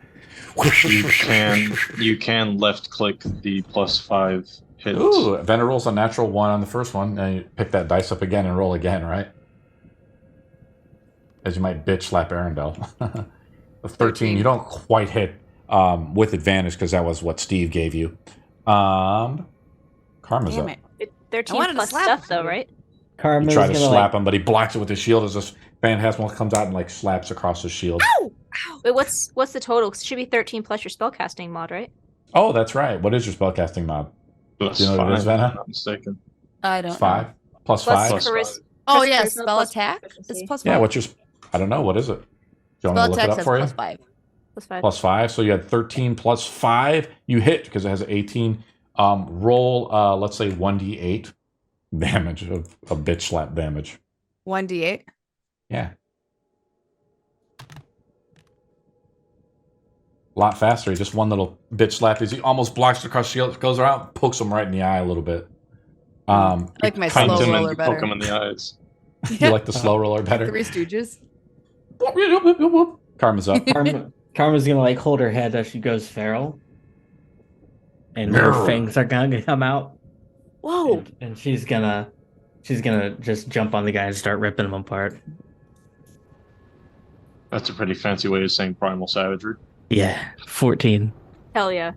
You can left click the +5 hit. Ooh, Venna rolls a natural 1 on the first one. And you pick that dice up again and roll again, right? As you might bitch slap Arendelle. A 13, you don't quite hit. with advantage because that was what Steve gave you. Karma's Damn up. it. 13 wanted to plus slap stuff, him. though, right? You Karma's try to gonna slap him, but he blocks it with his shield as this Phantasmal comes out and like slaps across his shield. Ow! Wait, what's the total? 'Cause it should be 13 plus your spellcasting mod, right? Oh, that's right. What is your spellcasting mod? Plus Do you know what it is, 5, if Vanna? I'm not mistaken. I don't It's know. 5? Plus Plus 5? Plus charis- five. Oh plus yeah, charisma, spell plus attack. proficiency. It's plus 5. Yeah, what's your... I don't know. What is it? Do you want me spell to look attack it up says for you? plus 5. Plus 5. Plus 5. So you had 13 plus 5. You hit because it has 18. Roll, let's say 1d8 damage of bitch slap damage. 1d8. Yeah. A lot faster. Just one little bitch slap. He almost blocks it across the shield, goes around, pokes him right in the eye a little bit. I like my Paint slow him roller and better. poke him in the eyes. You like the slow roller better? Three Stooges. Karma's up. Karma's gonna like hold her head as she goes feral, and No. her fangs are gonna come out. Whoa! And she's gonna just jump on the guy and start ripping him apart. That's a pretty fancy way of saying primal savagery. Yeah, 14. Hell yeah.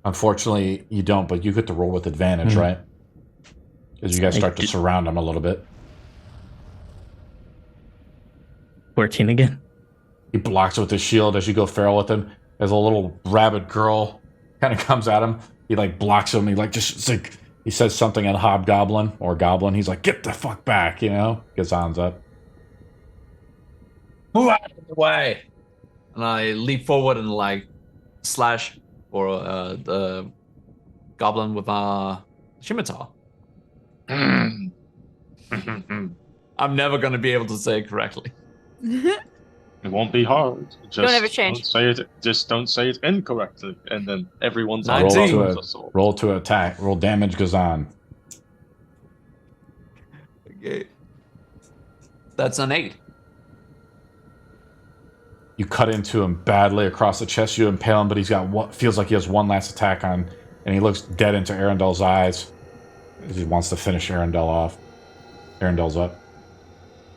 Unfortunately, you don't, but you get to roll with advantage, right? As you guys start to surround him a little bit. 14 again. He blocks it with his shield as you go feral with him. As a little rabid girl kind of comes at him, he like blocks him. He like just it's like he says something at Hobgoblin or Goblin. He's like, "Get the fuck back!" You know. Gazan's up. Move out of the way. And I leap forward and like slash for the goblin with a scimitar. I'm never gonna be able to say it correctly. It won't be hard. Just Don't ever change. Don't say it. Just don't say it incorrectly, and then everyone's on 19. Roll to attack. Roll damage, Gazan. Okay. That's an 8. You cut into him badly across the chest. You impale him, but he's got what feels like he has one last attack on, and he looks dead into Arendel's eyes. He wants to finish Arendelle off. Arendel's up.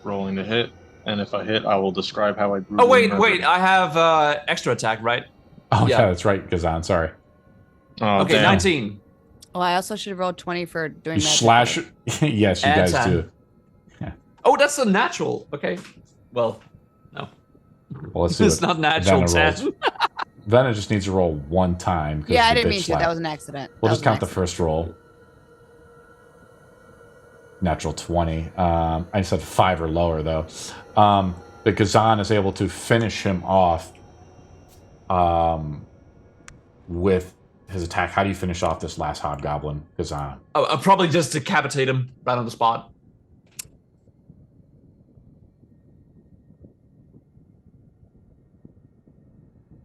rolling to hit, and if I hit, I will describe how I. Oh wait, I have extra attack, right? Oh Yeah. yeah, that's right, Gazan. Sorry. Oh, Okay, damn. 19. Oh, I also should have rolled 20 for doing You magic. slash. Yes, you And guys 10. do. Oh, that's a natural. Okay. Well, no. Well, let's see. It's what not natural Vanna rolls. 10. Vanna just needs to roll one time. 'cause Yeah, I the didn't bitch mean to. slap. That was an accident. We'll That just was an count the accident. first roll. Natural 20. I said 5 or lower, though. But Gazan is able to finish him off with his attack. How do you finish off this last hobgoblin, Gazan? Oh, I'll probably just decapitate him right on the spot.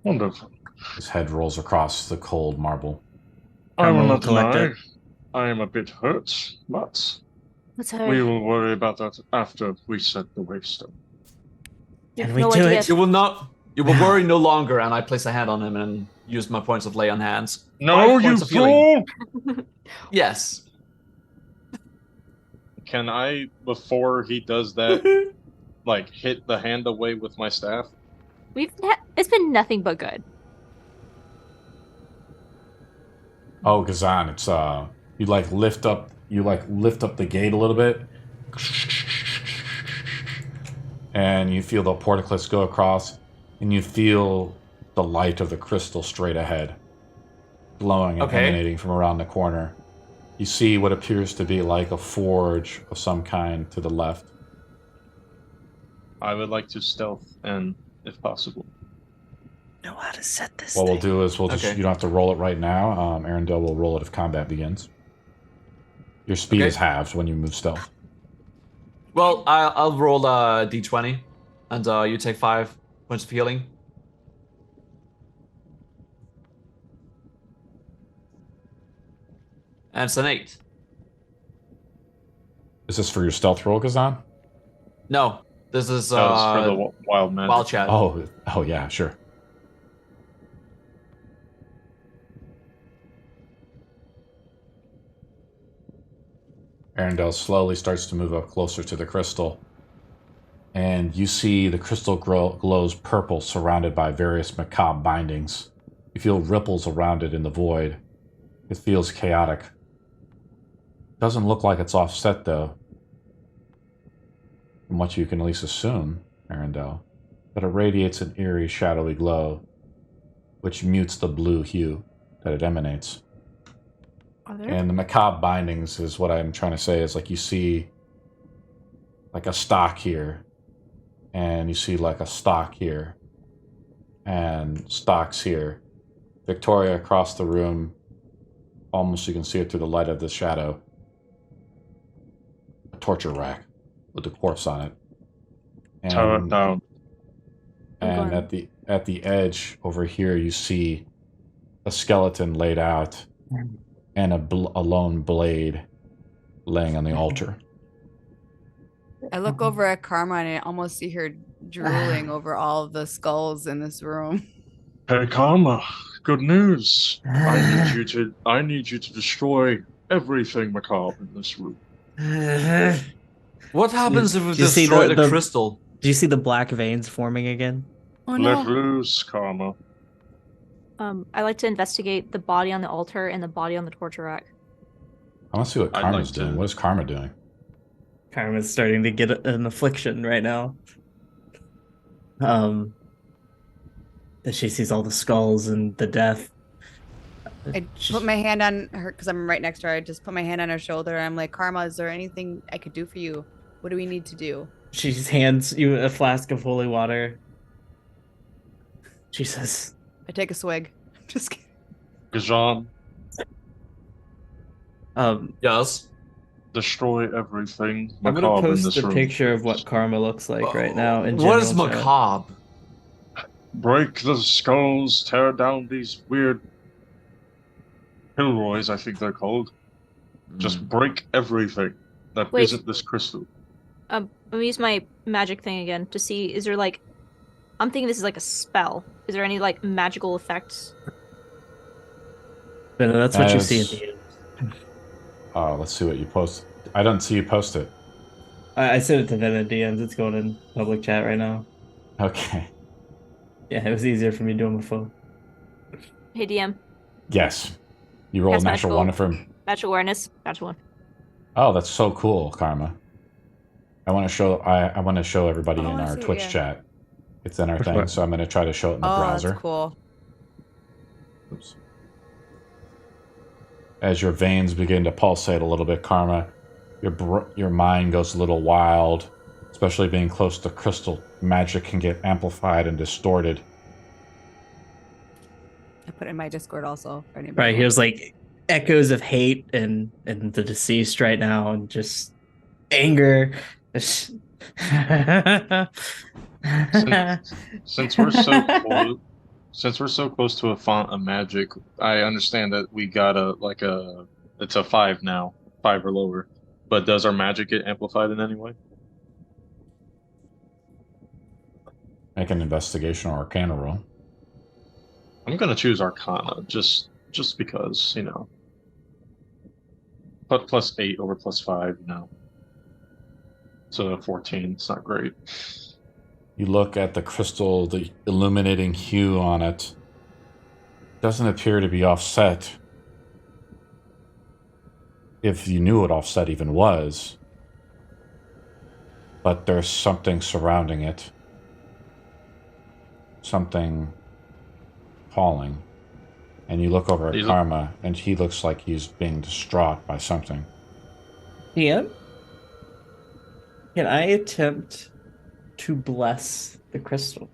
Wonderful. His head rolls across the cold marble. I will will not collect lie. it. I am a bit hurt, but Let's we hurry. will worry about that after we set the waystone. You Can have we no do idea. it? You will not. You will worry no longer, and I place a hand on him and use my points of lay on hands. No, 5 you points of healing. fool! Yes. Can I, before he does that, like hit the hand away with my staff? It's been nothing but good. Oh, Gazan, it's you lift up the gate a little bit, and you feel the portcullis go across, and you feel the light of the crystal straight ahead, glowing and Okay. emanating from around the corner. You see what appears to be like a forge of some kind to the left. I would like to stealth and, if possible. Know how to set this. What we'll do is you don't have to roll it right now. Arendelle will roll it if combat begins. Your speed Okay. is halved when you move stealth. Well, I'll roll a d20, and you take 5 points of healing. And it's an 8. Is this for your stealth roll, Gazan? No, this is That was for the wild magic. wild chat. Oh yeah, sure. Arendelle slowly starts to move up closer to the crystal. and you see the crystal glows purple, surrounded by various macabre bindings. You feel ripples around it in the void. It feels chaotic. Doesn't look like it's offset, though, from what you can at least assume, Arendelle. But it radiates an eerie, shadowy glow, which mutes the blue hue that it emanates. And the macabre bindings is what I'm trying to say, is like you see like a stock here, and you see like a stock here, and stocks here. Victoria, across the room, almost you can see it through the light of the shadow. A torture rack with a corpse on it. And, Tear it down. And at the edge over here, you see a skeleton laid out and a lone blade laying on the altar. I look over at Karma and I almost see her drooling over all of the skulls in this room. Hey, Karma, good news. I need you to destroy everything macabre in this room. What happens if we Do you see destroy the the- crystal? Do you see the black veins forming again? Oh Let no. loose, Karma. I like to investigate the body on the altar and the body on the torture rack. I want to see what I'd Karma's like to- doing. What is Karma doing? Karma's starting to get an affliction right now. As she sees all the skulls and the death. I put my hand on her because I'm right next to her. I just put my hand on her shoulder. I'm like, Karma, is there anything I could do for you? What do we need to do? She hands you a flask of holy water. She says, I take a swig. Just kidding. Gajan, Yes. destroy everything I'm gonna macabre in post this a room. picture of what Karma looks like right now. In What is general chat. macabre? Break the skulls, tear down these weird Pilroys, I think they're called. Just break everything that Wait. not this crystal. Let me use my magic thing again to see, is there like... I'm thinking this is like a spell. Is there any like magical effects? No, that's what you As- see at the end. Let's see what you post. I don't see you post it. I sent it to Vin in DMs. It's going in public chat right now. Okay. Yeah, it was easier for me doing my phone. Hey DM, Yes. You roll Cast a natural magical- one from... natural awareness, natural one. Oh, that's so cool, Karma. I want to show. I want to show everybody Oh, I in wanna our see it, Twitch yeah. chat. It's in our Which thing, one? so I'm going to try to show it in the Oh, browser. that's cool. Oops. As your veins begin to pulsate a little bit, Karma, your mind goes a little wild. Especially being close to crystal, magic can get amplified and distorted. I put it in my Discord also. For anybody Right, who- here's like echoes of hate and the deceased right now, and just anger. Since we're so close, since we're so close to a font of magic, I understand that we got it's a 5 now, 5 or lower. But does our magic get amplified in any way? Make an investigation or arcana roll. I'm gonna choose Arcana just because, you know. But +8 over +5, you know. So 14, it's not great. You look at the crystal, the illuminating hue on it. Doesn't appear to be offset. If you knew what offset even was. But there's something surrounding it. Something falling. And you look over at He's- Karma, and he looks like he's being distraught by something. DM, can I attempt to bless the crystal?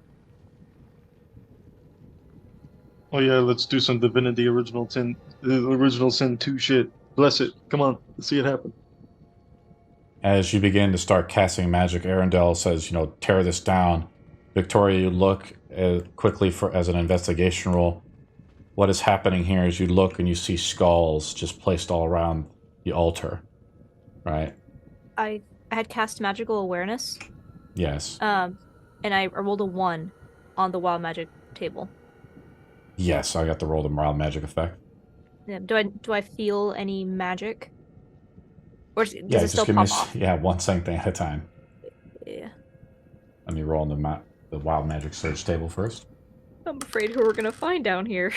Oh yeah, let's do some Divinity Original Sin 2 shit. Bless it. Come on, let's see it happen. As you begin to start casting magic, Arendelle says, tear this down. Victoria, you look quickly as an investigation roll. What is happening here is you look and you see skulls just placed all around the altar, right? I had cast magical awareness, Yes. and I rolled a 1 on the wild magic table. Yes, I got to roll the mild magic effect. Yeah, do I feel any magic? Or does Yeah, it just still give me pop off? one thing at a time. Yeah. Let me roll on the wild magic search table first. I'm afraid who we're gonna find down here.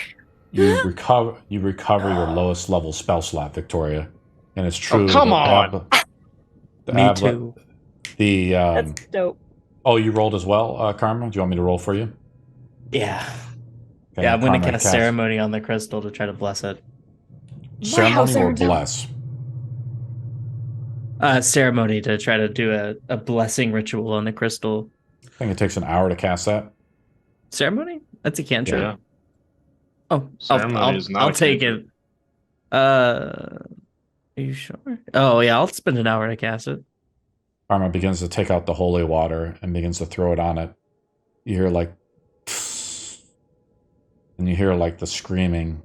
You recover your lowest level spell slot, Victoria, and it's true. Oh, come on! Me too. That's dope. Oh, you rolled as well, Karma. Do you want me to roll for you? Yeah. Okay, Yeah, I'm going to Karma cast ceremony on the crystal to try to bless it. Ceremony or bless? Ceremony to try to do a blessing ritual on the crystal. I think it takes an hour to cast that. Ceremony? That's a cantrip. Yeah. Oh, Ceremony is not I'll a take it. cantrip. Are you sure? Oh yeah, I'll spend an hour to cast it. Karma begins to take out the holy water and begins to throw it on it. You hear like, and you hear like the screaming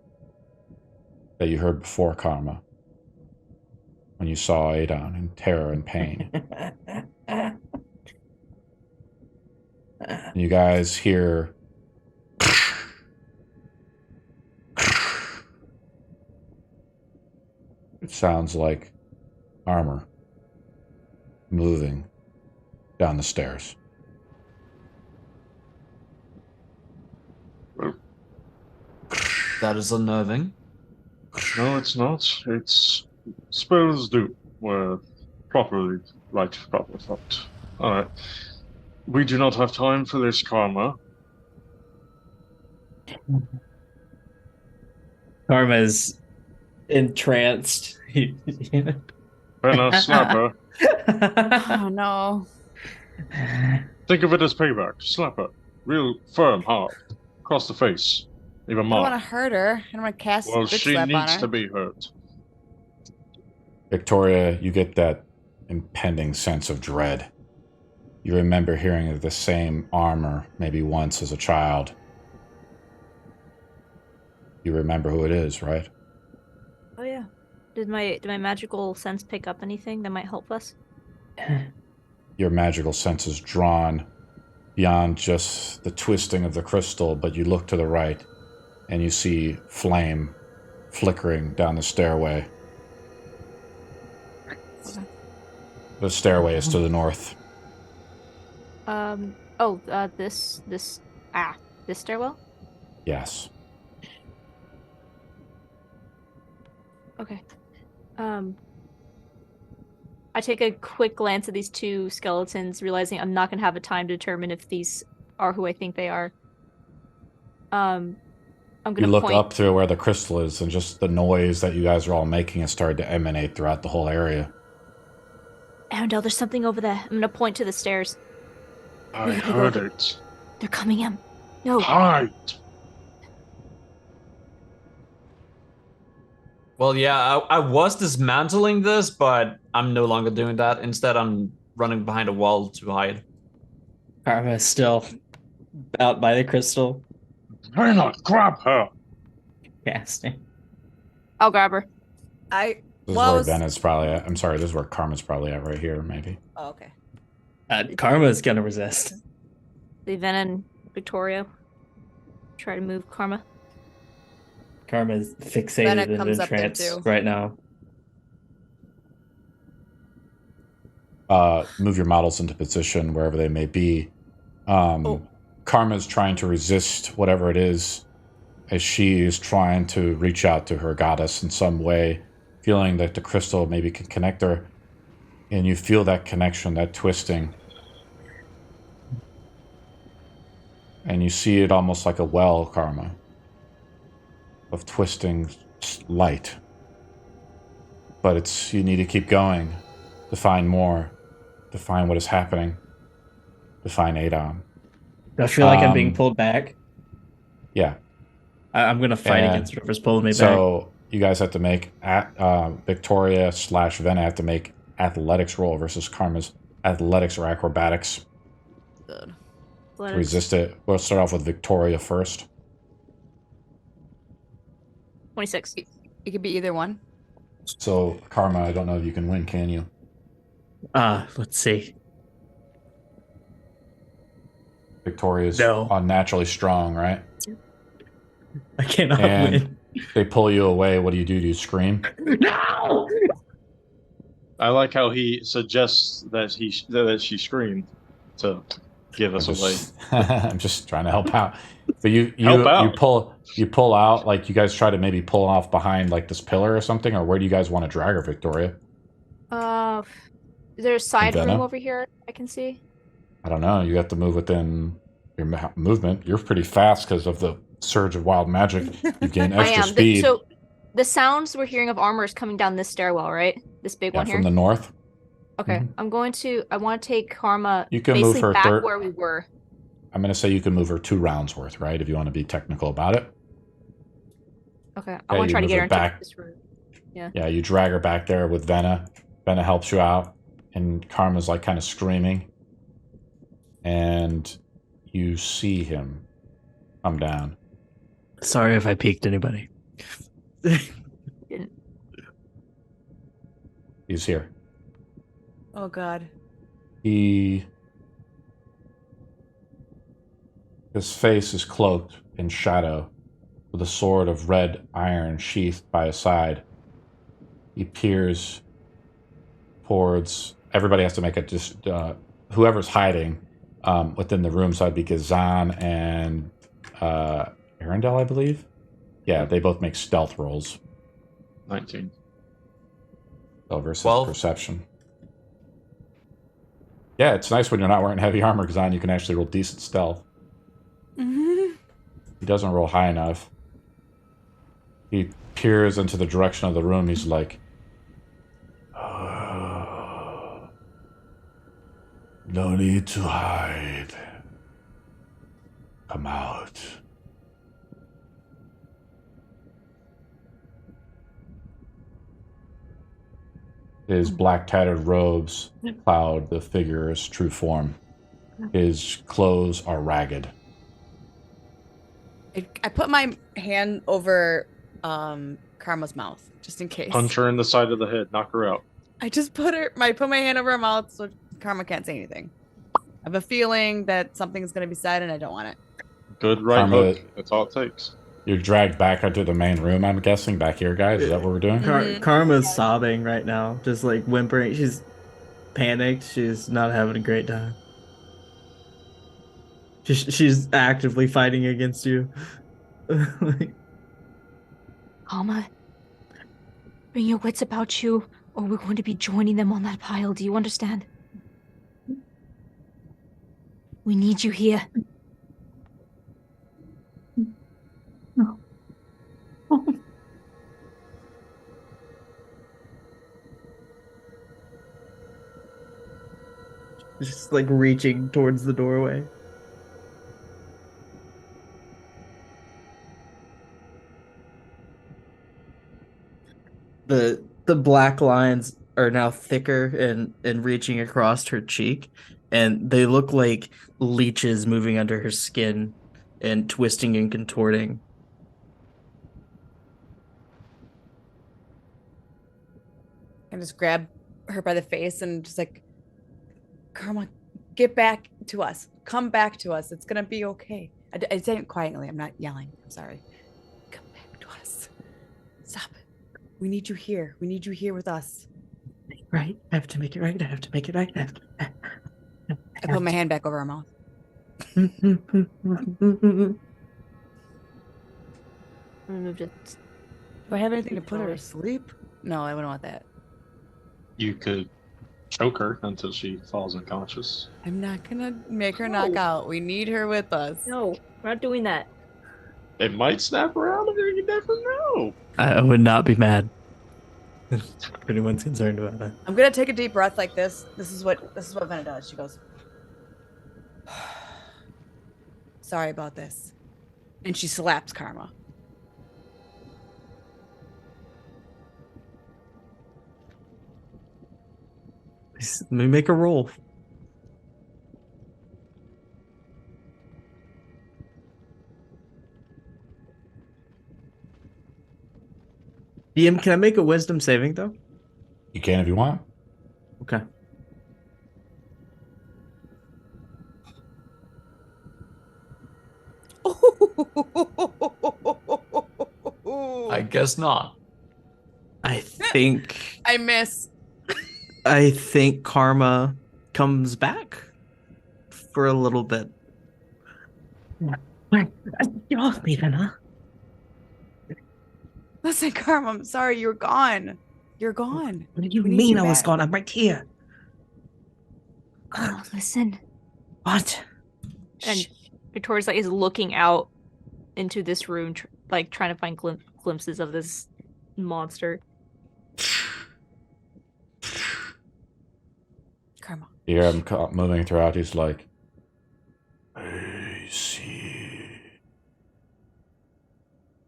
that you heard before, Karma, when you saw Adon in terror and pain. And you guys hear it sounds like armor moving down the stairs. That is unnerving. No, it's not. It's spells do were properly thought. Alright. We do not have time for this, Karma. Karma's entranced. Bella, slap her. Oh no. Think of it as payback. Slap her. Real firm, hard. Across the face. Even I don't more. want to hurt her. I don't want to cast Well, bitch she slap on needs her. to be hurt. Victoria, you get that impending sense of dread. You remember hearing the same armor maybe once as a child. You remember who it is, right? Oh yeah. Did my magical sense pick up anything that might help us? Your magical sense is drawn beyond just the twisting of the crystal, but you look to the right and you see flame flickering down the stairway. The stairway is to the north. This stairwell? Yes. Okay. I take a quick glance at these two skeletons, realizing I'm not gonna have a time to determine if these are who I think they are. I'm gonna You look point... up to where the crystal is, and just the noise that you guys are all making has started to emanate throughout the whole area. Arundel, there's something over there. I'm gonna point to the stairs. I heard it. They're coming in. No. Hide! Well, yeah, I was dismantling this, but I'm no longer doing that. Instead, I'm running behind a wall to hide. Karma is still out by the crystal. Why not grab her? Casting. I'll grab her. I This is Well, I where was- Ben is probably at. I'm sorry, this is where Karma's probably at right here, maybe. Oh, okay. Karma is gonna resist. Leave Ven and Victoria. Try to move Karma. Karma is Then fixated it in comes the up there, trance too. right now. Move your models into position wherever they may be. Karma's trying to resist whatever it is, as she is trying to reach out to her goddess in some way, feeling that the crystal maybe can connect her. And you feel that connection, that twisting. And you see it almost like a well, Karma, of twisting light. But you need to keep going to find more, to find what is happening, to find Adon. Do I feel like I'm being pulled back? Yeah. I'm gonna fight And against whoever's pulling me back. So you guys have to make Victoria/Vena have to make athletics roll versus Karma's athletics or acrobatics Good. to resist it. We'll start off with Victoria first. 26. It could be either one. So Karma, I don't know if you can win, can you? Let's see. Victoria's No. unnaturally strong, right? I cannot And win. they pull you away. What do? Do you scream? No! I like how he suggests that she screamed to give us away. I'm just trying to help out. But you Help out. you pull out, like you guys try to maybe pull off behind like this pillar or something, or where do you guys want to drag her, Victoria? Is there a side Venna? room over here I can see? I don't know. You have to move within your movement. You're pretty fast because of the surge of wild magic. You gain I extra am. speed. So the sounds we're hearing of armor is coming down this stairwell, right? This big one here? From the north. Okay. Mhm. I want to take Karma You can move basically her back where we were. I'm going to say you can move her 2 rounds worth, right? If you want to be technical about it. Okay. I want to try to get her into back. this room. Yeah. Yeah, you drag her back there with Venna. Venna helps you out, and Karma's like kind of screaming. And you see him come down. Sorry if I peeked anybody. He's here. Oh God. His face is cloaked in shadow, with a sword of red iron sheathed by his side. He peers towards. Everybody has to make it just whoever's hiding within the room. So that'd be Gazan and Arundel, I believe. Yeah, they both make stealth rolls. 19. So versus 12. perception. Yeah, it's nice when you're not wearing heavy armor, Gazan. You can actually roll decent stealth. He doesn't roll high enough. He peers into the direction of the room. He's like, no need to hide. Come out. His black tattered robes cloud the figure's true form. His clothes are ragged. I put my hand over Karma's mouth just in case. Punch her in the side of the head. Knock her out. I just put my hand over her mouth so Karma can't say anything. I have a feeling that something's gonna be said and I don't want it. Good right Karma, hook. That's all it takes. You're dragged back into the main room, I'm guessing, back here, guys. Is that what we're doing? Karma's sobbing right now, just like whimpering. She's panicked. She's not having a great time. She's actively fighting against you. Karma, bring your wits about you, or we're going to be joining them on that pile. Do you understand? We need you here. No. Just like reaching towards the doorway. The black lines are now thicker and reaching across her cheek, and they look like leeches moving under her skin and twisting and contorting. I just grab her by the face and just like, Karma, get back to us. Come back to us. It's gonna be okay. I say it quietly. I'm not yelling. I'm sorry. Come back to us. Stop. We need you here. We need you here with us. Right? I have to make it right. I have to make it right. I put my hand back over her mouth. Moved it. Do I have anything to put her to sleep? No, I wouldn't want that. You could choke her until she falls unconscious. I'm not gonna make her knock out. We need her with us. No, we're not doing that. It might snap around of her. You never know. I would not be mad. If anyone's concerned about that. I'm gonna take a deep breath like this. This is what Venna does. She goes, sorry about this. And she slaps Karma. Let me make a roll. DM, can I make a wisdom saving though? You can if you want. Okay. I guess not. I think I miss. I think Karma comes back for a little bit. Wait, get off me then, huh? Listen, Karma, I'm sorry you're gone. You're gone. What do you We need mean you I was back. gone? I'm right here. Oh, listen. What? And Victoria's like is looking out into this room, like trying to find glimpses of this monster. Karma. You hear him moving throughout. He's like, I see.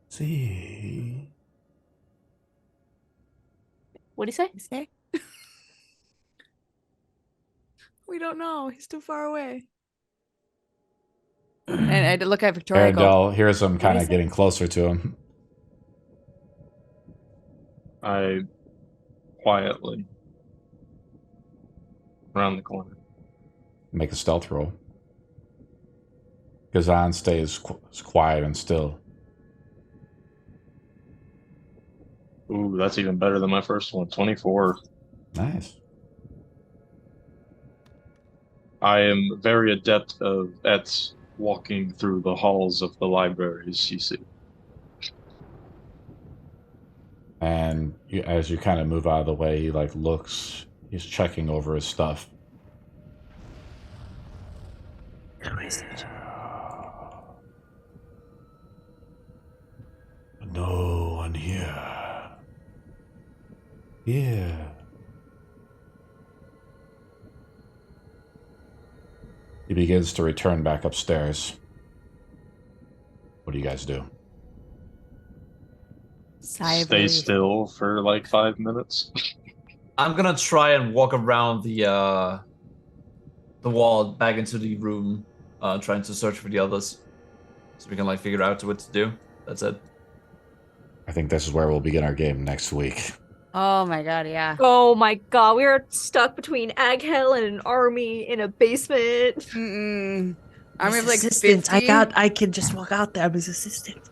See. What'd he say? You say? We don't know. He's too far away. And I had to look at Victoria. and go, Arendelle hears him did kind he of say? getting closer to him. I quietly around the corner. Make a stealth roll. Gazan stays quiet and still. Ooh, that's even better than my first one. 24. Nice. I am very adept at walking through the halls of the libraries, you see. And as you kind of move out of the way, he like looks. He's checking over his stuff. Who is it? No one here. Here. He begins to return back upstairs. What do you guys do? Sigh of Stay relief. still for like 5 minutes. I'm gonna try and walk around the wall back into the room, trying to search for the others, so we can like figure out what to do. That's it. I think this is where we'll begin our game next week. Oh my god, yeah. Oh my god, we are stuck between Aghel and an army in a basement. Mm-mm. Army His of like assistant. 50. I can just walk out there. I'm his assistant.